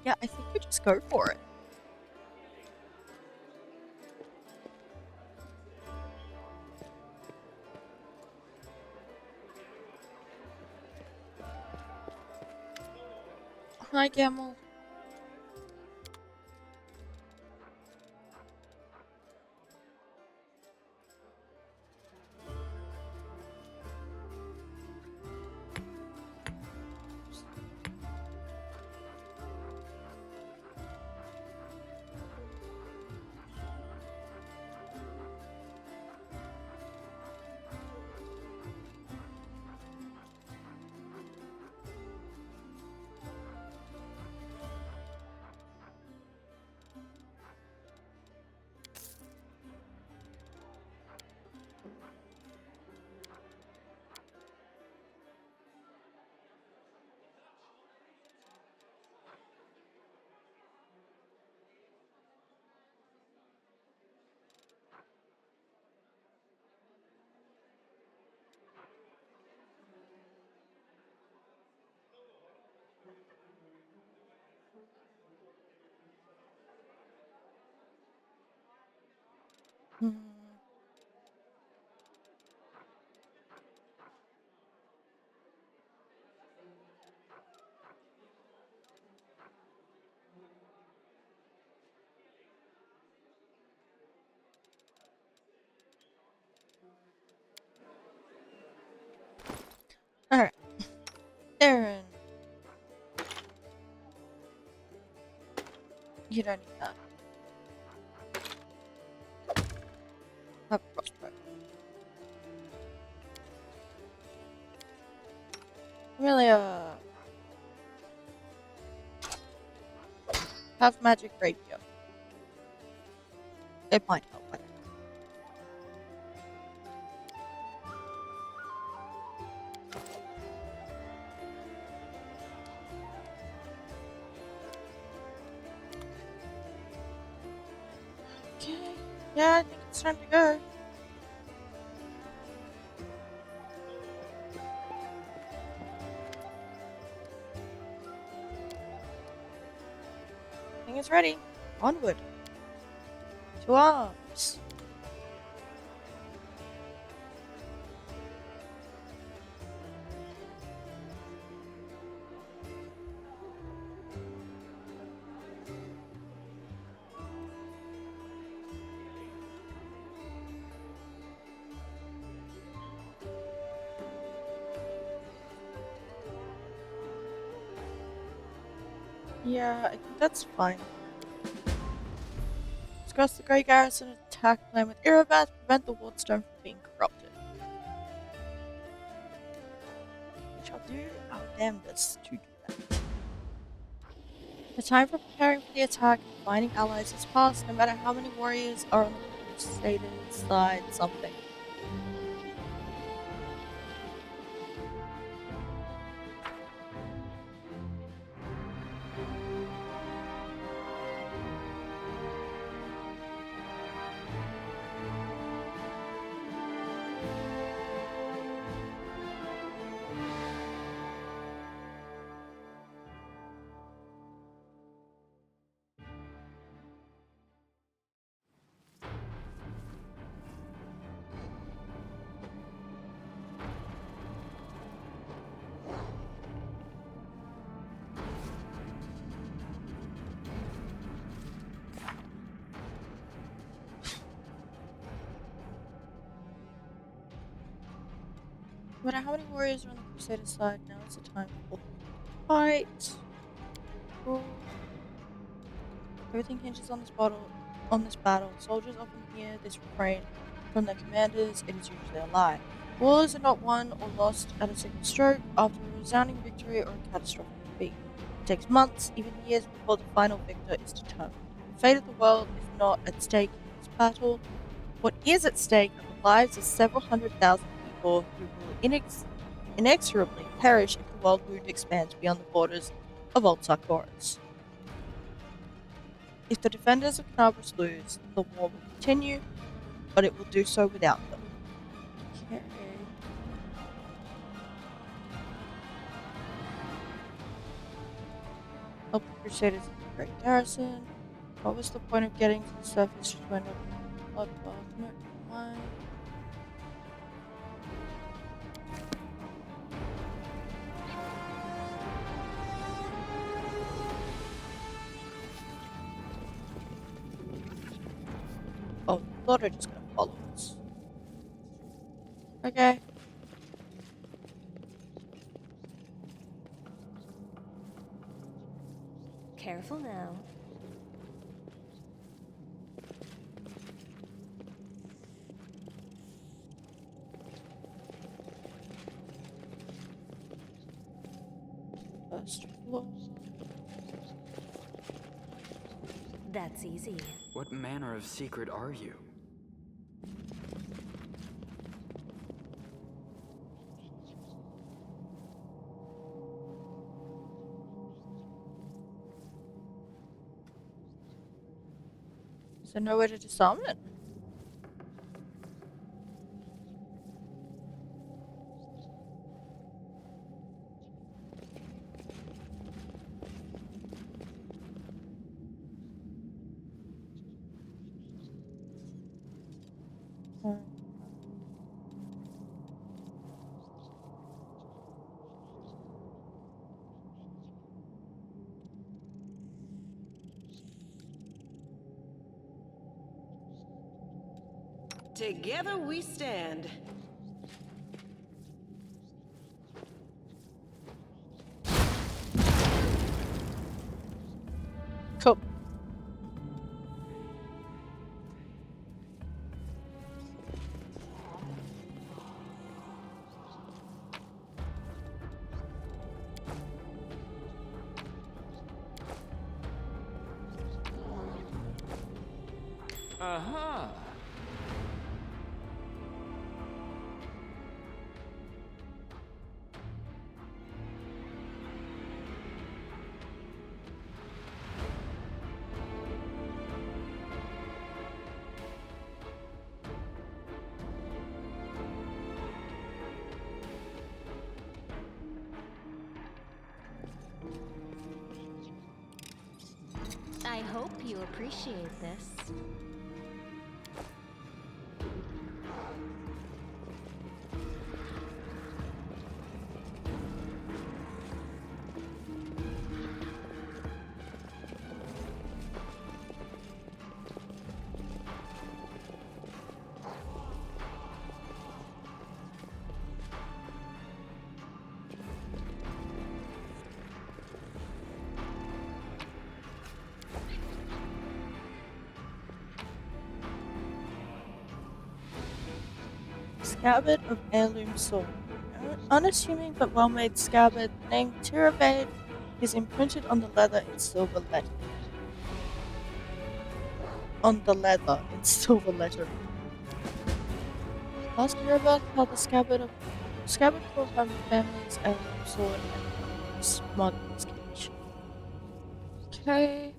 Yeah, I think we just go for it. Hi, Gamel. Alright. Aaron. You don't need that. Have a crossbow. Really, have magic rapier. It might help, I don't know. Okay. Yeah, I think it's time to go. I think it's ready. Onward. To arms. Yeah, I think that's fine. Discuss the Grey Garrison attack plan with Irabath, prevent the Wardstone from being corrupted. We shall do our damnedest to do that. The time for preparing for the attack and finding allies is past, no matter how many warriors are on the Crusader's side. Something. No matter how many warriors are on the Crusader side, now is the time for fight. Cool. Everything hinges on this battle. Soldiers often hear this refrain from their commanders. It is usually a lie. Wars are not won or lost at a single stroke, after a resounding victory or a catastrophic defeat. It takes months, even years, before the final victor is determined. The fate of the world is not at stake in this battle. What is at stake are the lives of several 100,000 people who will inexorably perish if the world wound expands beyond the borders of Old Sarkoros. If the defenders of Knabras lose, the war will continue, but it will do so without them. Okay. Help the Crusaders in the Grey Garrison. What was the point of getting to the surface to end up in a bloodbath? No, why? Oh, I thought I was just gonna follow us. Okay. Careful now. First floor. That's easy. What manner of secret are you? Is there no way to disarm it? Together we stand. Cool. Aha! I hope you appreciate this. Scabbard of heirloom sword. Unassuming but well-made scabbard, the name Tirabade is imprinted on the leather in silver letter. On the leather in silver letter. Last Tirabade held the scabbard for her family's heirloom sword and smug in his cage. Okay.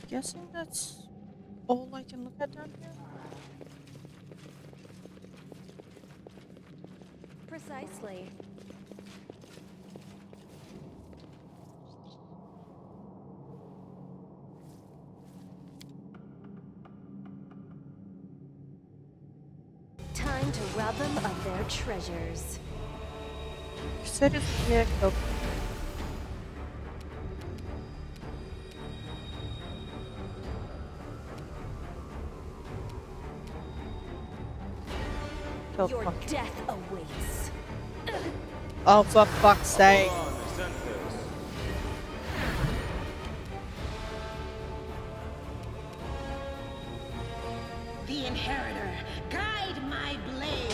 Guessing that's all I can look at down here. Precisely. Time to rob them of their treasures. You said it's here, go. Oh, Your fuck. death awaits. Oh, for fuck's sake. The inheritor, guide my blade.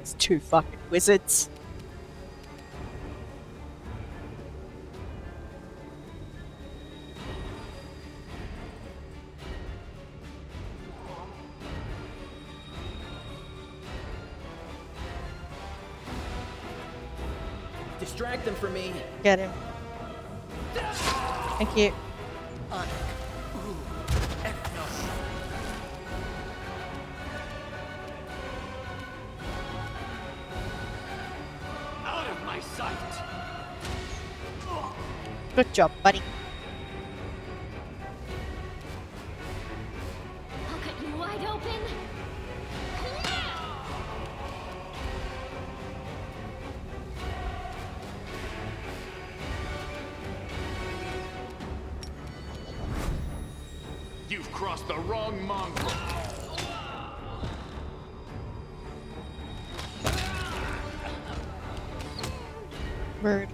It's two fucking wizards. Distract them for me. Get him. Thank you. Out of my sight! Good job, buddy. I'll cut you wide open. You've crossed the wrong mongrel. Bird.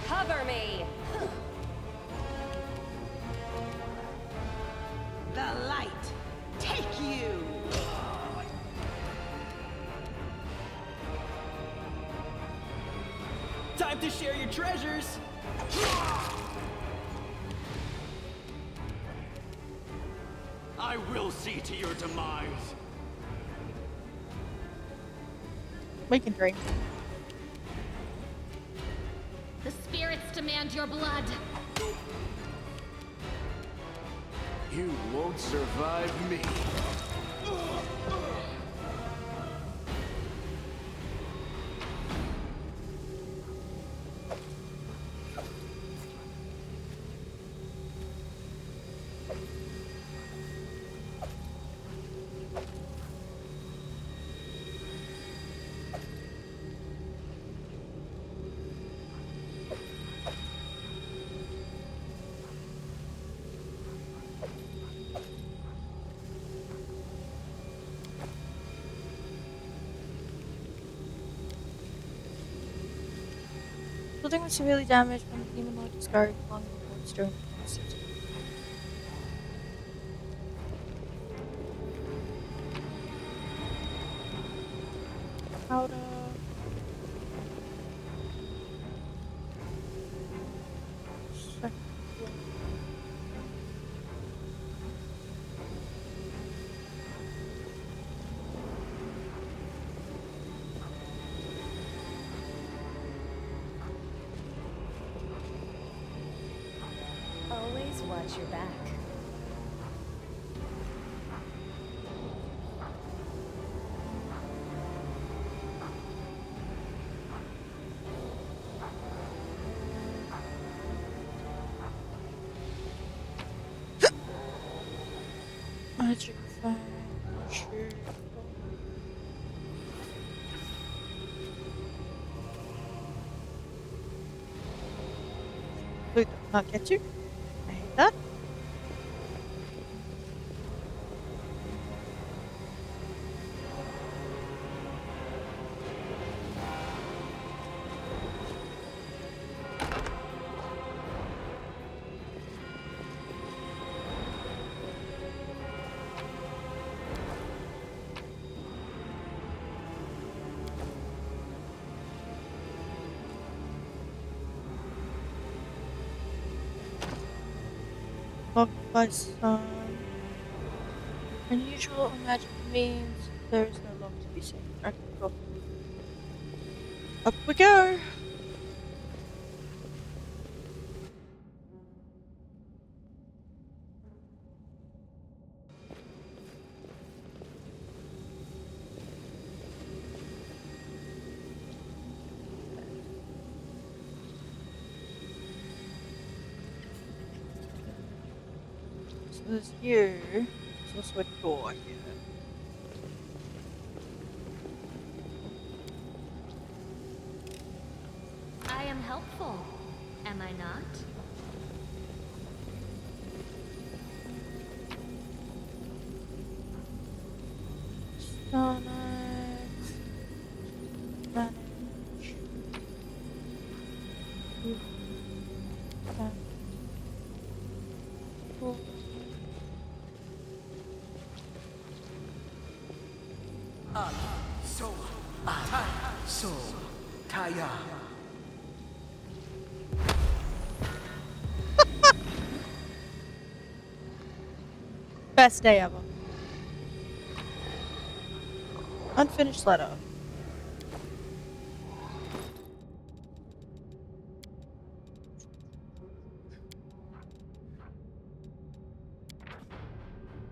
Cover me! The light, take you. Time to share your treasures. I will see to your demise. We can drink. The spirits demand your blood. You won't survive me. Building was severely damaged when the demon lord discarded along the roads during the crisis. Powder. Second floor. Always watch your back. Magic fang. Shoot. Look. Can't get to. I hate that. Blocked by some unusual or magic means. There is no longer to be seen. Okay, cool. Up we go! So there's you. There's also a door here. I am helpful, am I not? Starlight. Vanish. Vanish. Cool. So, Taya. Best day ever. Unfinished letter.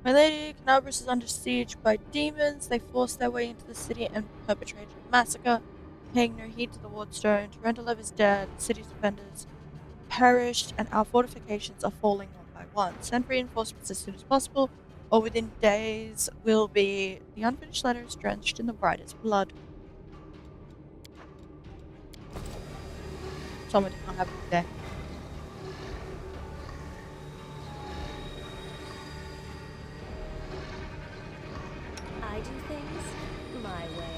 My lady, Canabras is under siege by demons. They forced their way into the city and perpetrated a massacre, paying no heed to the wardstone. Tarantalev is dead, the city's defenders perished, and our fortifications are falling one by one. Send reinforcements as soon as possible, or within days will be the unfinished letters drenched in the brightest blood. Someone did not have a good day. I do things my way.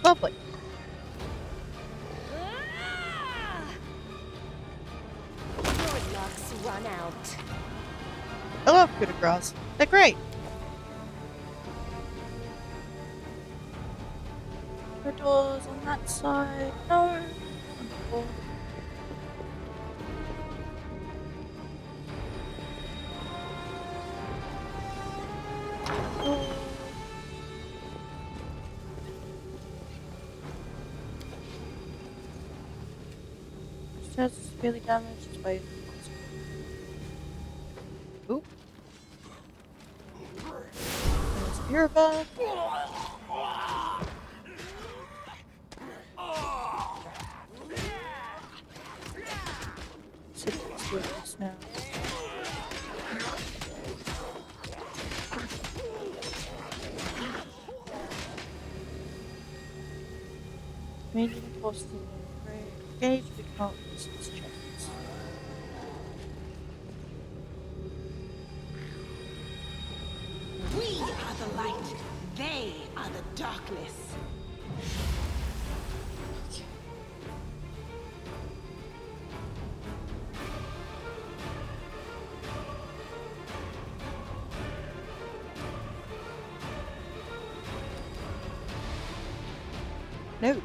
Lovely. Your luck's run out. I love coup de grace. They're great. The doors on that side. No. Wonderful. Oh. Stairs is severely damaged by Oop. There's Irva. City is doing this now. Ranging forces in the engage become distance checks. We are the light. They are the darkness. No.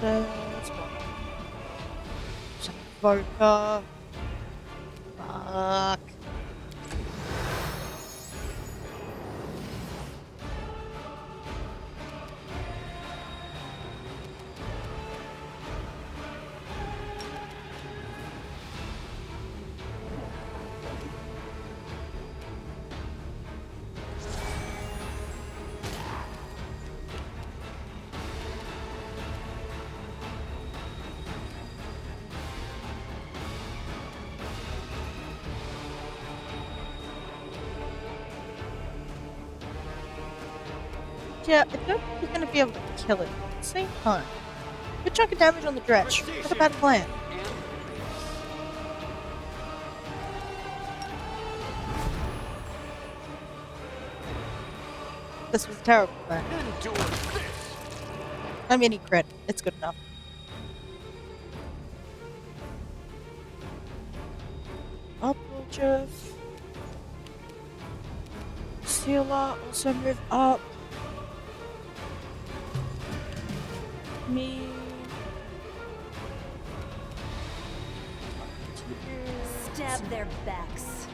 There's one. Some vodka. Fuck. Yeah, I don't think you're going to be able to kill it at the same time. Good chunk of damage on the dredge. Not a bad plan. This was a terrible plan. Endure this. I mean, he crit. It's good enough. Up, Jeff. Sealer, also move up. Me. Stab their backs.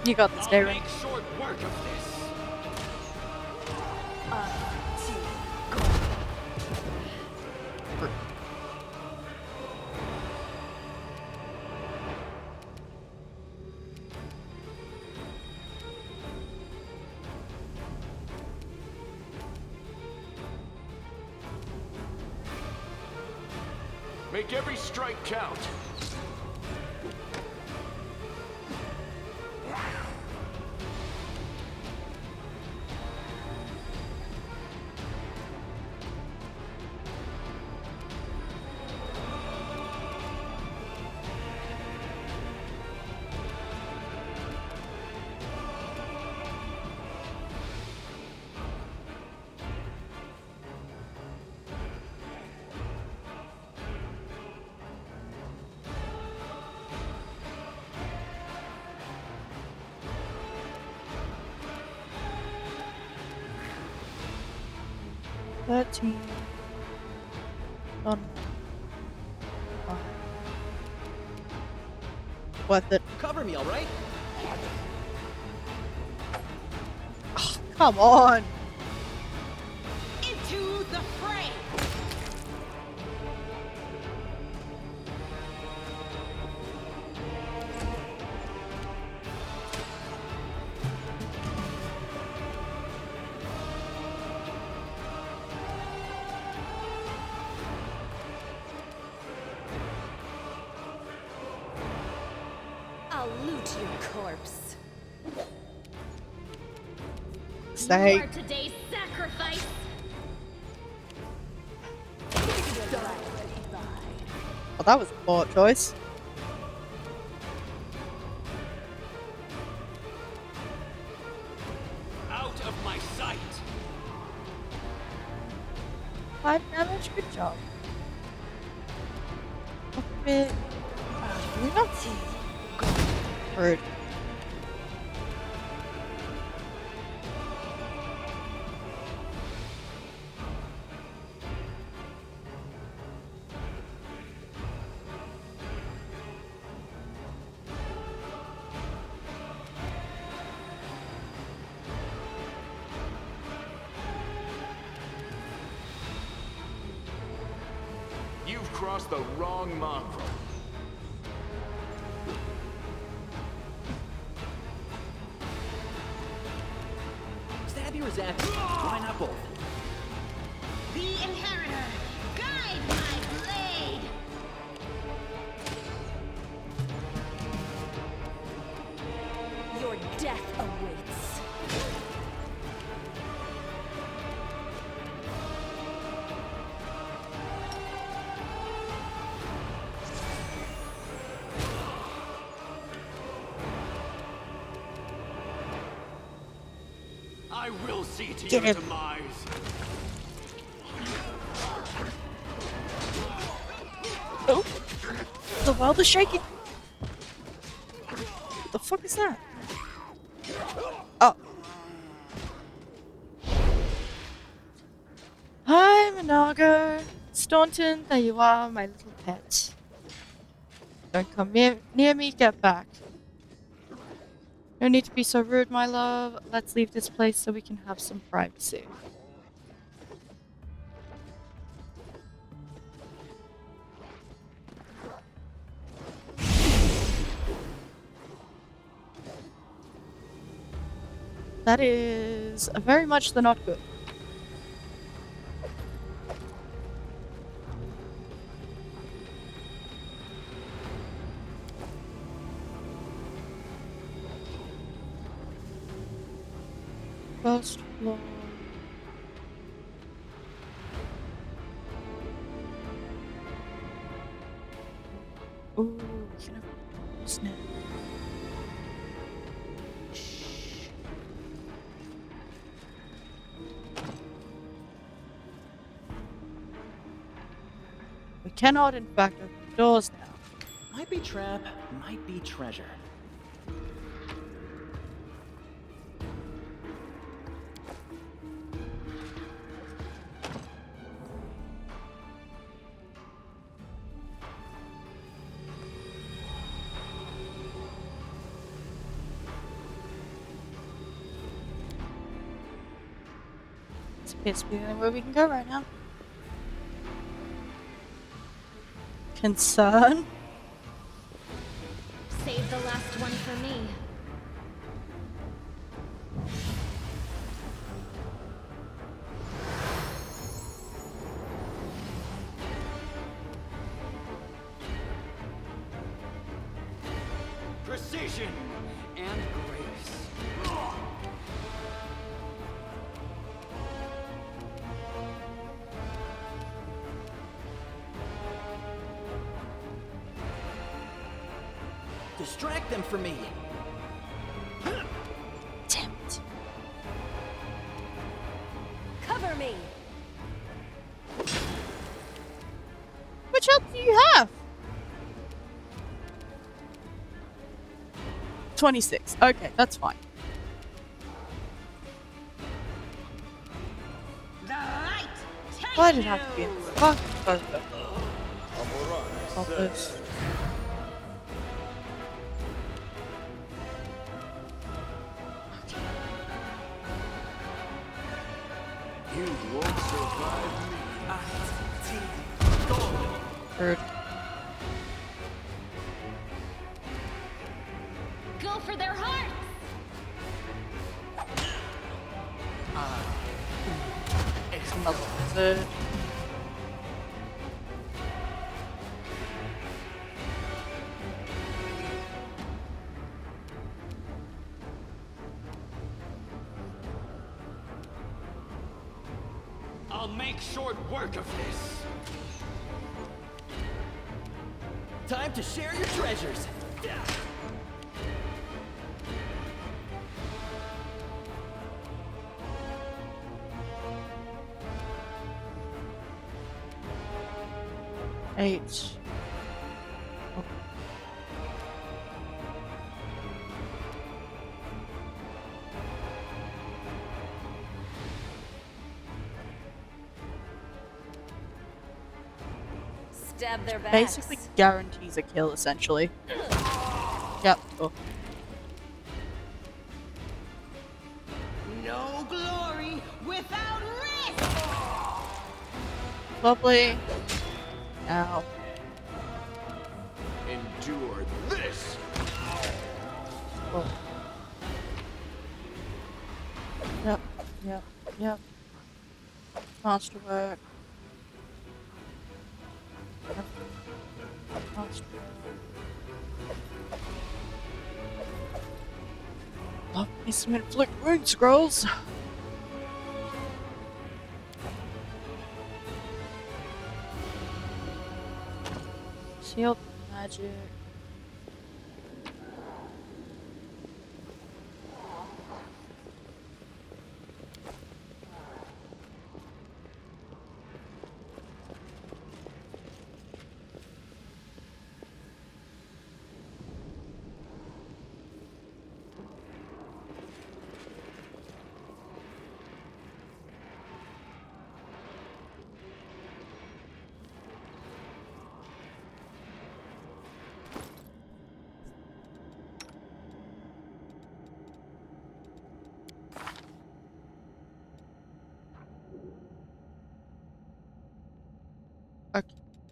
You got this, I'll Darren. make short work of this. Make every strike count. Thirteen. Done. Fine. Worth it. Cover me, alright? Come on. Into the fray! I'll loot your corpse. You Say. are today's sacrifice. Well, that was a poor choice. Out of my sight. 5 damage, good job. A bit. Not rude. You've crossed the wrong mongrel. Stabby or zappy? Why not both? The Inheritor, guide my blade. Your death awaits. I will see to Get your him. demise. the world is shaking. What the fuck is that? Oh. Hi, Monago. Staunton, there you are, my little pet. Don't come near me, get back. No need to be so rude, my love. Let's leave this place so we can have some privacy. That is very much the not good. First floor. Ooh, you know, snap. We cannot, in fact, open the doors now. Might be trap, might be treasure. It's the only way we can go right now. Concern? Save the last one for me. Precision and grace. Distract them for me. Damn it. Cover me. Which health do you have? 26. Okay, that's fine. The light. Why did it have to be in the fucking photo? Stop this. You won't survive me. Rude. Go for their hearts! Another wizard. I'll make short work of this. Time to share your treasures. H. Stab their backs. Basically guarantees a kill, essentially. Yep. Oh. No glory without risk. Lovely. Ow. Endure this. Oh. Yep. Yep. Yep. Masterwork. Yep. Masterwork. Love me some inflict wound scrolls. Shield magic.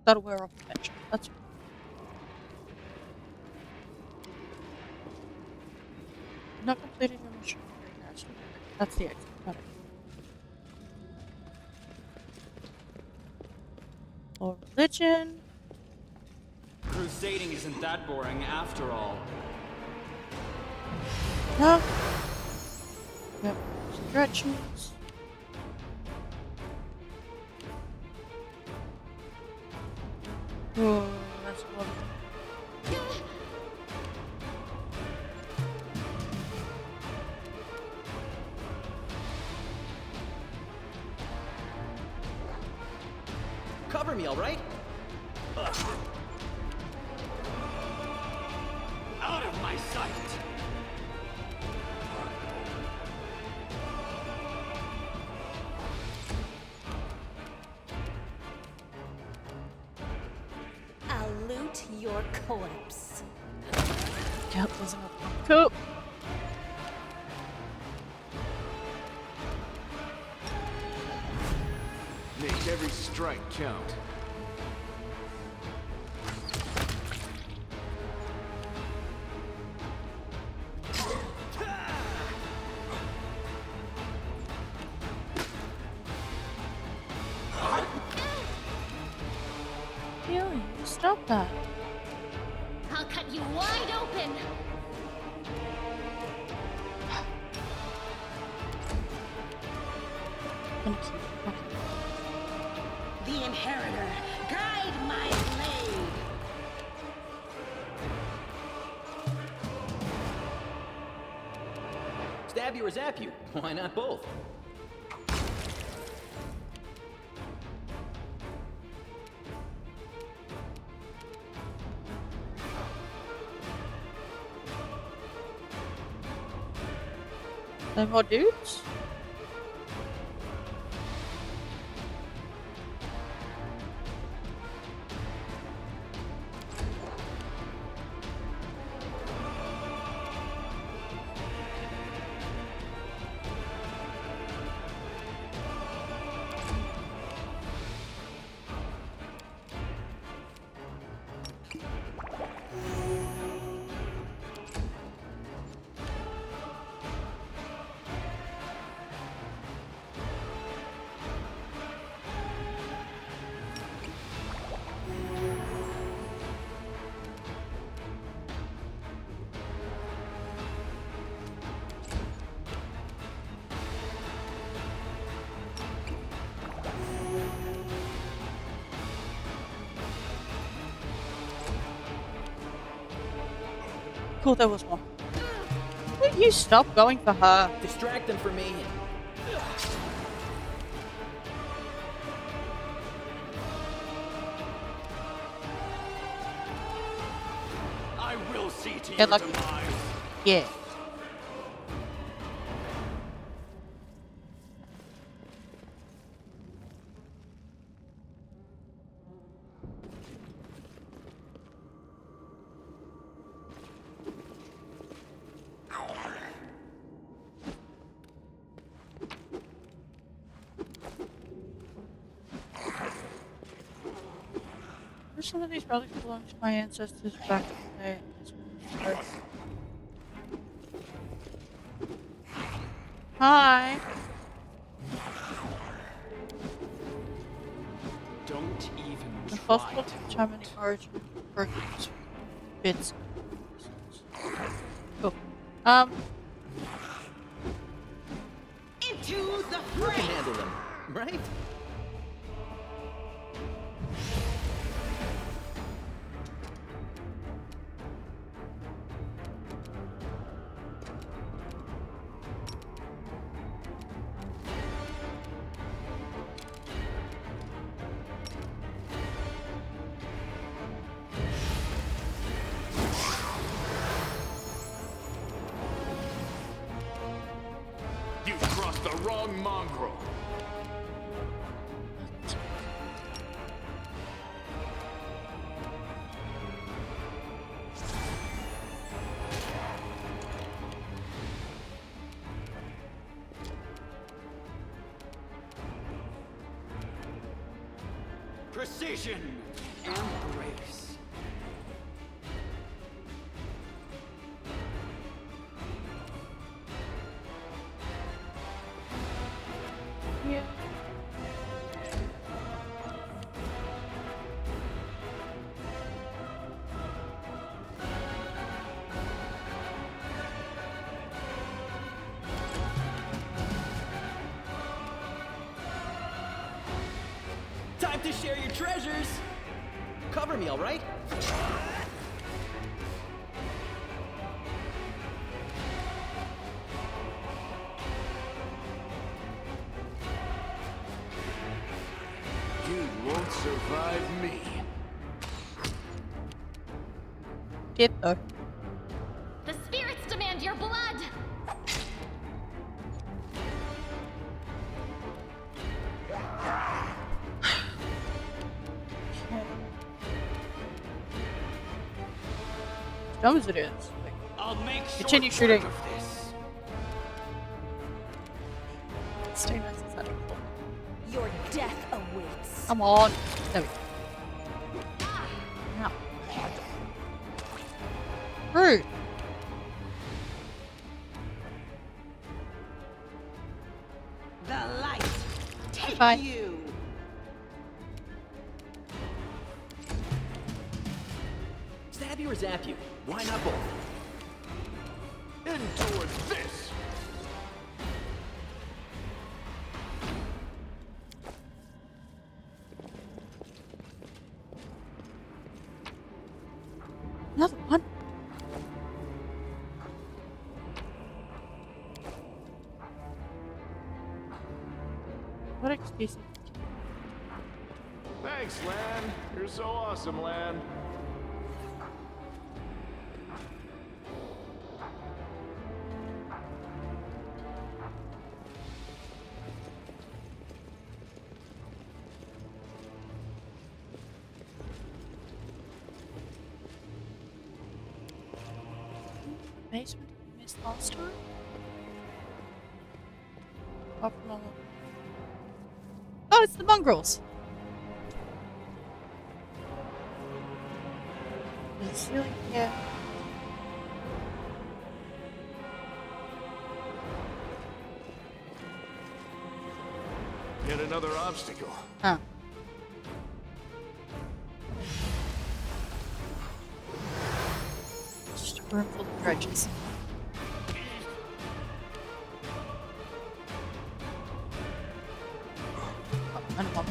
That'll wear off eventually. That's fine. Not completed your mission. Grey Garrison. That's the exit. Got it. Or religion. Crusading isn't that boring after all. No. Yep. Stretches. Oh, that's wonderful. Cover me, all right? Out of my sight! I'll loot your corpse. Yep, there's another one. Cool. Make every strike count. Really? Stop that. I'll cut you wide open. Thank you. Okay. The Inheritor, guide my blade! Stab you or zap you? Why not both? No more dudes? Cool, there was one. Will you stop going for her? Distract them for me. I will see to Good your luck. demise. Yeah. Some of these relics belong to my ancestors back in the day. Hi. Don't even Impossible try. to determine the origin of Perkins bits. Cool. Into the You can fray! handle them, right? You've crossed the wrong mongrel. Precision and grace. Yeah. Time to share your treasures. Cover me, all right? You won't survive me. Did though. The spirits demand your blood! As dumb as it is. Like, I'll make continue short work shooting. of this. stay nice and settled. Your death awaits. Come on. There we go. Ow. Rude. The light. Take Bye. you. Stab you or zap you? Why not both? And towards this. Another one. What excuses? Thanks, Lan. You're so awesome, Lan. Basement we missed last time? Apart from all of... Oh, it's the mongrels! There's a ceiling here. Yet another obstacle. Huh. Just a room full of dredges. Oh, and a monk.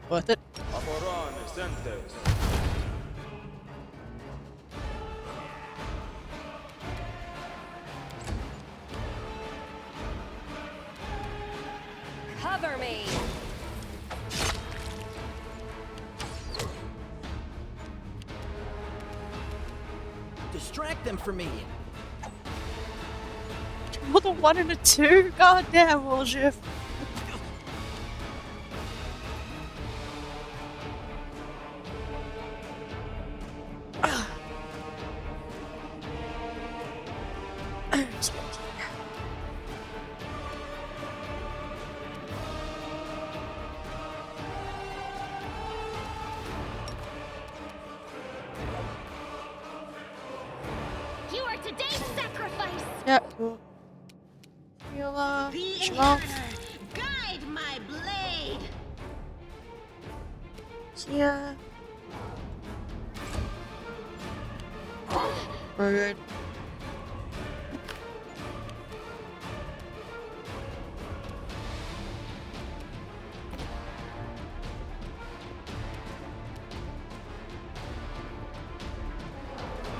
Worth it. Cover me. Distract them from me. More than one and a two? God damn, Wolshift. You are today's sacrifice! Yeah, cool. You'll, The chill off. Inquisitor, guide my blade. See ya. Rude.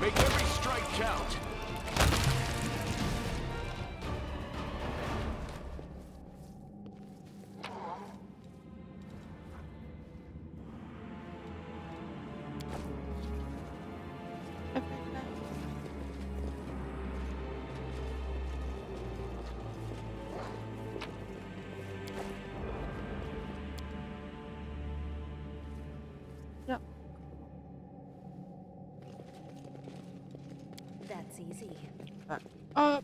Make every strike count. Yep. That's easy. Back up.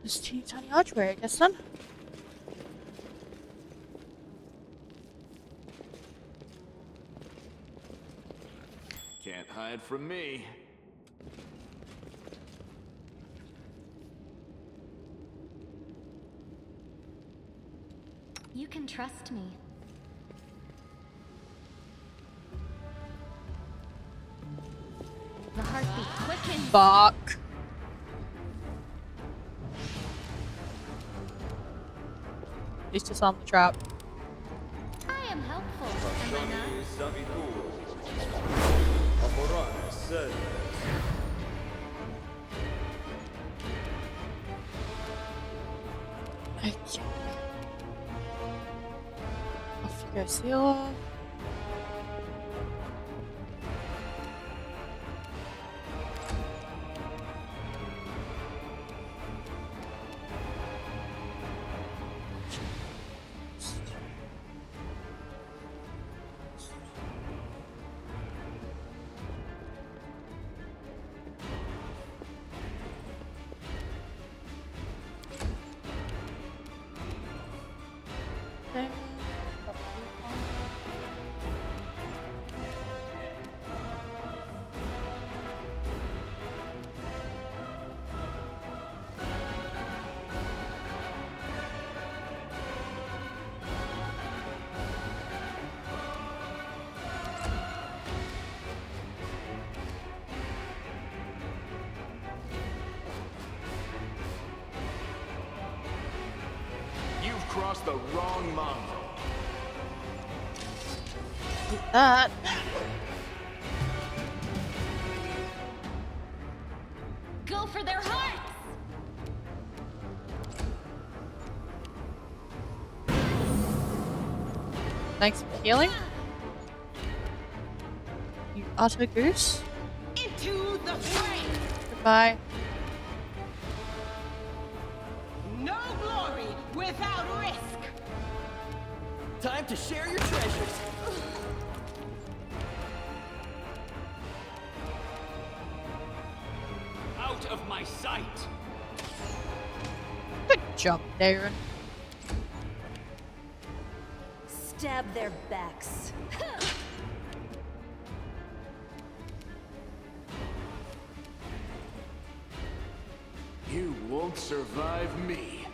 Just teeny tiny archway, I guess then. Can't hide from me. You can trust me. The heartbeat quickens. Fuck. He's just on the trap. I am helpful, am I not? Okay. Off you go, Seal. You've crossed the wrong mongrel. Eat that. Go for their hearts! Thanks for healing. You utter goose. Into the fray! Goodbye. No glory without risk! Time to share your treasures. Out of my sight! Good job, Darren. Stab their backs. You won't survive me.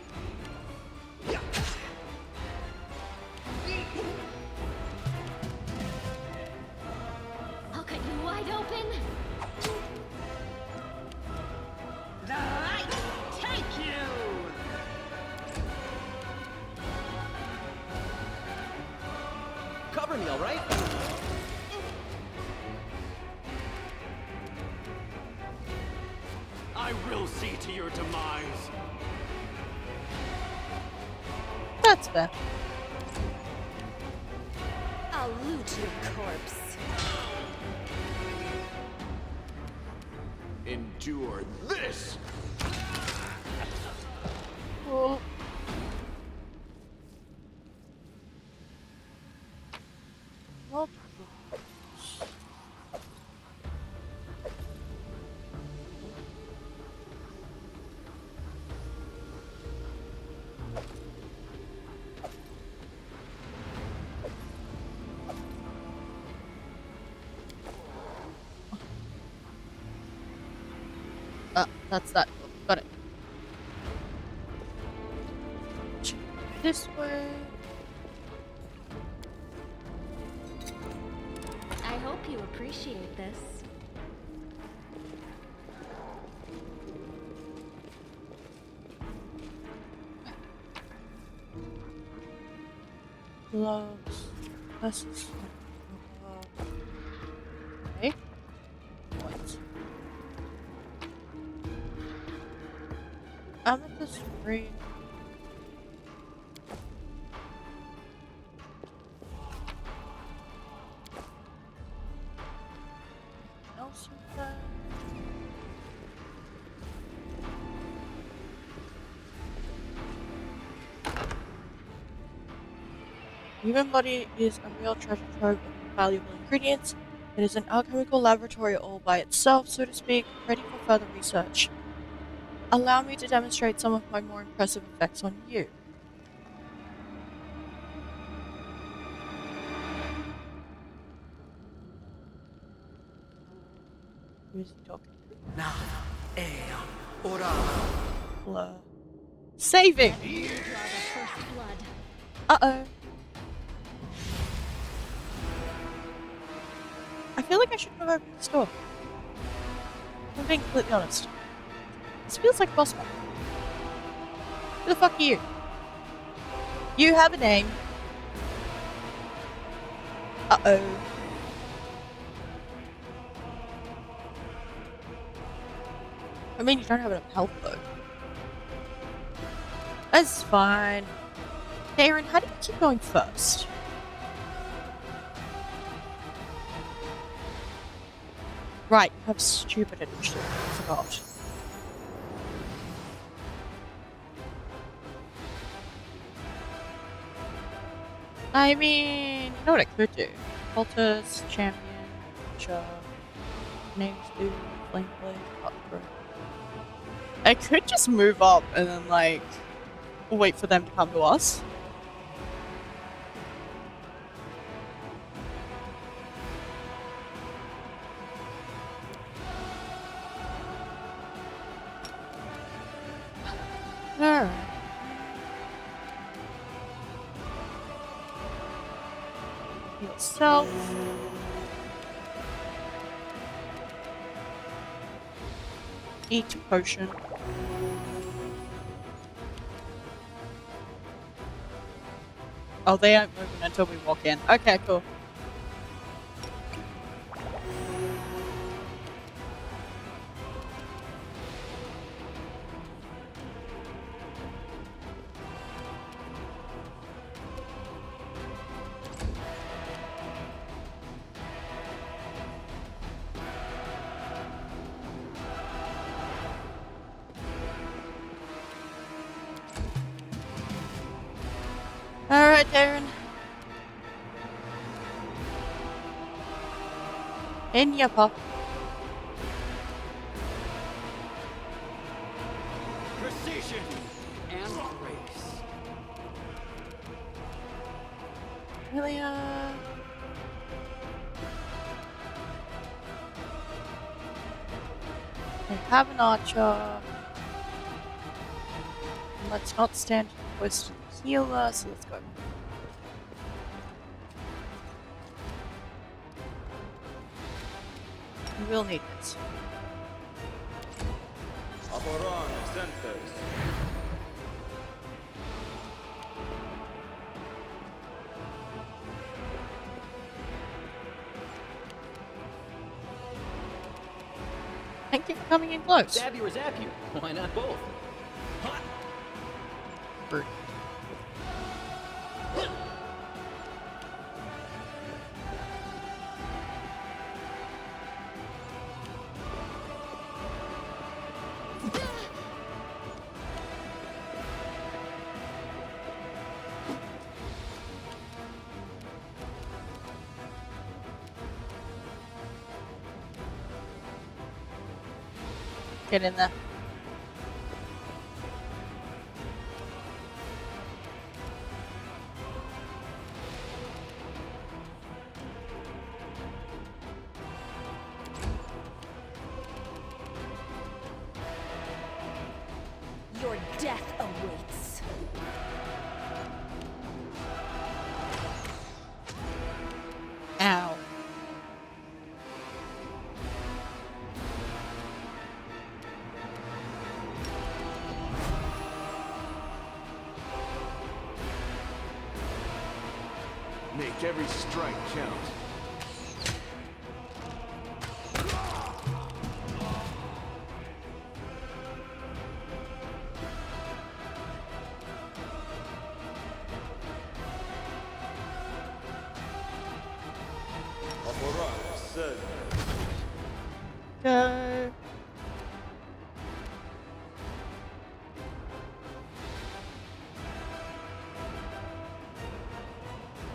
I'll cut you wide open. The light take you! Cover me, all right? I will see to your demise. That's fair. I'll loot your corpse. Endure this! Cool. Well, that's that. Got it. This way. I hope you appreciate this. Gloves. This is. Okay. What? Amethyst ring. Else in there? Human body is a real treasure trove of valuable ingredients. It is an alchemical laboratory all by itself, so to speak, ready for further research. Allow me to demonstrate some of my more impressive effects on you. Who's he talking to? Blur. Saving! Let me draw the first blood. Uh-oh. I feel like I shouldn't have opened this door. I'm being completely honest. This feels like a boss fight. Who the fuck are you? You have a name. Uh-oh. I mean, you don't have enough health, though. That's fine. Darren, how do you keep going first? Right, you have stupid initiative. I forgot. I mean, you know what I could do? Cultist, champion, Witcher, names do, flame blade, upgrade. I could just move up and then, like, wait for them to come to us. Alright. Heal self. Eat potion. Oh, they aren't moving until we walk in. Okay, cool. Alright, Darren. In ya, pop. Precision and grace. Really, I have an archer. Let's not stand close to the healer, so let's go. We will need this. Thank you for coming in close. Stab you or zap you? Why not both? Hot. Rude. Get in there. Your death awaits. Ow. Make every strike count. Go.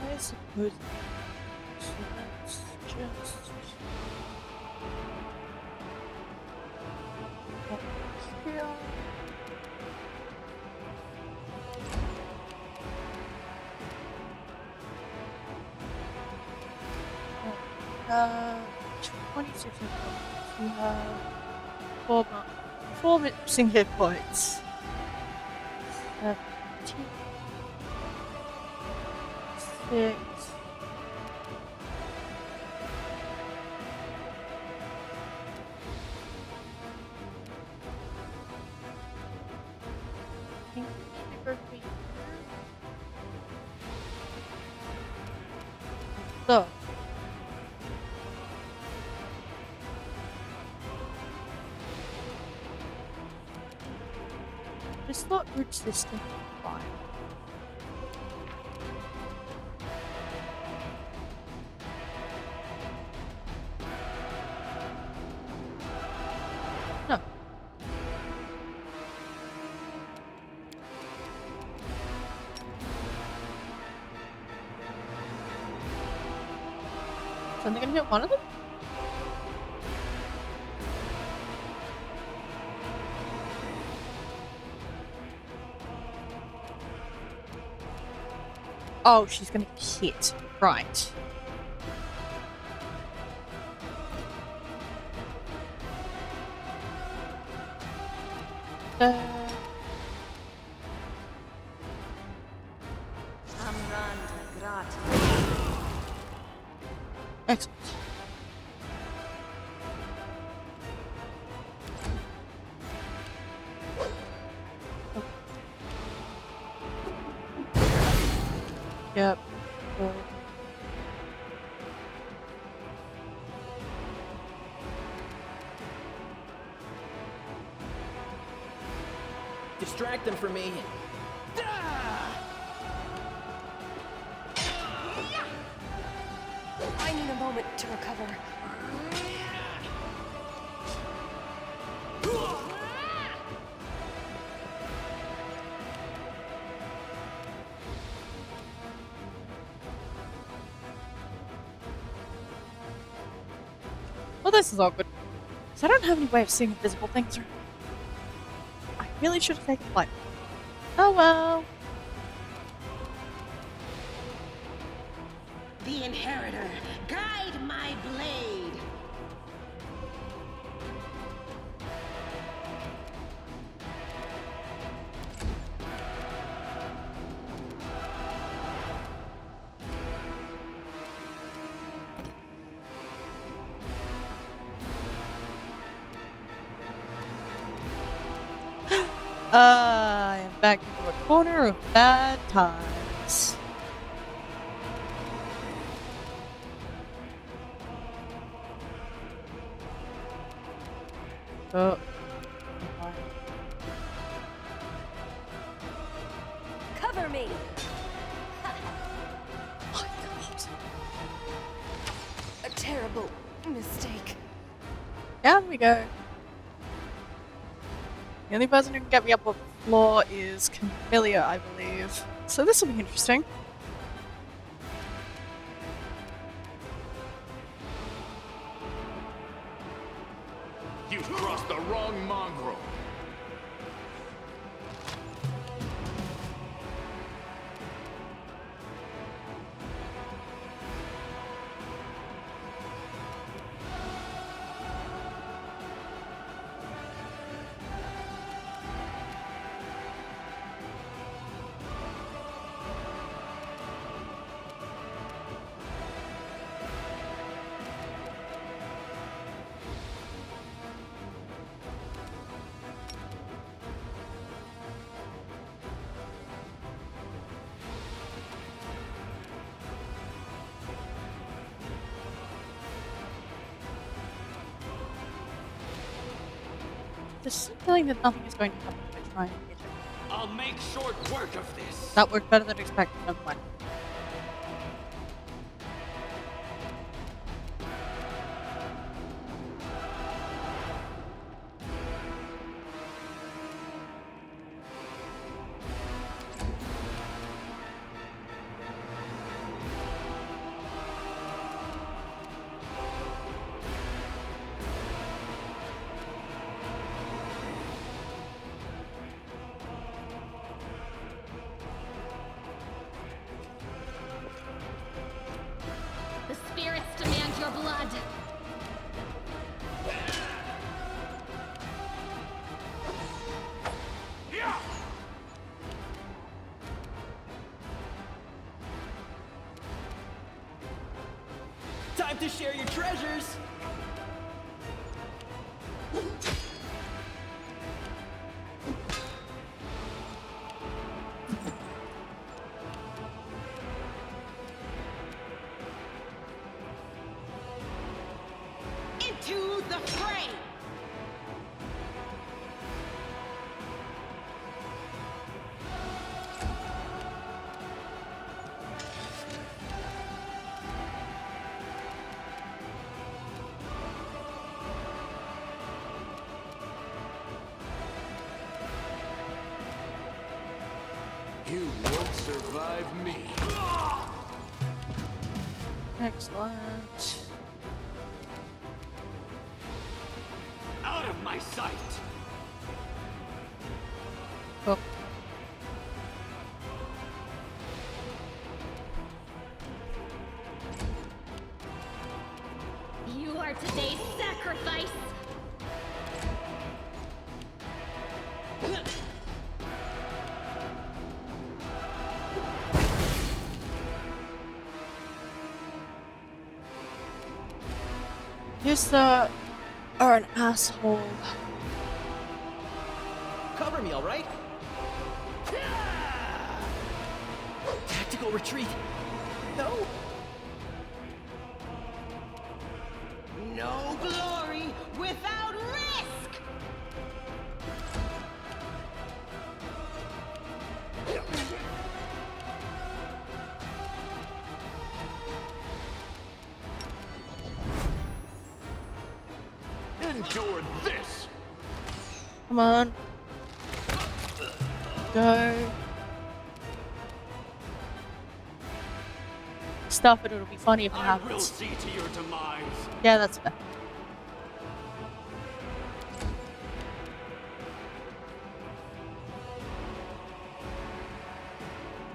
I suppose. So let's just. Up here. Uh, 26 hit points. We have 4 missing hit points. 17. 6. So. This thought root system is fine. No. So I'm gonna hit one of them? Oh, she's gonna hit. Right. Excellent. Yep. Cool. Distract them from me. I need a moment to recover. Well, this is awkward. Because I don't have any way of seeing invisible things. I really should have taken flight. Oh well. The Inheritor, guide my blade. I am back into a corner of bad times. Oh. Cover me! A terrible mistake. Down we go. The only person who can get me up off the floor is Camellia, I believe. So this will be interesting. You've crossed the wrong mongrel. Just a feeling that nothing is going to happen if I try and hit it. I'll make short work of this. That worked better than expected. Never mind. The spirits demand your blood. Time to share your treasures! Into the fray! You won't survive me. Excellent. Out of my sight. Oh. You are today's sacrifice. You are an asshole. Cover me, alright? Tactical retreat. No. No glory without risk! Endure this. Come on. Go. Stuff it, it'll be funny if it I will happens. see to your demise. Yeah, that's fair.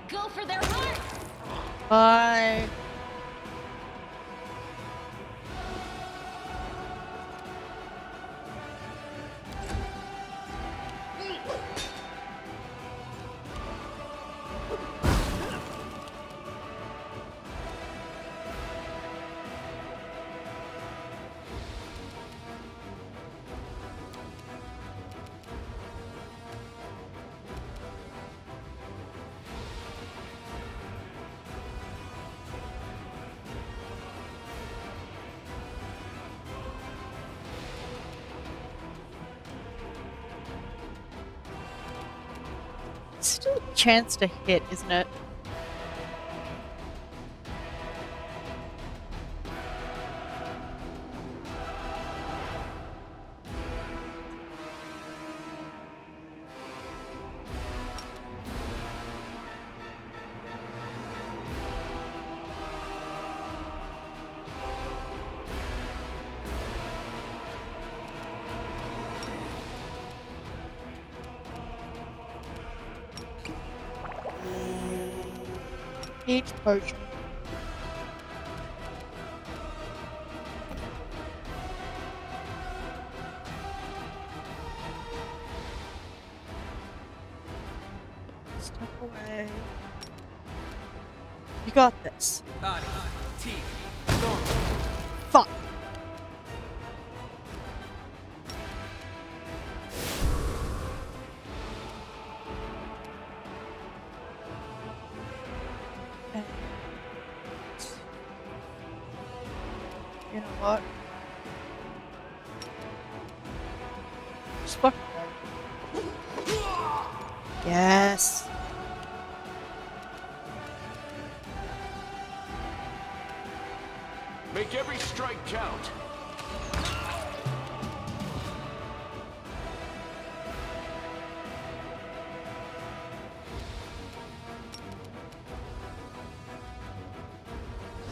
Go for their hearts. Bye. It's still a chance to hit, isn't it? Each potion. Step away. You got this. Body, teeth, Fuck. And you know what? Just fucking Yes. Make every strike count.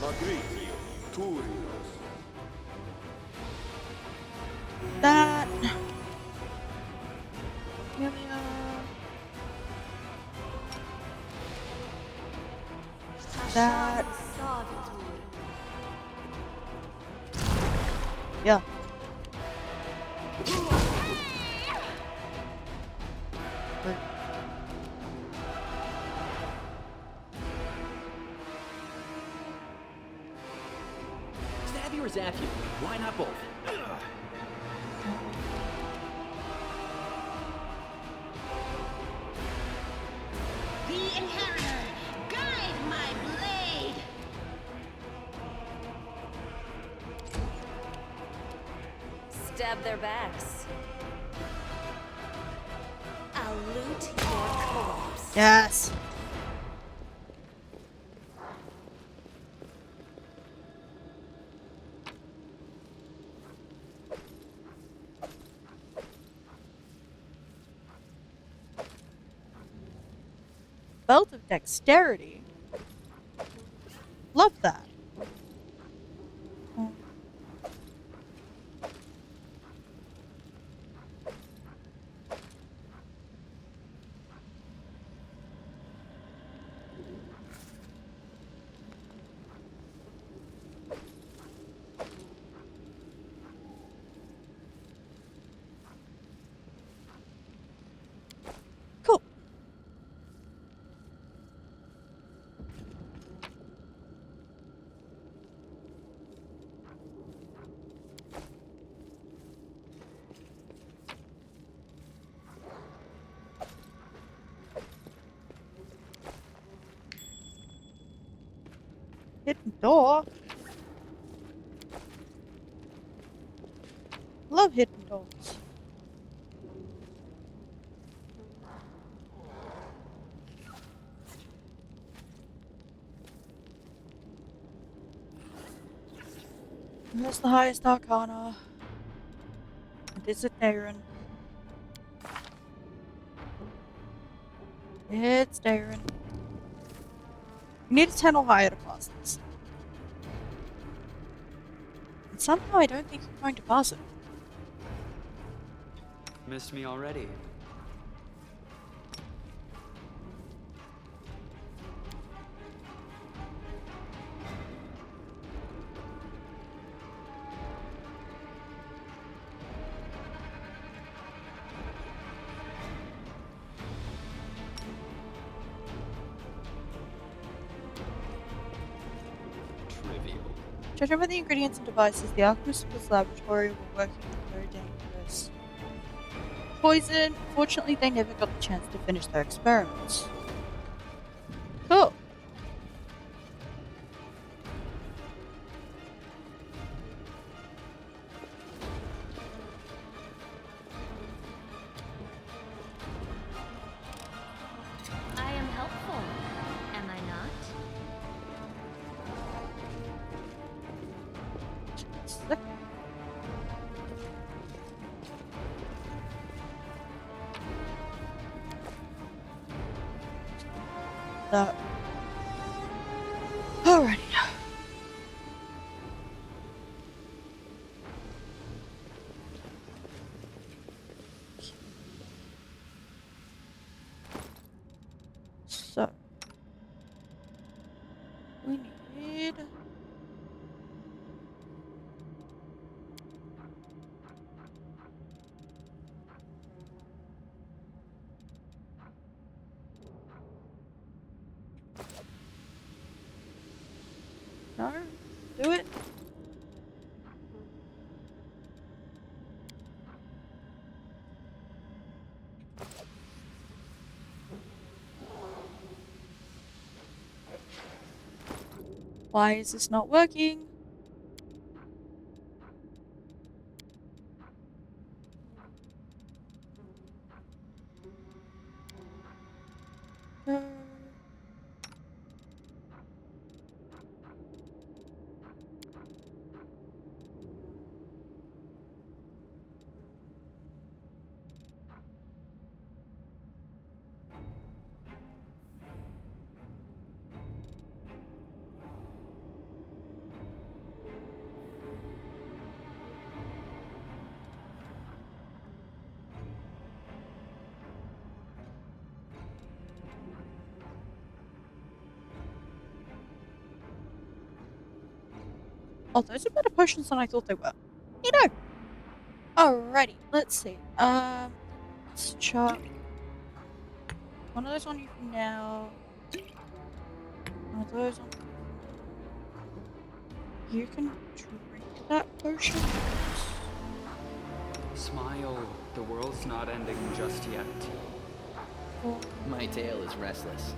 Magritio, Turios. That. Here we are. That. Yeah. But Stab you or zap you? Why not both? The Inheritor, guide my blade! Stab their backs. I'll loot your corpse. yes. Belt of dexterity. Love that. Oh. Cool. Hidden door. Love hidden doors. And that's the highest arcana. And is it Darren? It's Darren. You need a 10 or higher to pass this. And somehow I don't think you're going to pass it. Missed me already. Trivial. Judging by the ingredients and devices, the alchemist's laboratory were working with very dangerous poison. Fortunately, they never got the chance to finish their experiments. Cool. I am helpful, am I not? Slick. That. Alrighty. So we need no, do it. Why is this not working? Oh, those are better potions than I thought they were. You know. Alrighty, let's see. Let's chuck one of those on you for now. One of those on you. You can drink that potion. Smile. The world's not ending just yet. Or My tail is restless.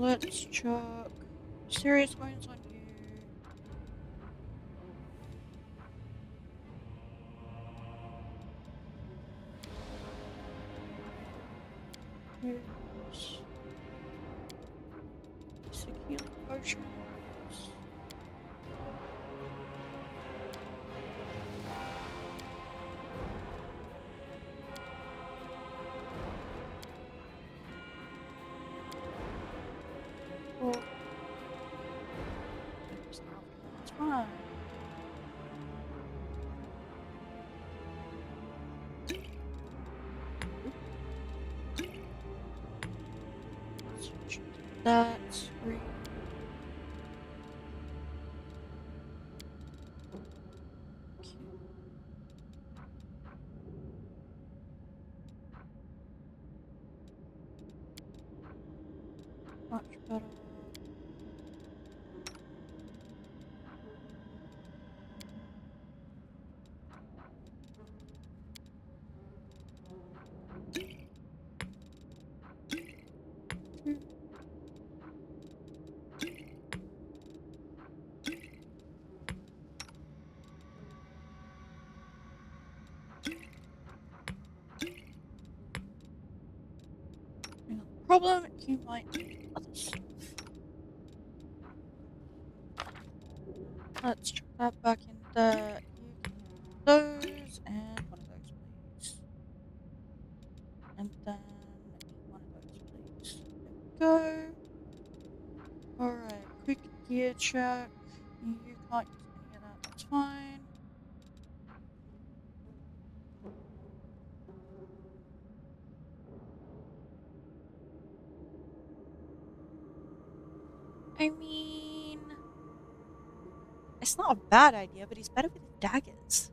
let's chuck serious wounds on you. Here's basic healing potions. Well, it's fine. That's great. Much better. Problem, you might need other stuff. Let's chuck that back in there. Those and one of those, please. And then one of those, please. There we go. Alright, quick gear check. You can't use any of that, that's fine. I mean, it's not a bad idea, but he's better with daggers.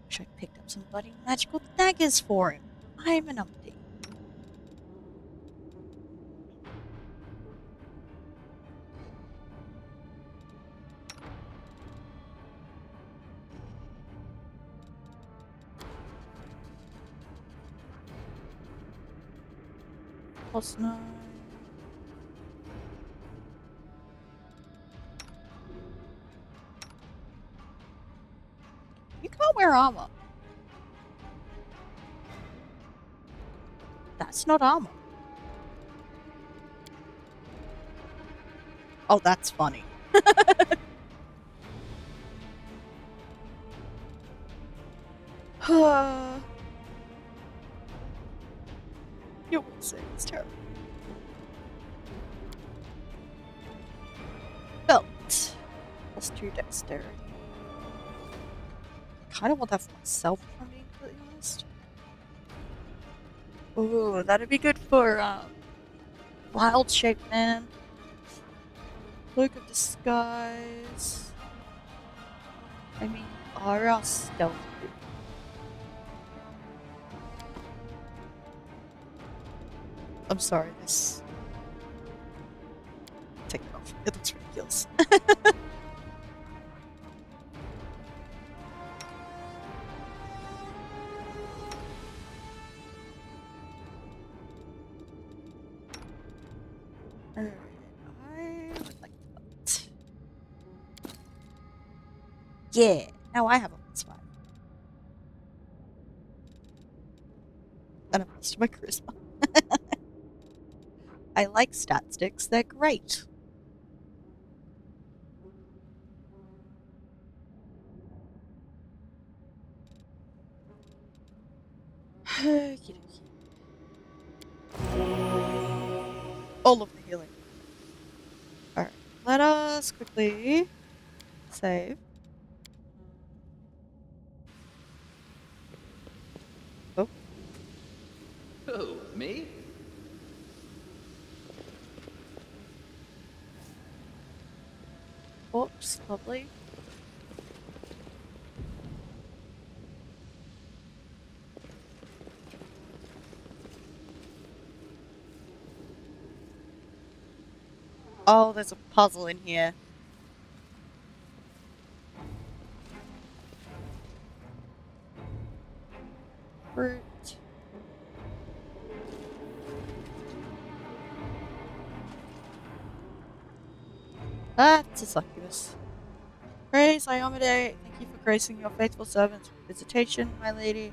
Wish I picked up some bloody magical daggers for him. I'm an umpty. +9. You can't wear armor. That's not armor. Oh, that's funny. You will say it's terrible. Belt. +2 dexterity. Kind of want that for myself, if I'm being completely honest. Ooh, that'd be good for wild shape, man. Cloak of disguise. I mean, aura stealth. I'm sorry, this. Take it off. It looks ridiculous. Alright, I would like that. Yeah, now I have a +5. And a +2 to my charisma. I like stat sticks, they're great. Okey dokey. All of the healing. Alright, let us quickly save. Oh. Who, me? corpse. Lovely. Oh, there's a puzzle in here. Fruit. That's a succubus. Praise Iomade, thank you for gracing your faithful servants with visitation, my lady.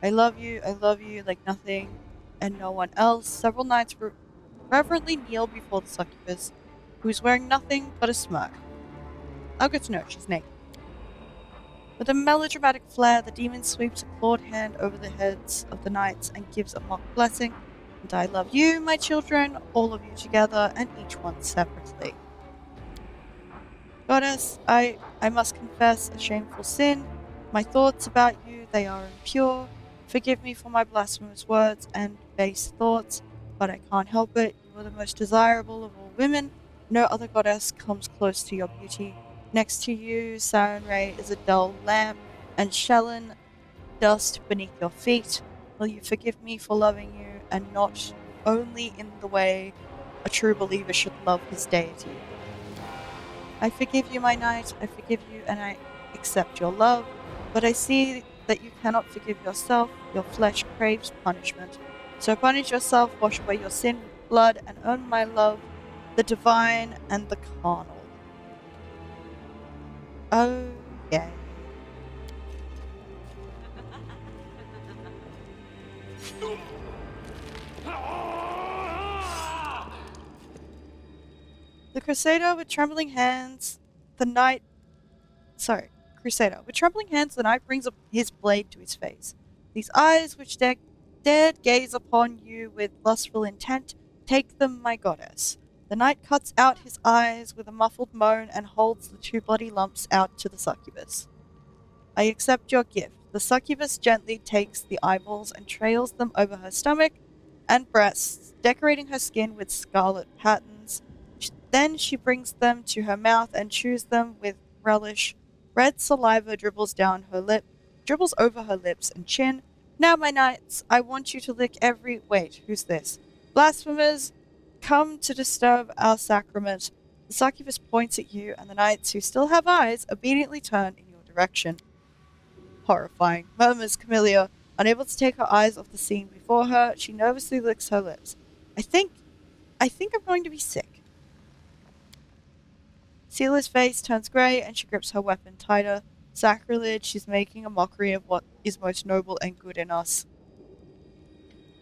I love you like nothing and no one else. Several knights reverently kneel before the succubus, who is wearing nothing but a smirk. I'll get to know she's naked. With a melodramatic flair, the demon sweeps a clawed hand over the heads of the knights and gives a mock blessing. And I love you, my children, all of you together, and each one separately. Goddess, I must confess a shameful sin. My thoughts about you, they are impure. Forgive me for my blasphemous words and base thoughts, but I can't help it. You are the most desirable of all women. No other goddess comes close to your beauty. Next to you, Sarenrae is a dull lamp, and Shelyn dust beneath your feet. Will you forgive me for loving you, and not only in the way a true believer should love his deity? I forgive you, my knight, I forgive you, and I accept your love, but I see that you cannot forgive yourself. Your flesh craves punishment. So punish yourself, wash away your sin with blood, and earn my love, the divine and the carnal. Oh, yeah. The Crusader with trembling hands, the knight brings up his blade to his face. These eyes which dared gaze upon you with lustful intent, take them, my goddess. The knight cuts out his eyes with a muffled moan and holds the two bloody lumps out to the succubus. I accept your gift. The succubus gently takes the eyeballs and trails them over her stomach and breasts, decorating her skin with scarlet patterns. Then she brings them to her mouth and chews them with relish. Red saliva dribbles over her lips and chin. Now, my knights, I want you to lick every— Wait, who's this? Blasphemers, come to disturb our sacrament. The succubus points at you, and the knights, who still have eyes, obediently turn in your direction. Horrifying, murmurs Camilla. Unable to take her eyes off the scene before her, she nervously licks her lips. I think I'm going to be sick. Sela's face turns grey, and she grips her weapon tighter. Sacrilege, she's making a mockery of what is most noble and good in us.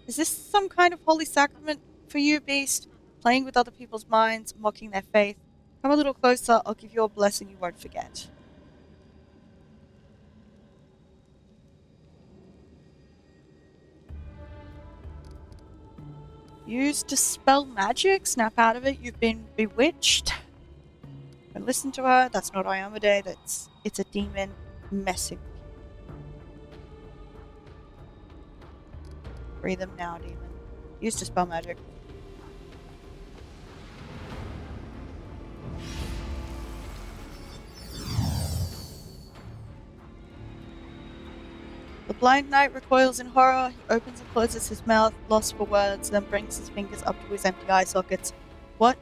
Is this some kind of holy sacrament for you, beast? Playing with other people's minds, mocking their faith? Come a little closer, I'll give you a blessing you won't forget. Use dispel magic, snap out of it, you've been bewitched. Don't listen to her, that's not Iomade, it's a demon messing with you. Free them now, demon. Use dispel magic. The blind knight recoils in horror. He opens and closes his mouth, lost for words, then brings his fingers up to his empty eye sockets. What?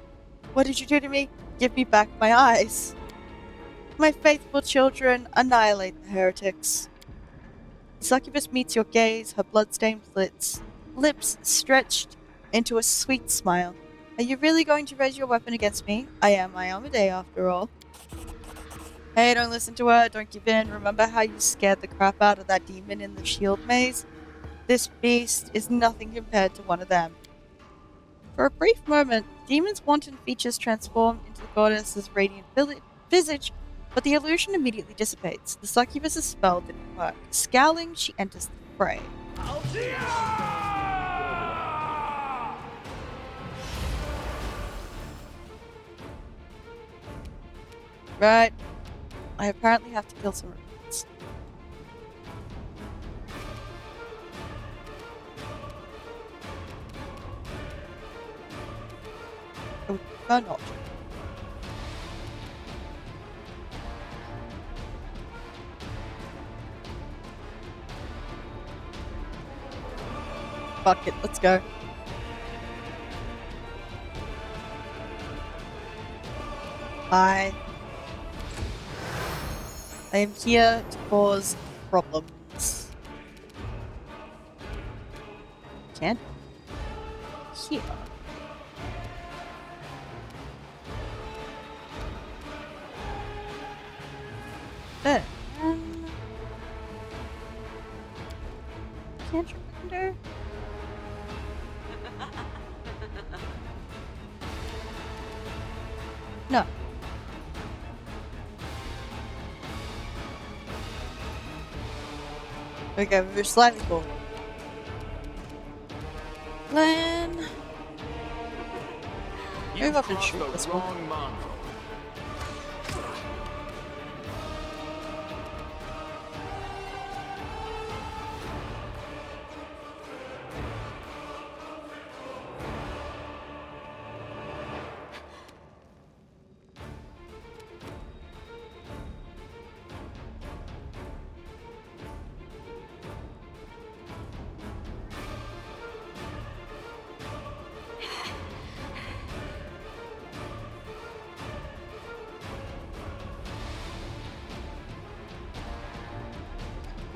What did you do to me? Give me back my eyes. My faithful children, annihilate the heretics. The succubus meets your gaze, her blood-stained lips stretched into a sweet smile. Are you really going to raise your weapon against me? I am Iomade, after all. Hey, don't listen to her, don't give in. Remember how you scared the crap out of that demon in the shield maze? This beast is nothing compared to one of them. For a brief moment, demon's wanton features transform into the goddess's radiant visage, but the illusion immediately dissipates. The succubus's spell didn't work. Scowling, she enters the fray. Right. I apparently have to kill some robots. I would prefer not. Fuck it, let's go. I am here to cause problems. Can't. Here. Then. Can't you wonder? No. Okay, we're slightly forward. Then You move up and crossed shoot the this one. wrong mongrel.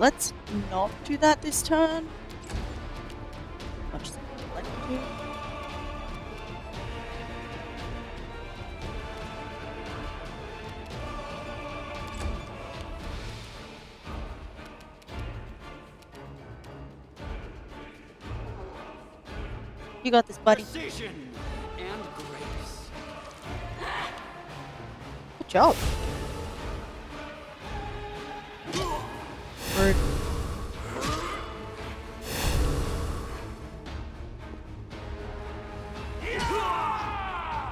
Let's not do that this turn. Much as I'd like to. You got this, buddy. Precision and grace. Good job. Rude.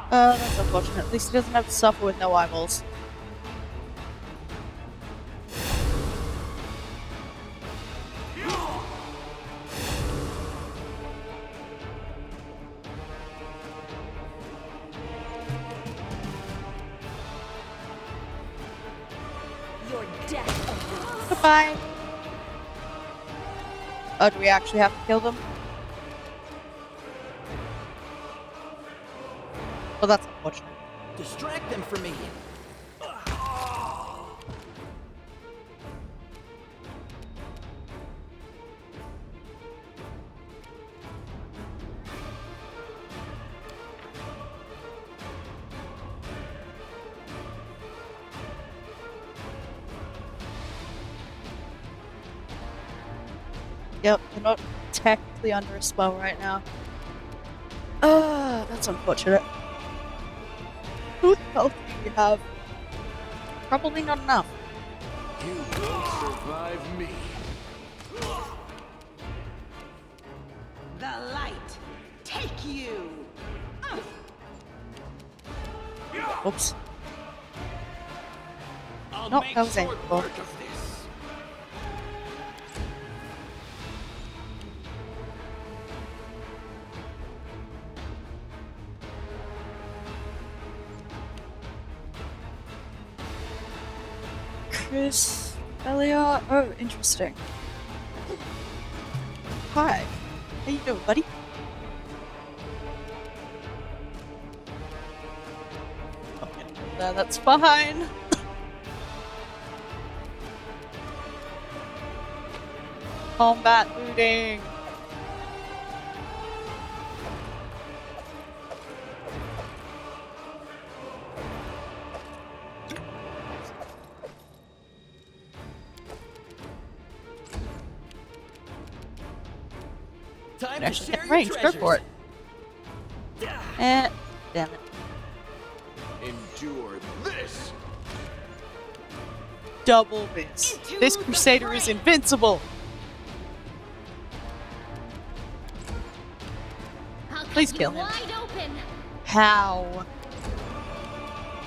That's unfortunate. At least he doesn't have to suffer with no eyeballs. Your death. Goodbye. Oh, do we actually have to kill them? Well, that's unfortunate. Distract them from me. Yep, they're not technically under a spell right now. That's unfortunate. Who health do you have? Probably not enough. You won't survive me. The light, take you! Oops. I'll No, make that was short aimable. work of this. Chris Elliot. Oh, interesting. Hi. How you doing, buddy? Okay, no, that's fine. Combat looting. Time to Actually, share get your range. Go treasures. for it. Damn it. Endure this. Double miss. Into This the Crusader is fray. invincible. I'll cut Please you kill him. Wide open. How?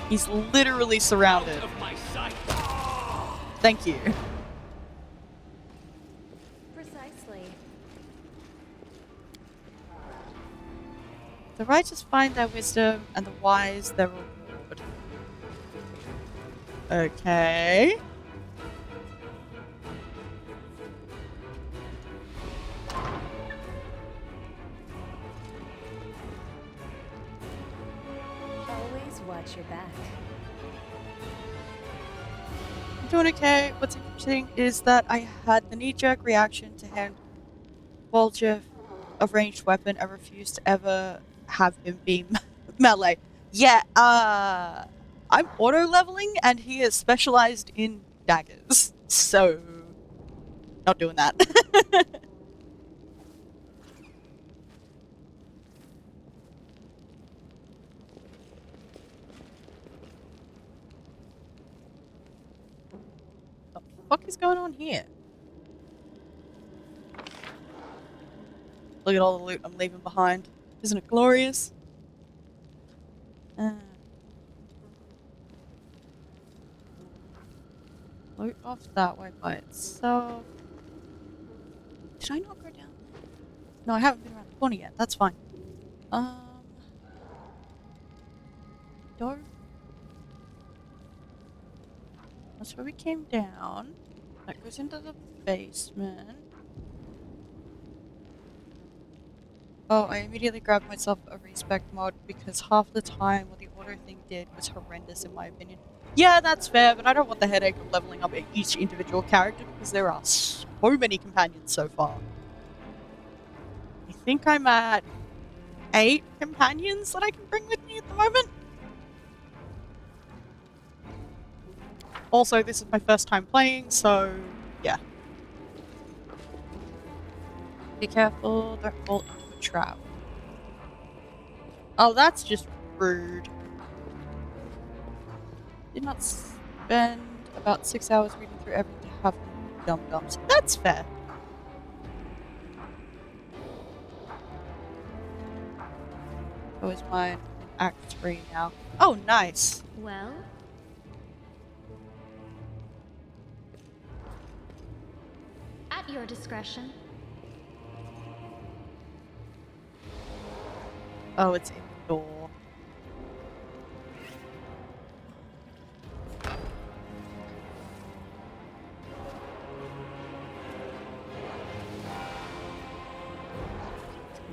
He's literally surrounded. Out of my sight. Thank you. Precisely. The righteous find their wisdom, and the wise their reward. Okay. watch your back. I'm doing okay. What's interesting is that I had the knee-jerk reaction to hand Woljeff a ranged weapon. I refused to ever have him be melee. Yeah, I'm auto-leveling and he is specialized in daggers. So, not doing that. What is going on here? Look at all the loot I'm leaving behind. Isn't it glorious? Loot off that way by itself. Did I not go down there? No, I haven't been around the corner yet. That's fine. Door. That's where we came down. That goes into the basement. Oh, I immediately grabbed myself a respec mod because half the time what the auto thing did was horrendous in my opinion. Yeah, that's fair, but I don't want the headache of leveling up each individual character because there are so many companions so far. I think I'm at 8 companions that I can bring with me at the moment. Also, this is my first time playing, so yeah. Be careful, don't fall into a trap. Oh, that's just rude. Did not spend about 6 hours reading through everything to have dum-dums. That's fair. Oh, is mine in Act 3 now? Oh, nice. Well, at your discretion. Oh, it's indoor.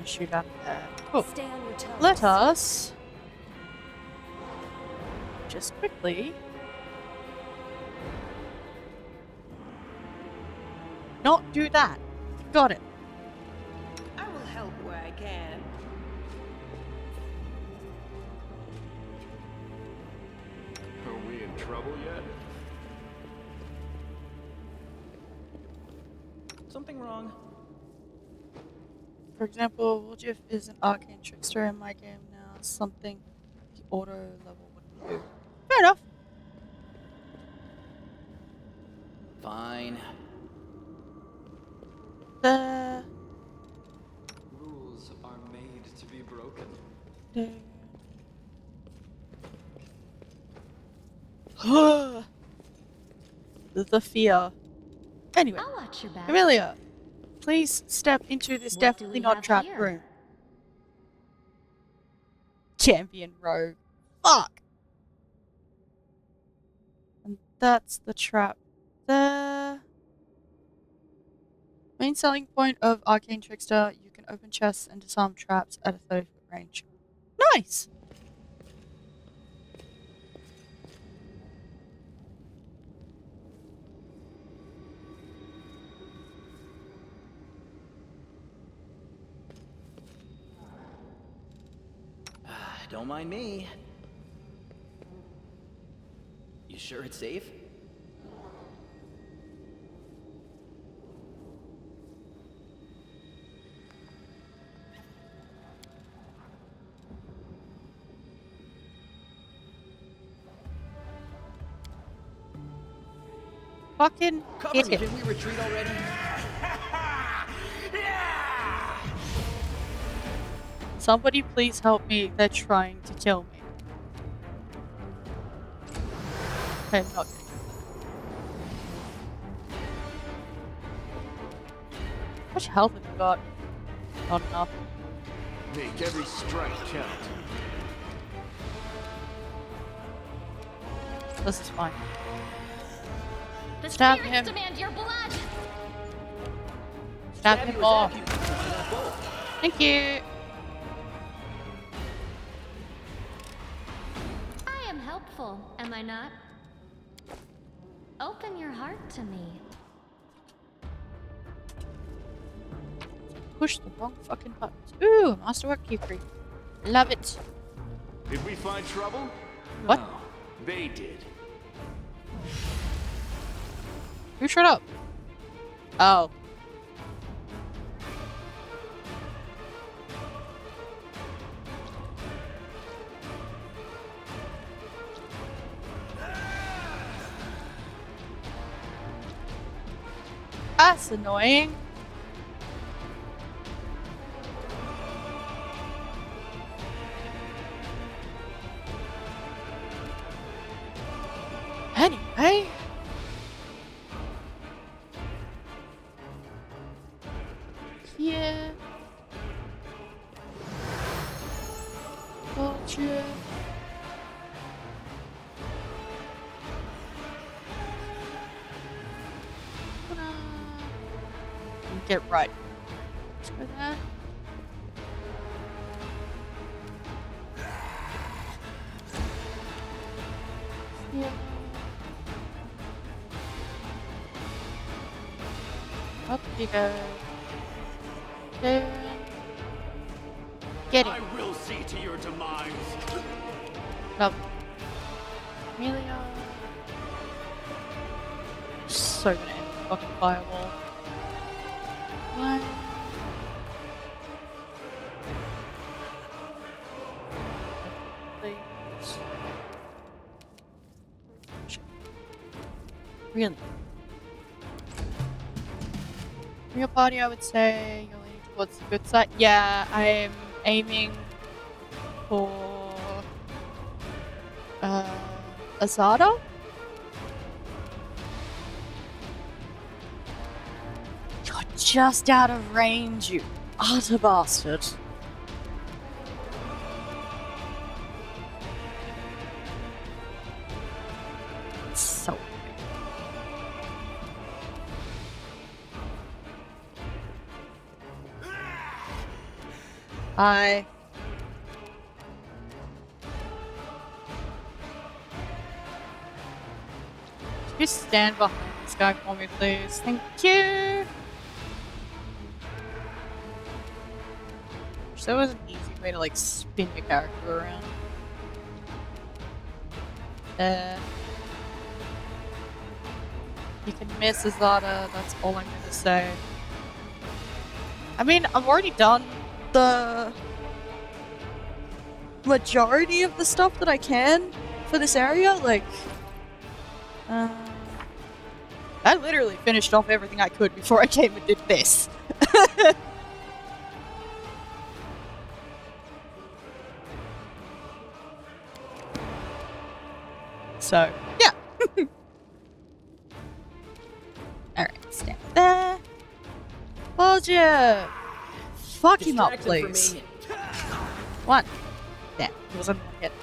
Shoot up there. Cool. Stay on your toes. Let us just quickly not do that. Got it. I will help where I can. Are we in trouble yet? Something wrong. For example, Woljeff is an arcane trickster in my game now. Something the auto level wouldn't do. Fair enough. Fine. The Rules are made to be broken. the fear. Anyway, I'll watch your back. Amelia, please step into this What do definitely we not have trapped here? room. Champion rogue. Fuck! And that's the trap. The main selling point of Arcane Trickster, you can open chests and disarm traps at a 30-foot range. Nice! Don't mind me. You sure it's safe? Fucking Cover hit me, him. can we retreat already? Somebody please help me. They're trying to kill me. I'm not. How much health have you got? Not enough. Make every strike count. This is fine. The Stab spirits him. demand your blood. Stab him you, more. stab you. Thank you. I hopeful, am I not? Open your heart to me. Push the wrong fucking buttons. Ooh, masterwork keyframe. Love it. Did we find trouble? What? No, they did. You shut up. Oh. That's annoying. Anyway. Yeah. Gotcha. Get right. Let's go there. Yeah. Up you go. There. Get it. I will see to your demise. Love. Amelia. So gonna end the fucking fireball. One. Please. Really? For your party, I would say you're leaning towards the good side. Yeah, I'm aiming for Azada. You're just out of range, you utter bastard. So Hi. Could you stand behind this guy for me, please? Thank you. Wish there was an easy way to like spin your character around. You can miss Azada, that's all I'm gonna say. I mean, I've already done the majority of the stuff that I can for this area, like I literally finished off everything I could before I came and did this. So, yeah. Alright, stand there. Hold you! Fuck him up, please. One. Damn, it wasn't one hit.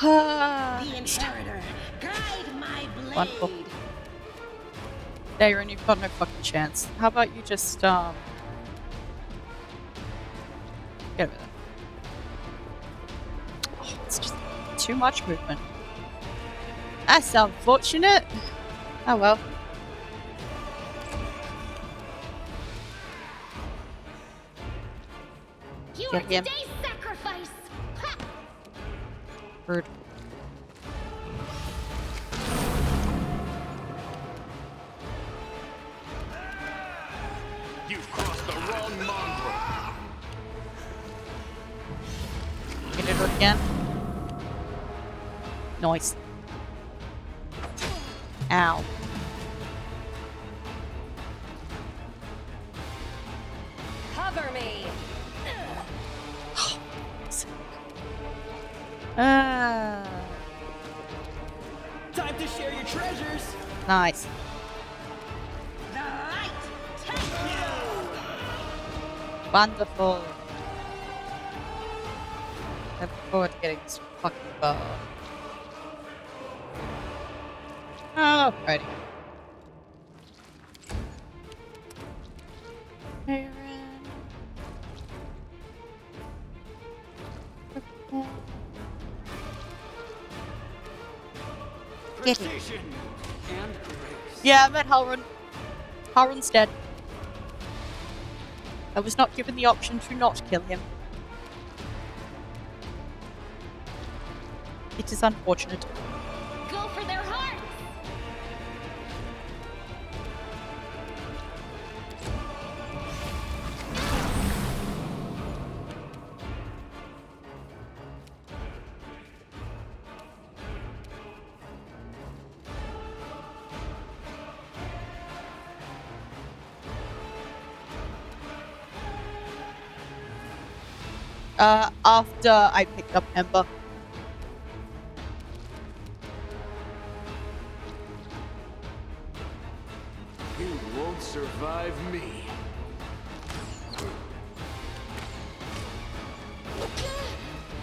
The inheritor, guide my blade. Wonderful. Darren, you've got no fucking chance. How about you just, get over there. Oh, it's just too much movement. That's unfortunate. Oh well. You Get are him. today's sacrifice! Ha! Rude. You've crossed the wrong mongrel. Can you do it again? Nice. Ow. Cover me. Time to share your treasures. Nice. The light, take you. Wonderful. I look forward to getting this fucking bow. Alrighty. Aaron. Get it. Precision and grace. Yeah, I met Halrun. Halrun's dead. I was not given the option to not kill him. It is unfortunate. Go for their hearts! After I picked up Ember. You won't survive me.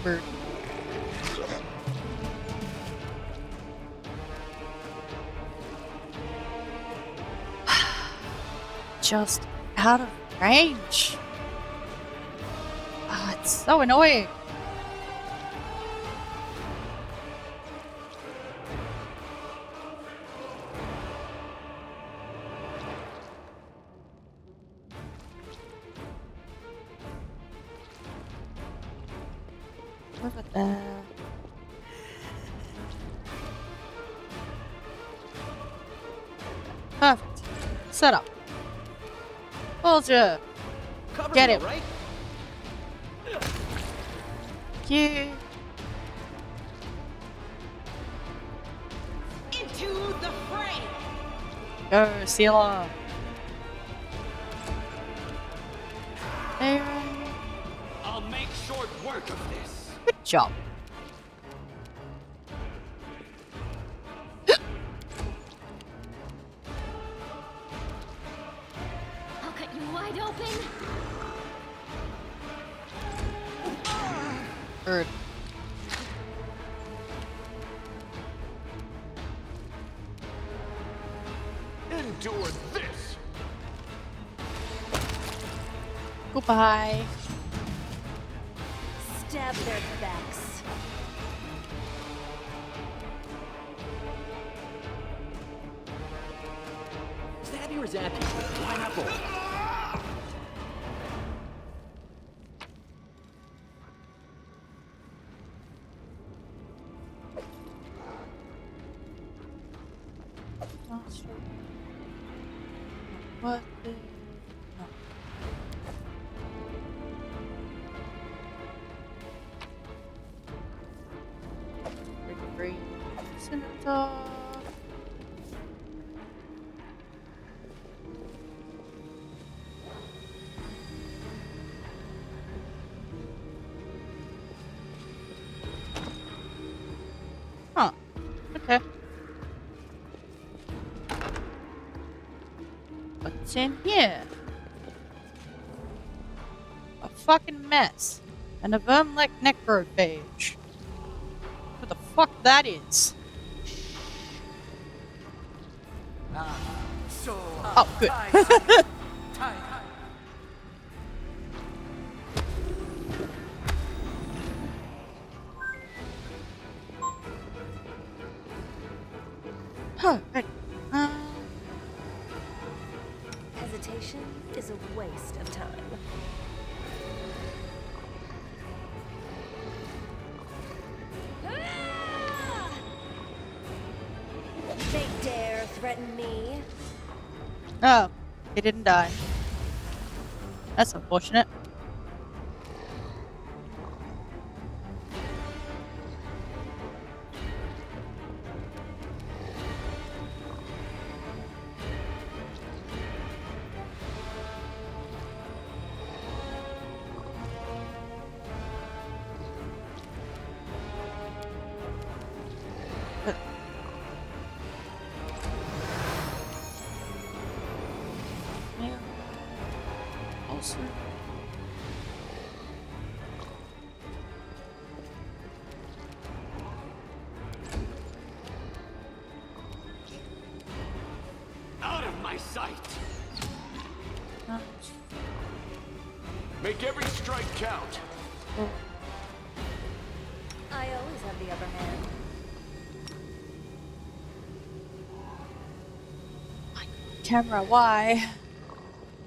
Bird. Just out of range. Ah, it's so annoying. Look at that. Perfect. Set up. Soldier. Cover Get me, him. right? You. Into the fray! Go, Sealer. Aaron. I'll make short work of this. Good job. I'll cut you wide open! Bird. Endure this. Goodbye. Stab their backs. Stab you or zap you? Why not both? What the... No. Free. Scimitar. Huh. Okay. What's in here? A fucking mess. And a verm-like necrophage. What the fuck that is? Oh, good. Huh, right. Hesitation is a waste of time. They dare threaten me? Oh, he didn't die. That's unfortunate. Yeah. Also. Out of my sight. Make every strike count. I always have the upper hand. Camera, why?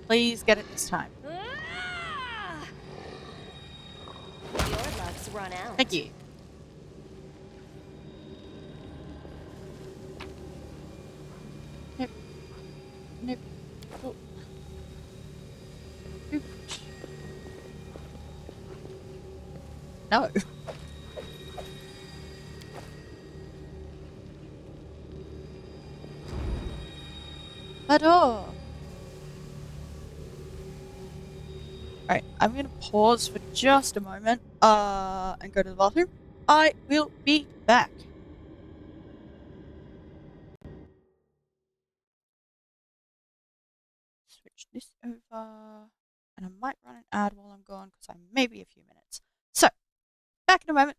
Please get it this time. Ah! Your luck's run out. Thank you. Nope. Nope. Oh. Oop. No. A door. Alright, I'm gonna pause for just a moment, and go to the bathroom. I will be back. Switch this over, and I might run an ad while I'm gone, because I may be a few minutes. So, back in a moment.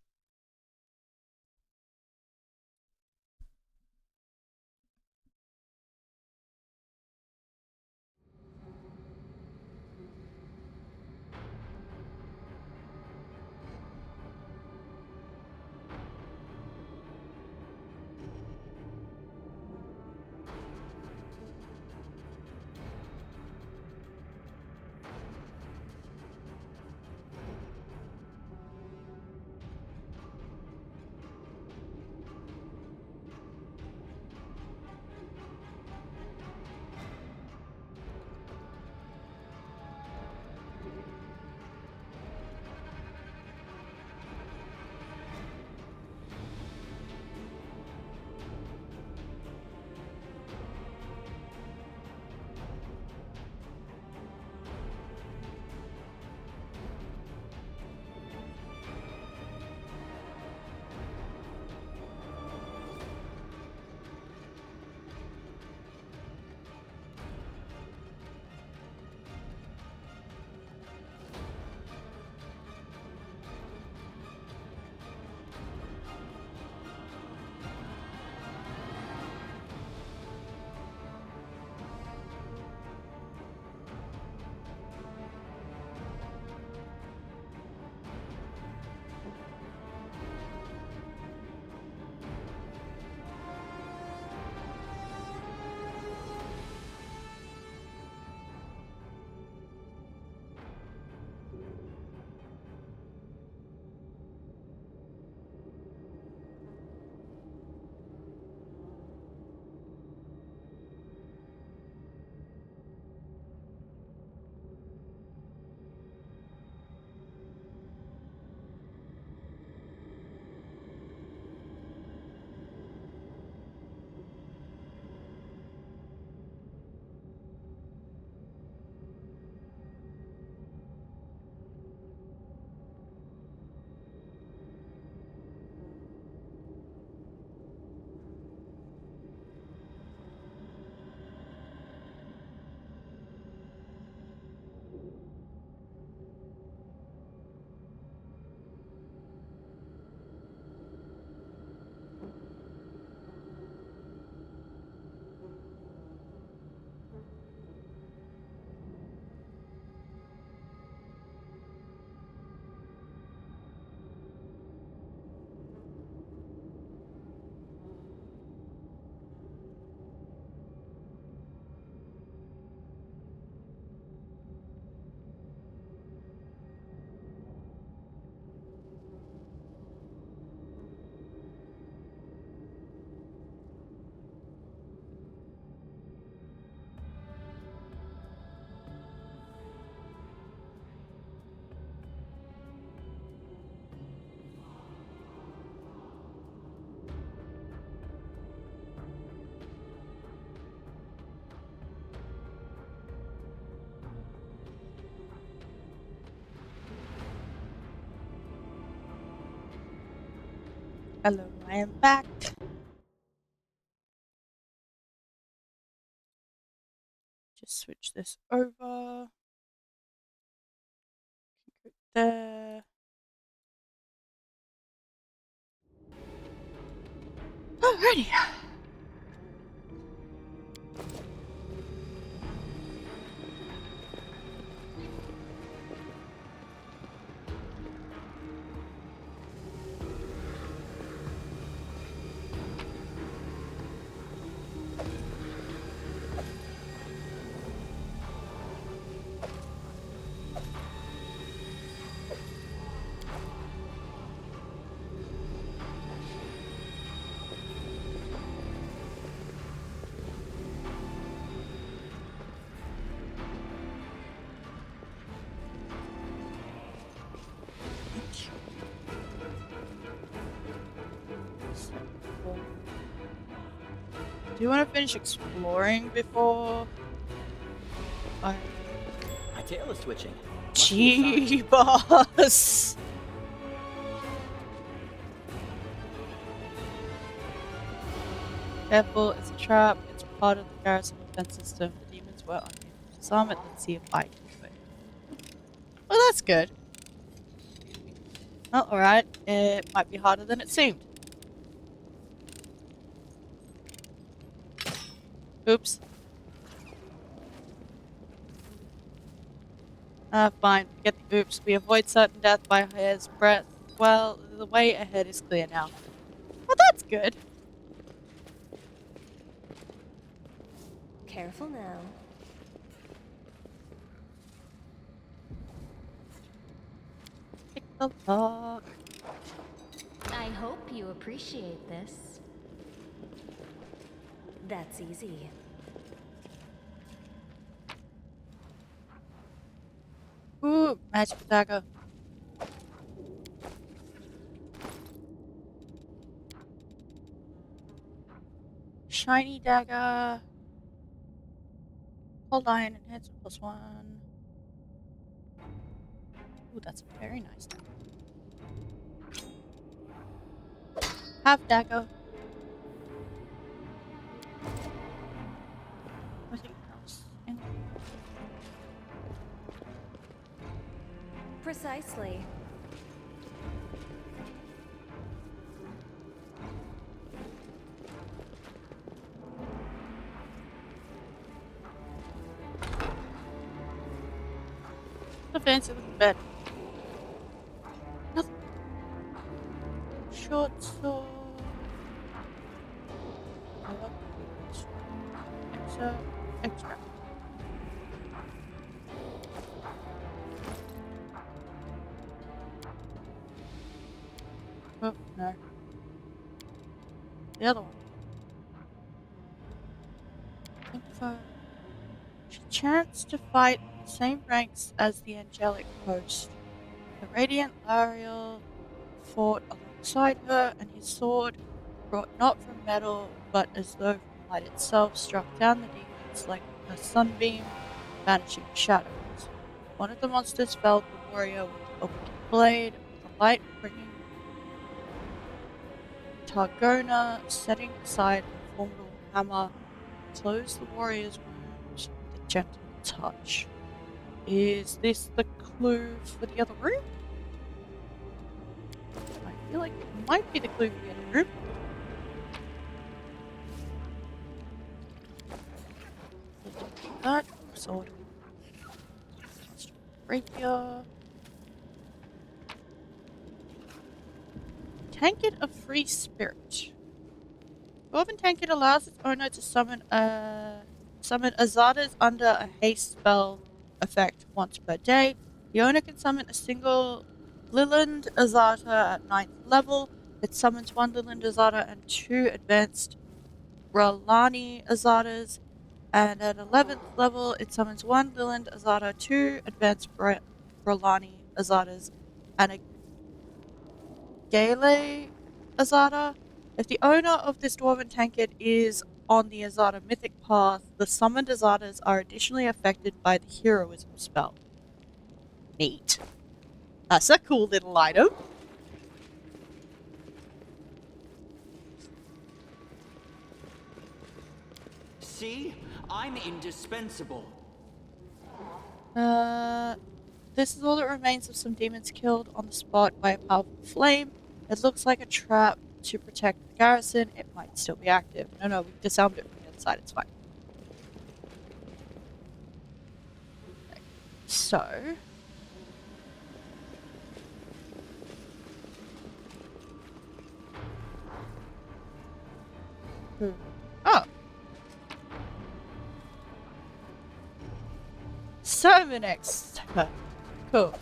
Hello, I am back. Just switch this over. There. Alrighty. Do you want to finish exploring before I... My tail is twitching. Gee, boss! Careful, it's a trap. It's part of the garrison defense system. The demons were unable to disarm it. Let's see if I can do it. Well, that's good. Well, alright. It might be harder than it seemed. Oops. Fine. Forget the oops. We avoid certain death by a hair's breadth. Well, the way ahead is clear now. Well, that's good. Careful now. Pick the lock. I hope you appreciate this. That's easy. Ooh, magic dagger. Shiny dagger. Hold on, enhancement +1. Ooh, that's a very nice dagger. Half dagger. Anything else? Precisely. The fancy looking bed. Nothing. Short sword. Extra. Oh, no. The other one. Info. She chanced to fight in the same ranks as the angelic host. The radiant Lariel fought alongside her, and his sword, brought not from metal, but as though from light itself, struck down the demons like a sunbeam, banishing shadows. One of the monsters felled the warrior with a wicked blade, the light bringing Targona, setting aside a formidable hammer, closed the warrior's wounds with a gentle touch. Is this the clue for the other room? I feel like it might be the clue for the other room. That sword. Rapier. Tankard of Free Spirit. Dwarven Tankard allows its owner to summon Azadas under a haste spell effect once per day. The owner can summon a single Liland Azata at 9th level. It summons one Liland Azata and 2 advanced Ralani Azatas. And at 11th level, it summons one Liland Azata, 2 advanced Ralani Azatas, and a Gale Azata. If the owner of this Dwarven Tankard is on the Azata mythic path, the summoned Azatas are additionally affected by the heroism spell. Neat. That's a cool little item. See? I'm indispensable. This is all that remains of some demons killed on the spot by a powerful flame. It looks like a trap to protect the garrison. It might still be active. No, we disarmed it from the other side. It's fine. Okay. So... Oh! Sermonex! Cool.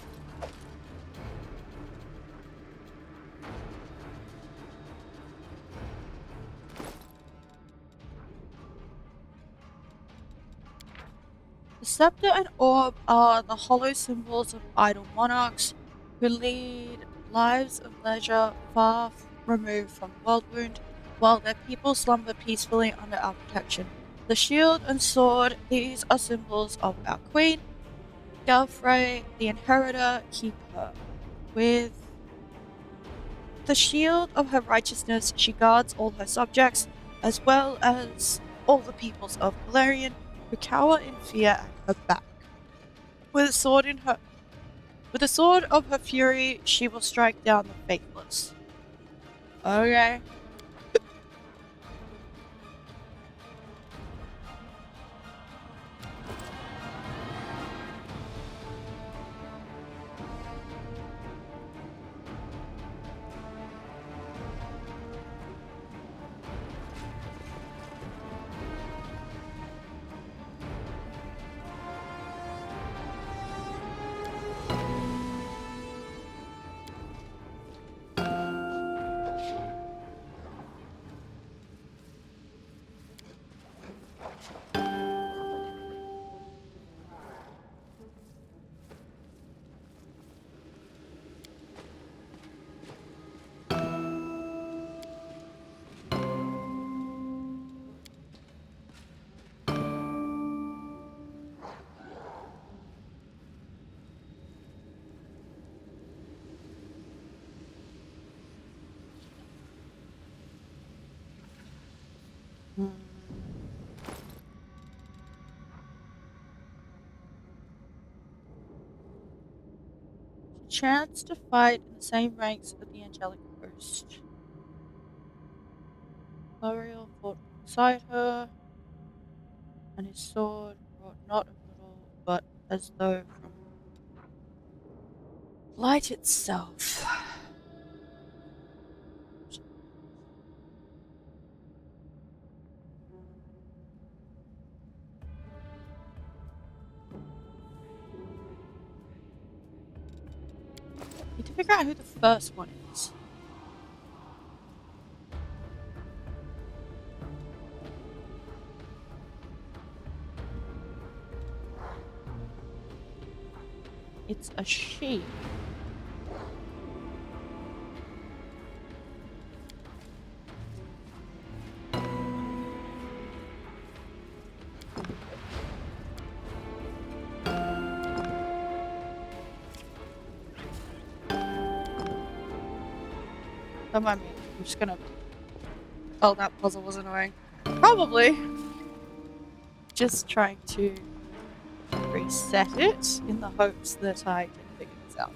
The scepter and orb are the hollow symbols of idle monarchs who lead lives of leisure far removed from the world wound. while their people slumber peacefully under our protection. The shield and sword, these are symbols of our queen. Galfrey, the inheritor, keep her. With the shield of her righteousness, she guards all her subjects, as well as all the peoples of Galarian, who cower in fear at her back. With a sword of her fury, she will strike down the faithless. Okay. Chance to fight in the same ranks of the angelic host. L'Oreal fought alongside her, and his sword brought not a little, but as though from light itself. Need to figure out who the first one is. It's a she. Don't mind me. I'm just gonna. Oh, that puzzle was annoying. Probably. Just trying to reset it in the hopes that I can figure this out.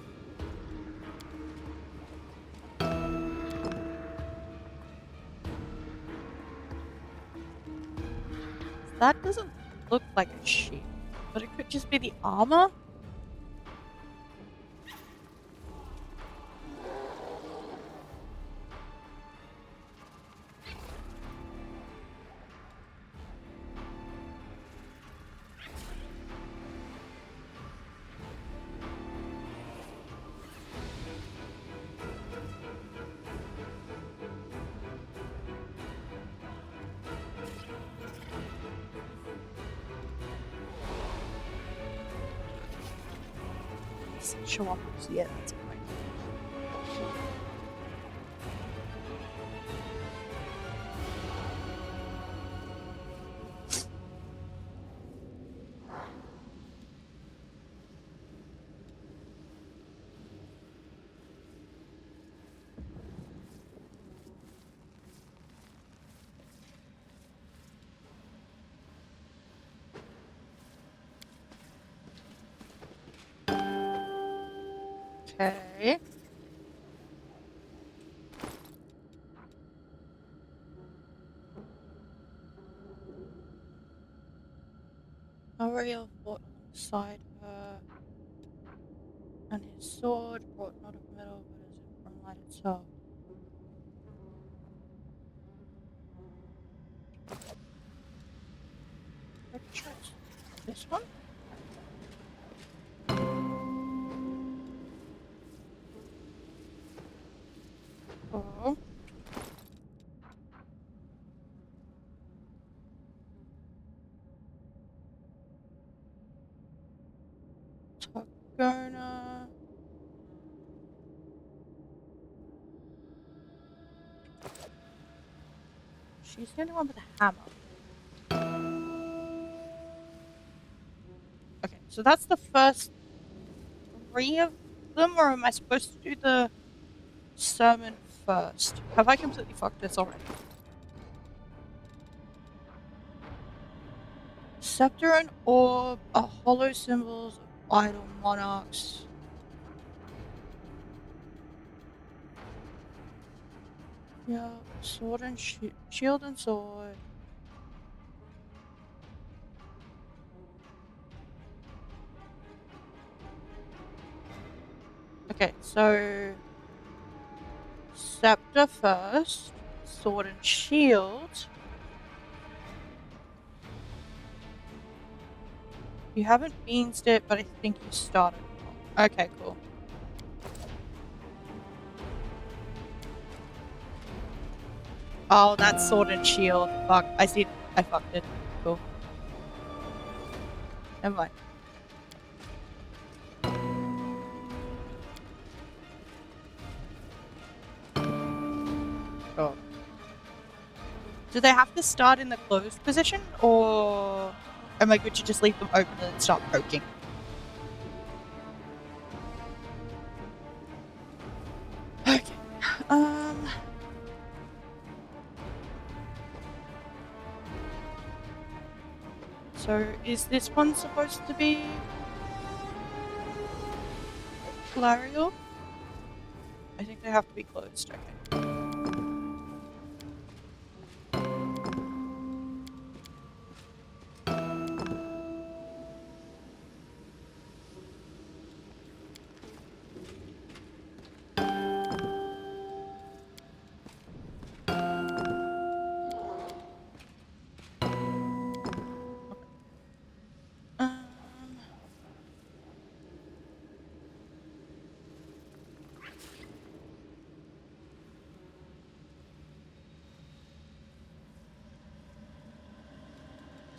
That doesn't look like a sheep, but it could just be the armor. Show up. Yeah, that's right. Okay. Ariel fought alongside her, and his sword brought not of metal, but as if from light itself. This one? Oh. Togona. She's the only one with a hammer. Okay, so that's the first 3 of them, or am I supposed to do the sermon first? Have I completely fucked this already? Scepter and orb are hollow symbols of idol monarchs. Yeah, sword and shield and sword. Okay, so scepter first, sword and shield. You haven't beansed it, but I think you started. Okay, cool. Oh, that's sword and shield. Fuck, I see. I fucked it. Cool. Never mind. Oh. Do they have to start in the closed position, or am I good to just leave them open and start poking? Okay. So is this one supposed to be Clario? I think they have to be closed. Okay.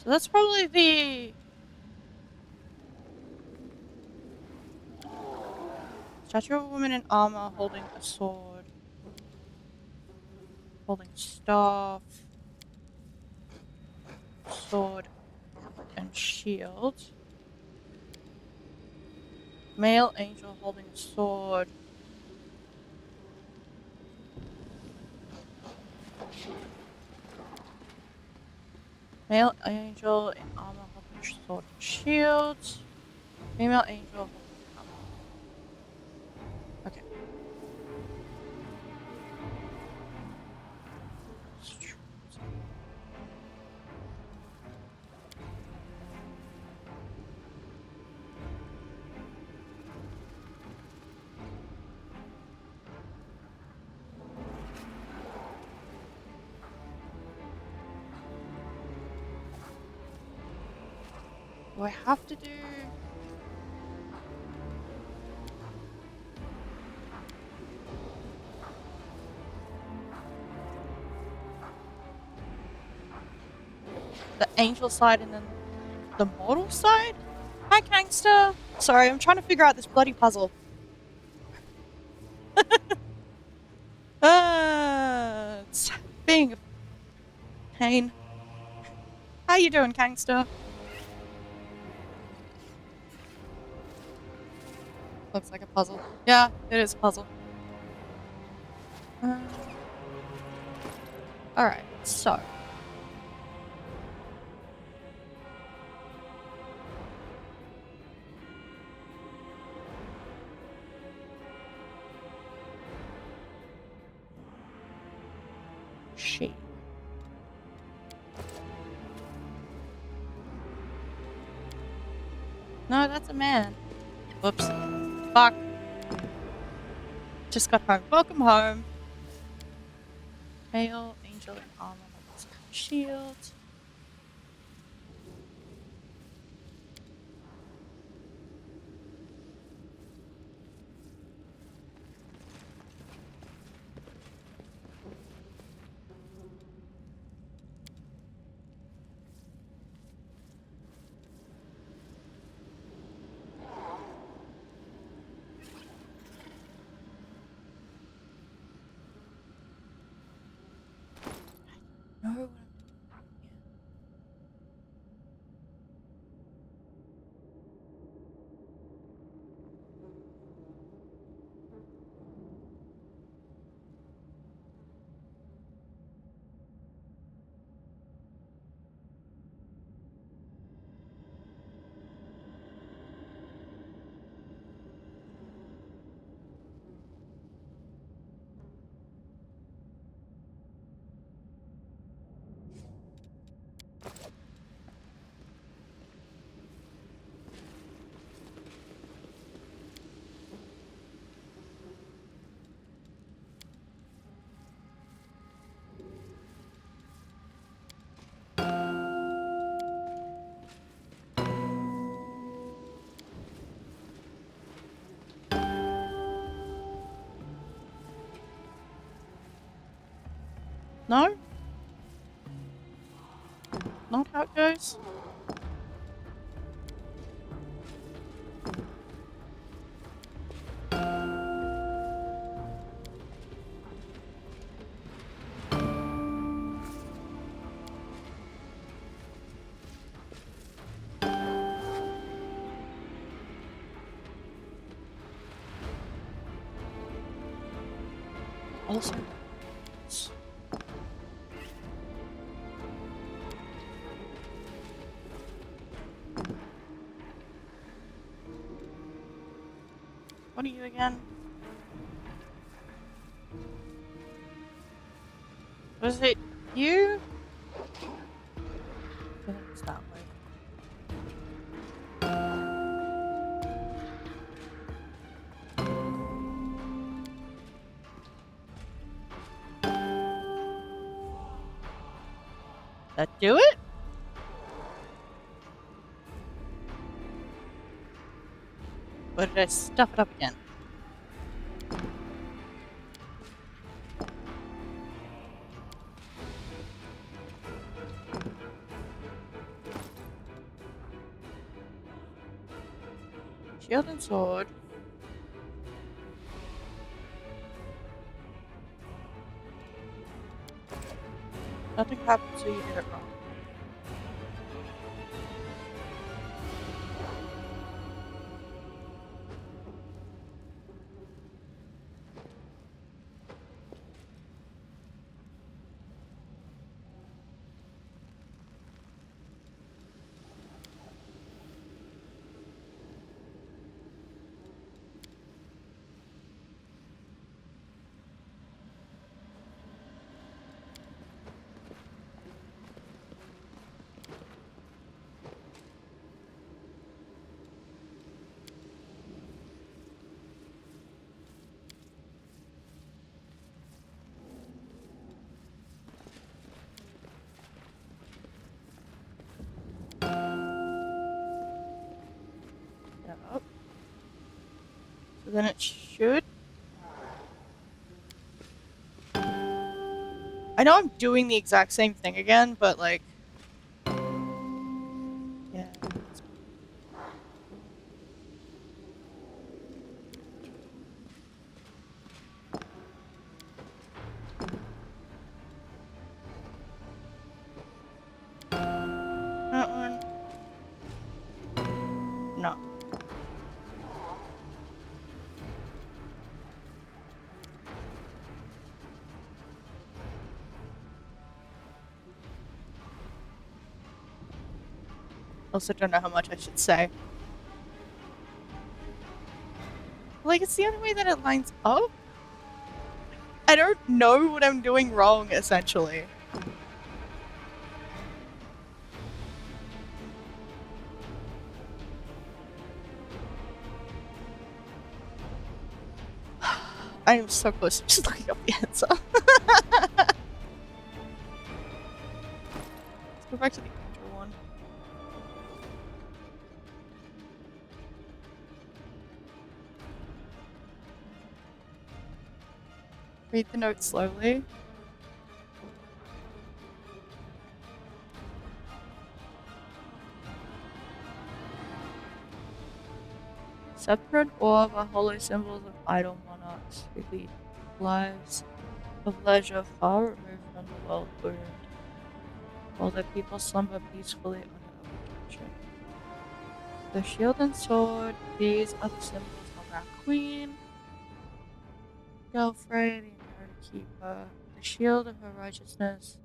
So that's probably the statue of a woman in armor holding a sword, holding staff, sword, and shield. Male angel holding a sword. Male angel in armor holding a sword and shield. Female angel holding armor. Okay. Do I have to do... the angel side and then the mortal side? Hi, gangster! Sorry, I'm trying to figure out this bloody puzzle. It's being a pain. How you doing, gangster? Looks like a puzzle. Yeah, it is a puzzle. Alright, so. She. No, that's a man. Whoops. Fuck. Just got home. Welcome home. Male, angel in armor, shield. know what I'm doing. No? Not how it goes? Also, what are you again? Was it you? I think it's that way. That do it? Or did I stuff it up again? Shield and sword. Nothing happened, so you did it wrong. Yep. So then it should. I know I'm doing the exact same thing again, but like, yeah. That one. No. Also don't know how much I should say. Like, it's the only way that it lines up. I don't know what I'm doing wrong, essentially. I am so close to just looking up the answer. Let's go back to the angel one. Read the note slowly. Separate orb are hollow symbols of idle who lead lives of leisure far removed from the world boomed. while the people slumber peacefully under protection. The shield and sword, these are the symbols of our queen, Gelfrey, the inherited keeper, the shield of her righteousness.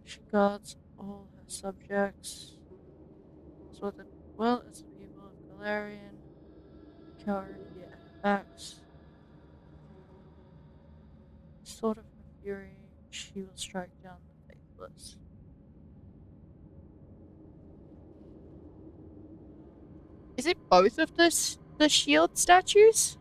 She guards all her subjects, as well as the people of Galarian, cowering fear at her backs. Sword of her fury, she will strike down the faithless. Is it both of the shield statues?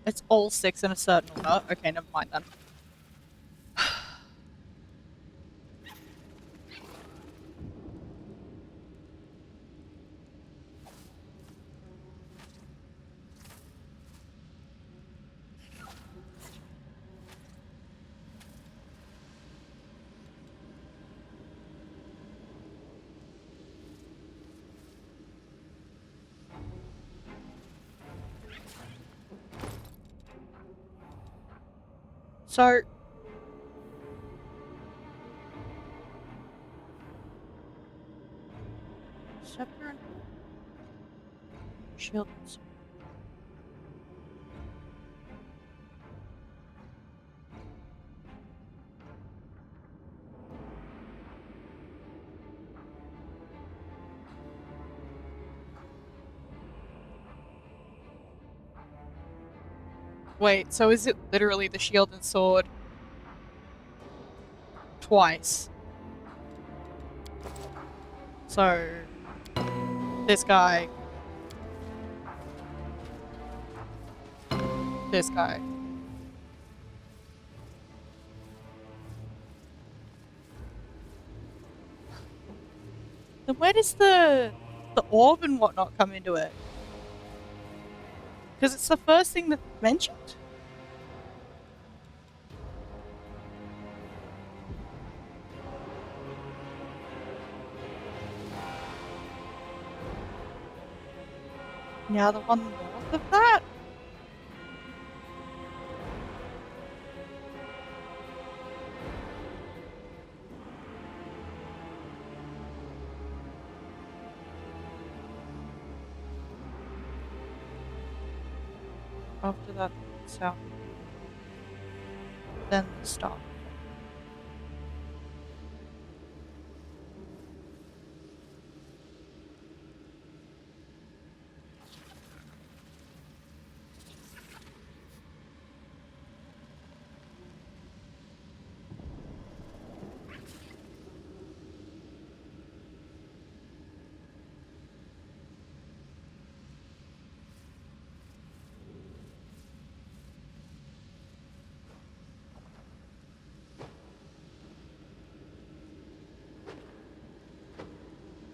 It's all 6 in a certain order. Okay, never mind then. So, scepter and shield and sword. Wait, so is it literally the shield and sword twice? So, this guy, this guy. Then where does the orb and whatnot come into it? Because it's the first thing that's mentioned. Now the one north of that? After that, south. Then the stop.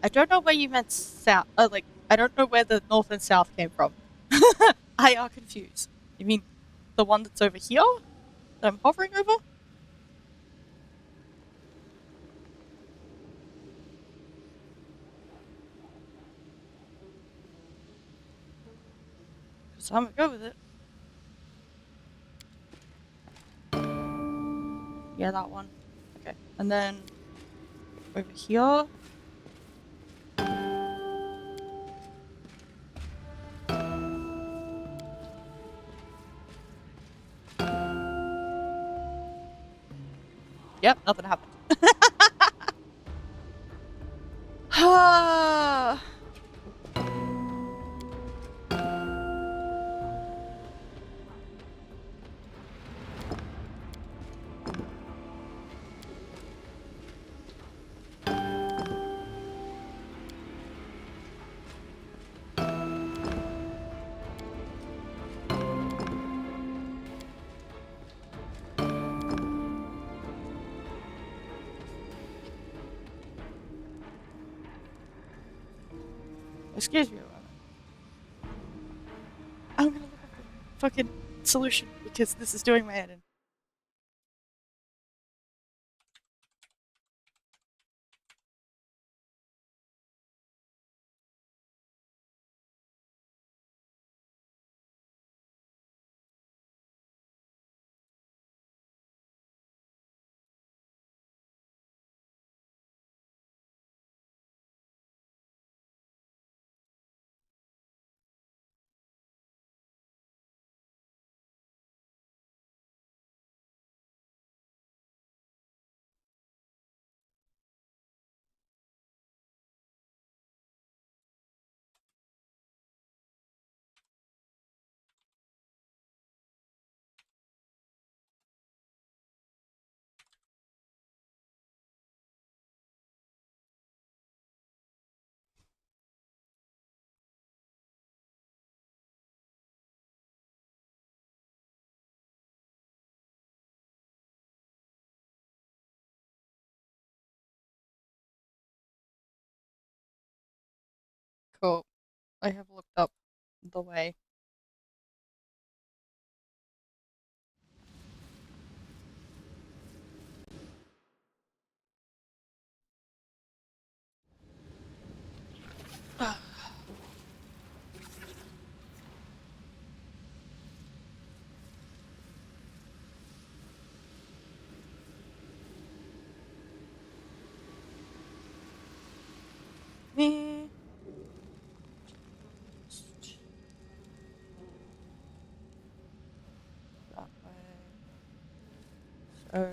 I don't know where you meant south. I don't know where the north and south came from. I are confused. You mean the one that's over here? That I'm hovering over? So I'm gonna go with it. Yeah, that one. Okay. And then over here. Yep, nothing happened. Excuse me a moment. I'm gonna look up the fucking solution because this is doing my head in. Cool. I have looked up the way. Me. That way. So.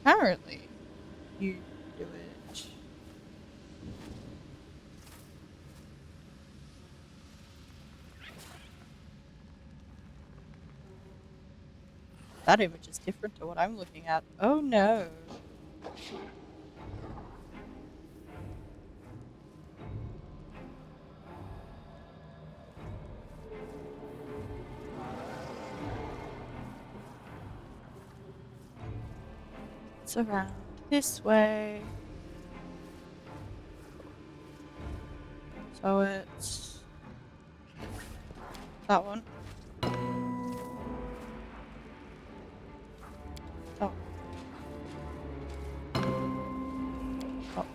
Apparently, you do it. That image is different to what I'm looking at. Oh no. It's around this way. So it's that one. Oh. Oh.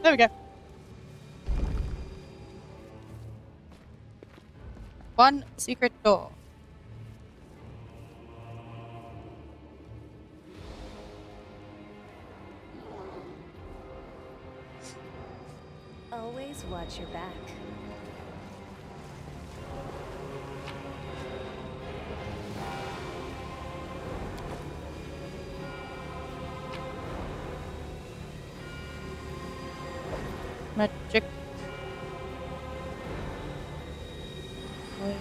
There we go. One secret door. Always watch your back. Magic. Wait.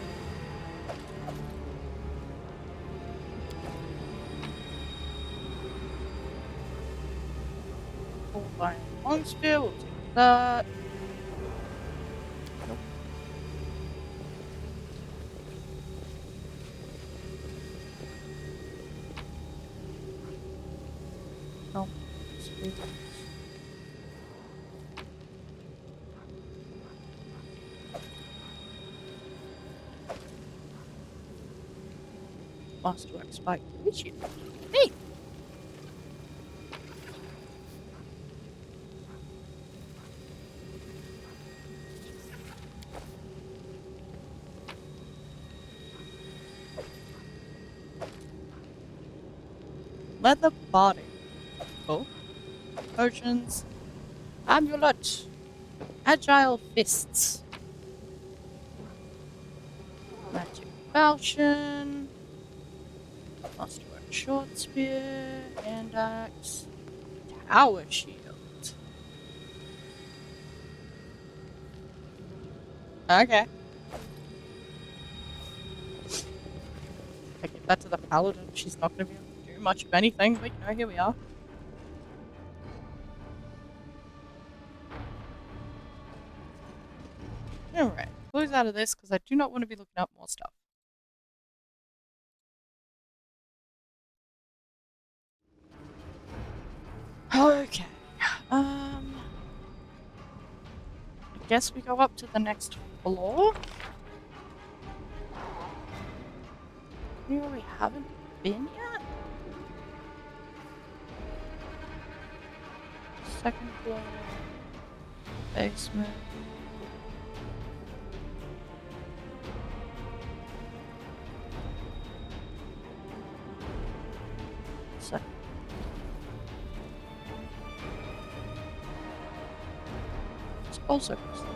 We'll find one spear, we'll take that. Nope. Nope. Spears. Masterwork spike. Neat. Leather body. Oh. Potions. Amulet. Agile fists. Magic falchion. Masterwork short spear. Hand axe. Tower shield. Okay. I give that to the paladin. She's not going to be able to do much of anything, but you know, here we are. Alright, close out of this because I do not want to be looking up more stuff. Okay. I guess we go up to the next floor. Here we haven't been yet? Second floor. Basement. Second. It's also crystals.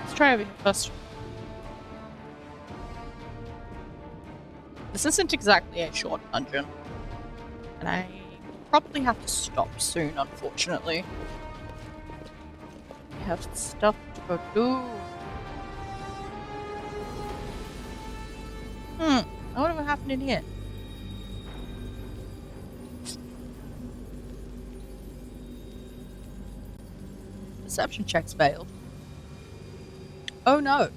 Let's try over here first. This isn't exactly a short dungeon. And I probably have to stop soon, unfortunately. I have stuff to go do. I wonder what happened in here. Perception checks failed. Oh no.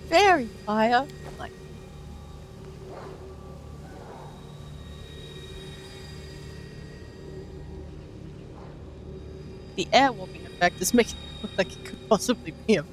Fairy fire. Like, the air warping effect is making it look like it could possibly be a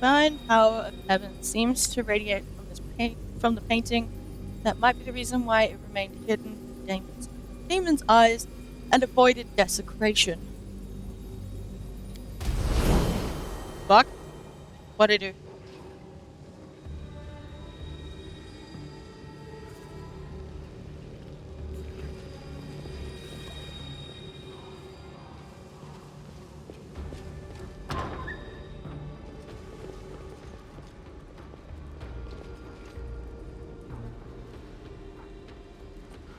divine power of heaven seems to radiate from the painting. That might be the reason why it remained hidden from demons' eyes and avoided desecration. Fuck. What'd I do?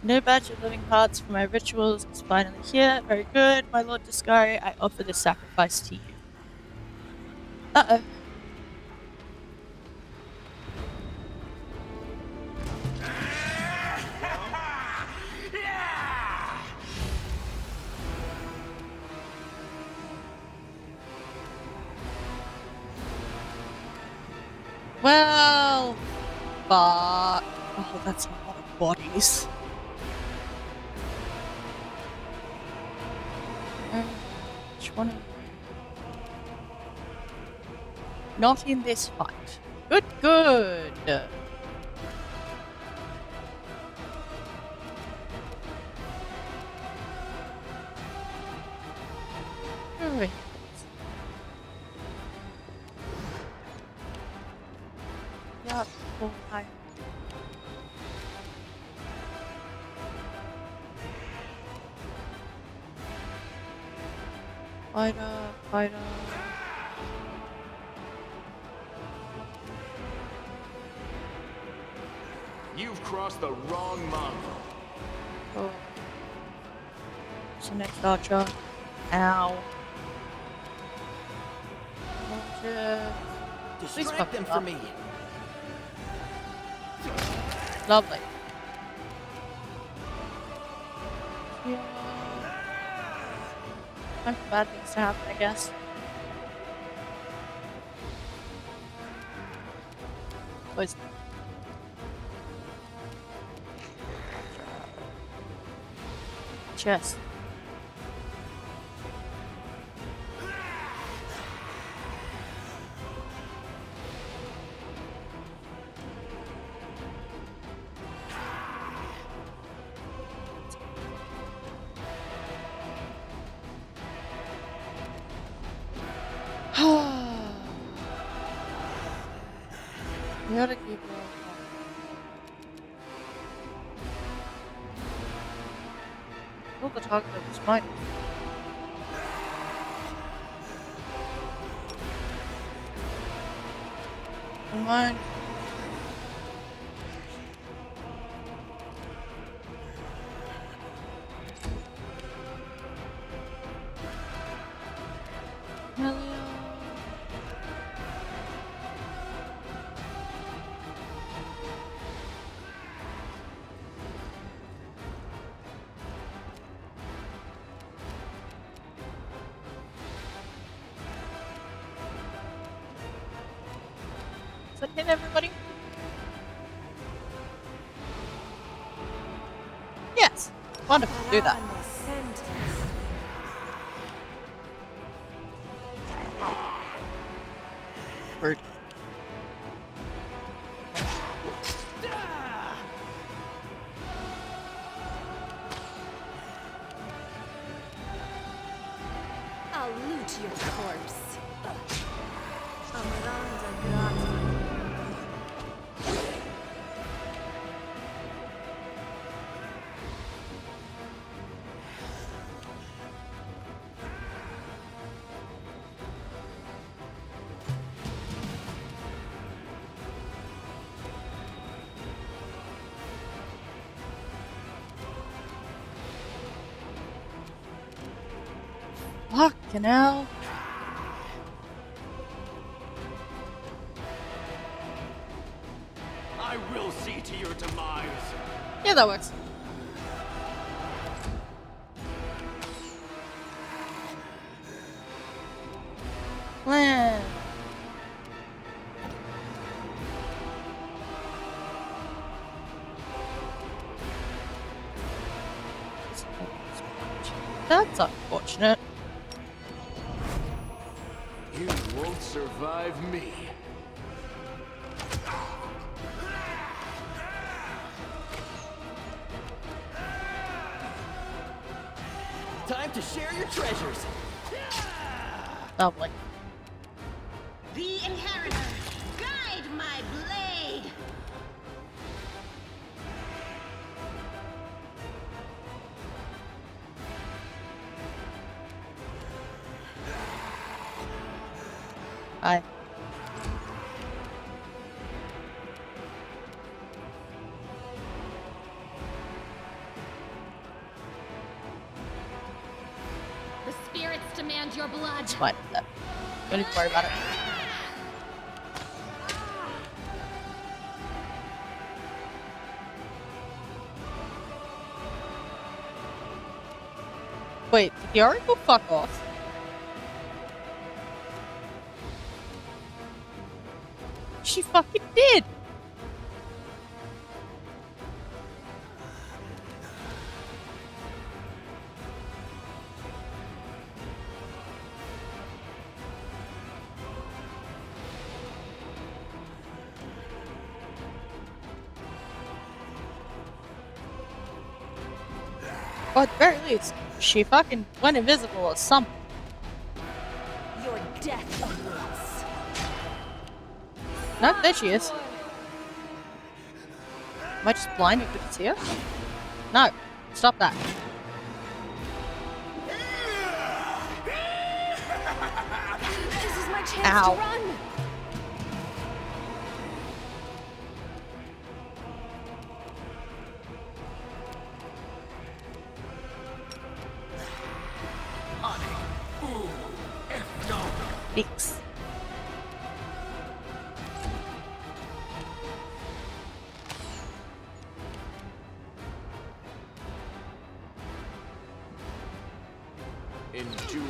No badge of living parts for my rituals is finally here. Very good, my Lord Discari. I offer this sacrifice to you. Uh-oh. Well, fuck. Oh, that's a lot of bodies. Which one? Not in this fight. Good, good. Alright. Yeah, full high. Fighter. You've crossed the wrong month. Oh. So next archer. Ow. Distract them for me. Lovely. Yeah. Time for bad things to happen, I guess. Poison. Chest. We gotta keep it. Pull the target of his mind. Come on. Hell yeah. Is that hit everybody? Yes. Wonderful. Do that. Rude. I'll loot your corpse. Fucking hell. I will see to your demise. Yeah, that works. Plan. That's unfortunate. You won't survive me. Time to share your treasures. Lovely. The Inheritor, guide my blade! Hi. The spirits demand your blood. It's fine. No. Don't need to worry about it. Wait, did the oracle fuck off? She fucking did! Or at the very least, she fucking went invisible or something. Your death awaits. No, there she is. Am I just blind and couldn't see her? No, stop that. This is my chance Ow. to run. Dicks. Endure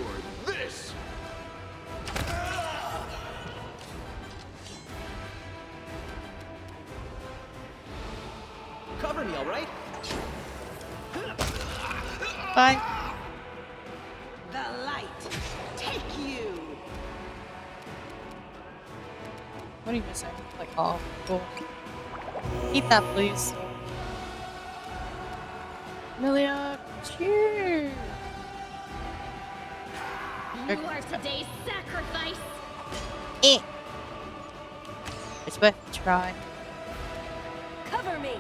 this! Cover me, alright? Bye. The light, take you. What are you missing? Like, oh, cool. Eat that, please. Amelia, cheers. You are today's sacrifice. Eh. It's worth a try. Cover me.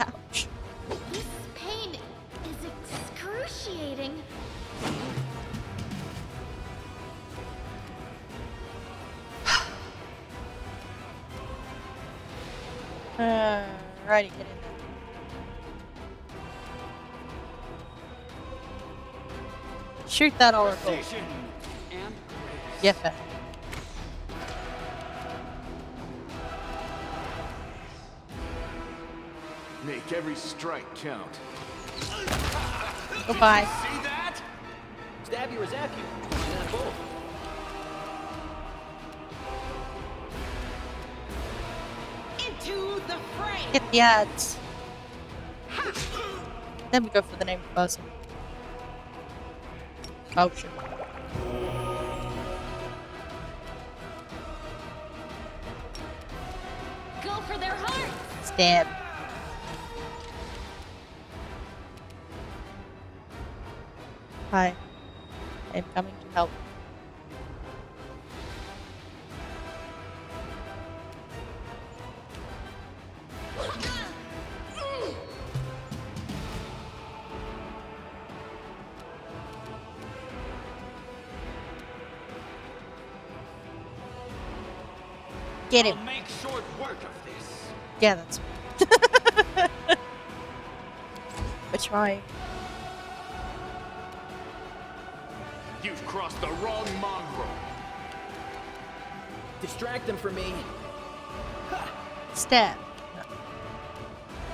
Ouch. This pain is excruciating. Righty, get in there. Shoot that oracle. Precision and grace. Get back. Make every strike count. Goodbye. See that? Stab you or zap you. Why not both? Into the fray. Get the ads. Then we go for the name of the person. Oh shit. Go for their hearts. Stab. Hi. I'm coming to help. Get him. I'll make short work of this. Yeah, that's. We're trying. You've crossed the wrong mongrel. Distract them from me. Stab.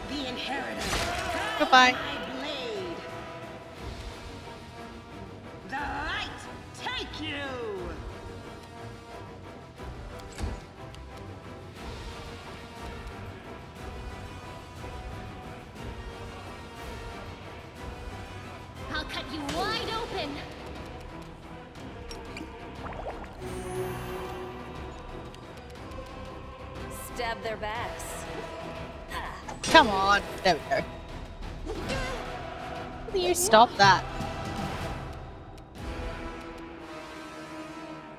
The inheritor. Goodbye. My blade. The light, take you. I'll cut you wide open. Stab their backs. Come on. There we go. Will you stop that?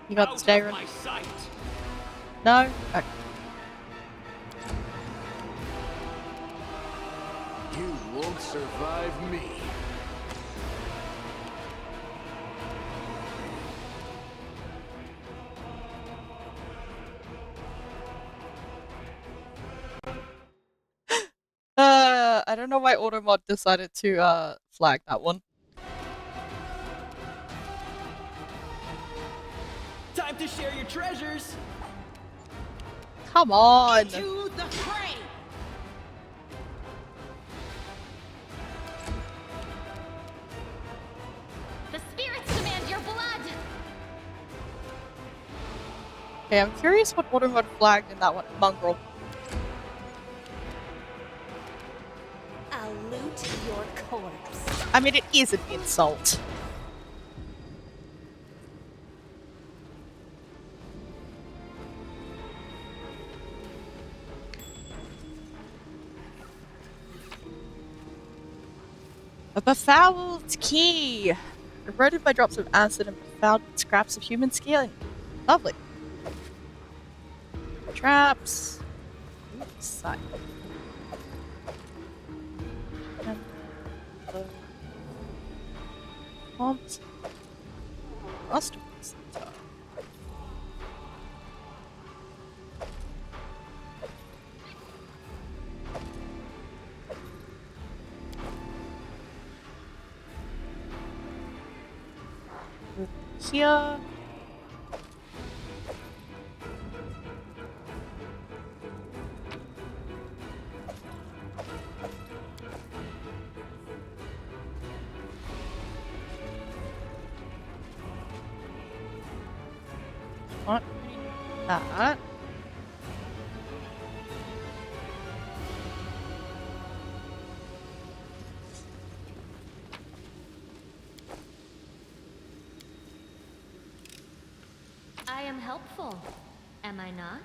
You got the Out stay of room? my sight. No? Okay. You won't survive me. I don't know why Automod decided to flag that one. Time to share your treasures. Come on! Into the fray. The spirits demand your blood. Okay, I'm curious what Automod flagged in that one. Mongrel. I'll loot your corpse. I mean, it is an insult. A befouled key! Eroded by drops of acid and befouled with scraps of human skin. Lovely. Traps. Oops. Bombs. Rustles. Here. Not that. I am helpful, am I not?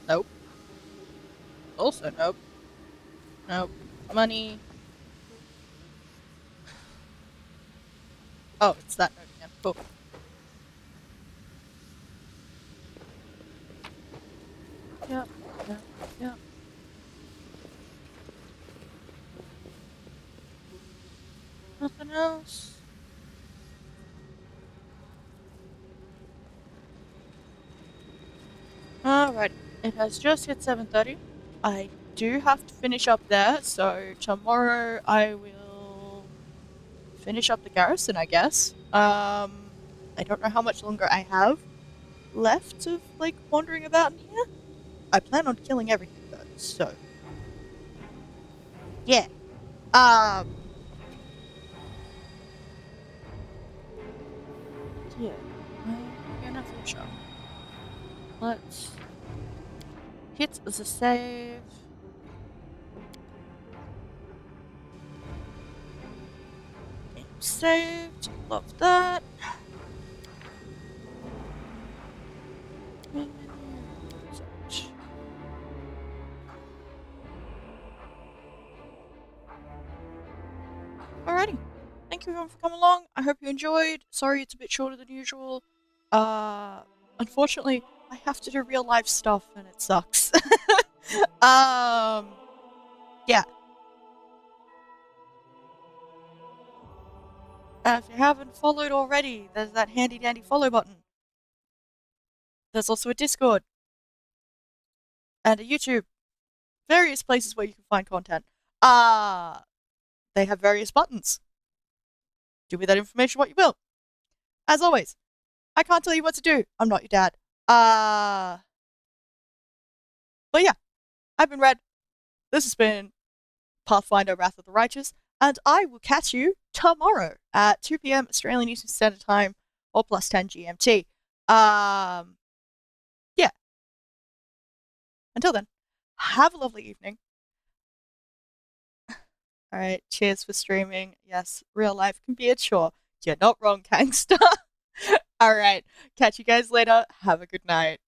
Nope. Also nope. Nope. Money. Oh, it's that note again. Cool. Yep, yep, yep. Nothing else. Alright, it has just hit 7:30. I do have to finish up there, so tomorrow I will finish up the garrison, I guess. I don't know how much longer I have left of, like, wandering about in here. I plan on killing everything, though, so... Yeah. Yeah, I'm gonna finish up. Let's hit the save. Game saved. Love that. Search. Alrighty. Thank you everyone for coming along. I hope you enjoyed. Sorry it's a bit shorter than usual. Unfortunately, I have to do real life stuff and it sucks. Yeah. If you haven't followed already, there's that handy dandy follow button. There's also a Discord. And a YouTube. Various places where you can find content. They have various buttons. Do with that information what you will. As always, I can't tell you what to do. I'm not your dad. But yeah, I've been Red. This has been Pathfinder Wrath of the Righteous, and I will catch you tomorrow at 2 p.m. Australian Eastern Standard Time or +10 GMT. Yeah. Until then, have a lovely evening. Alright, cheers for streaming. Yes, real life can be a chore. You're not wrong, gangster. Alright, catch you guys later. Have a good night.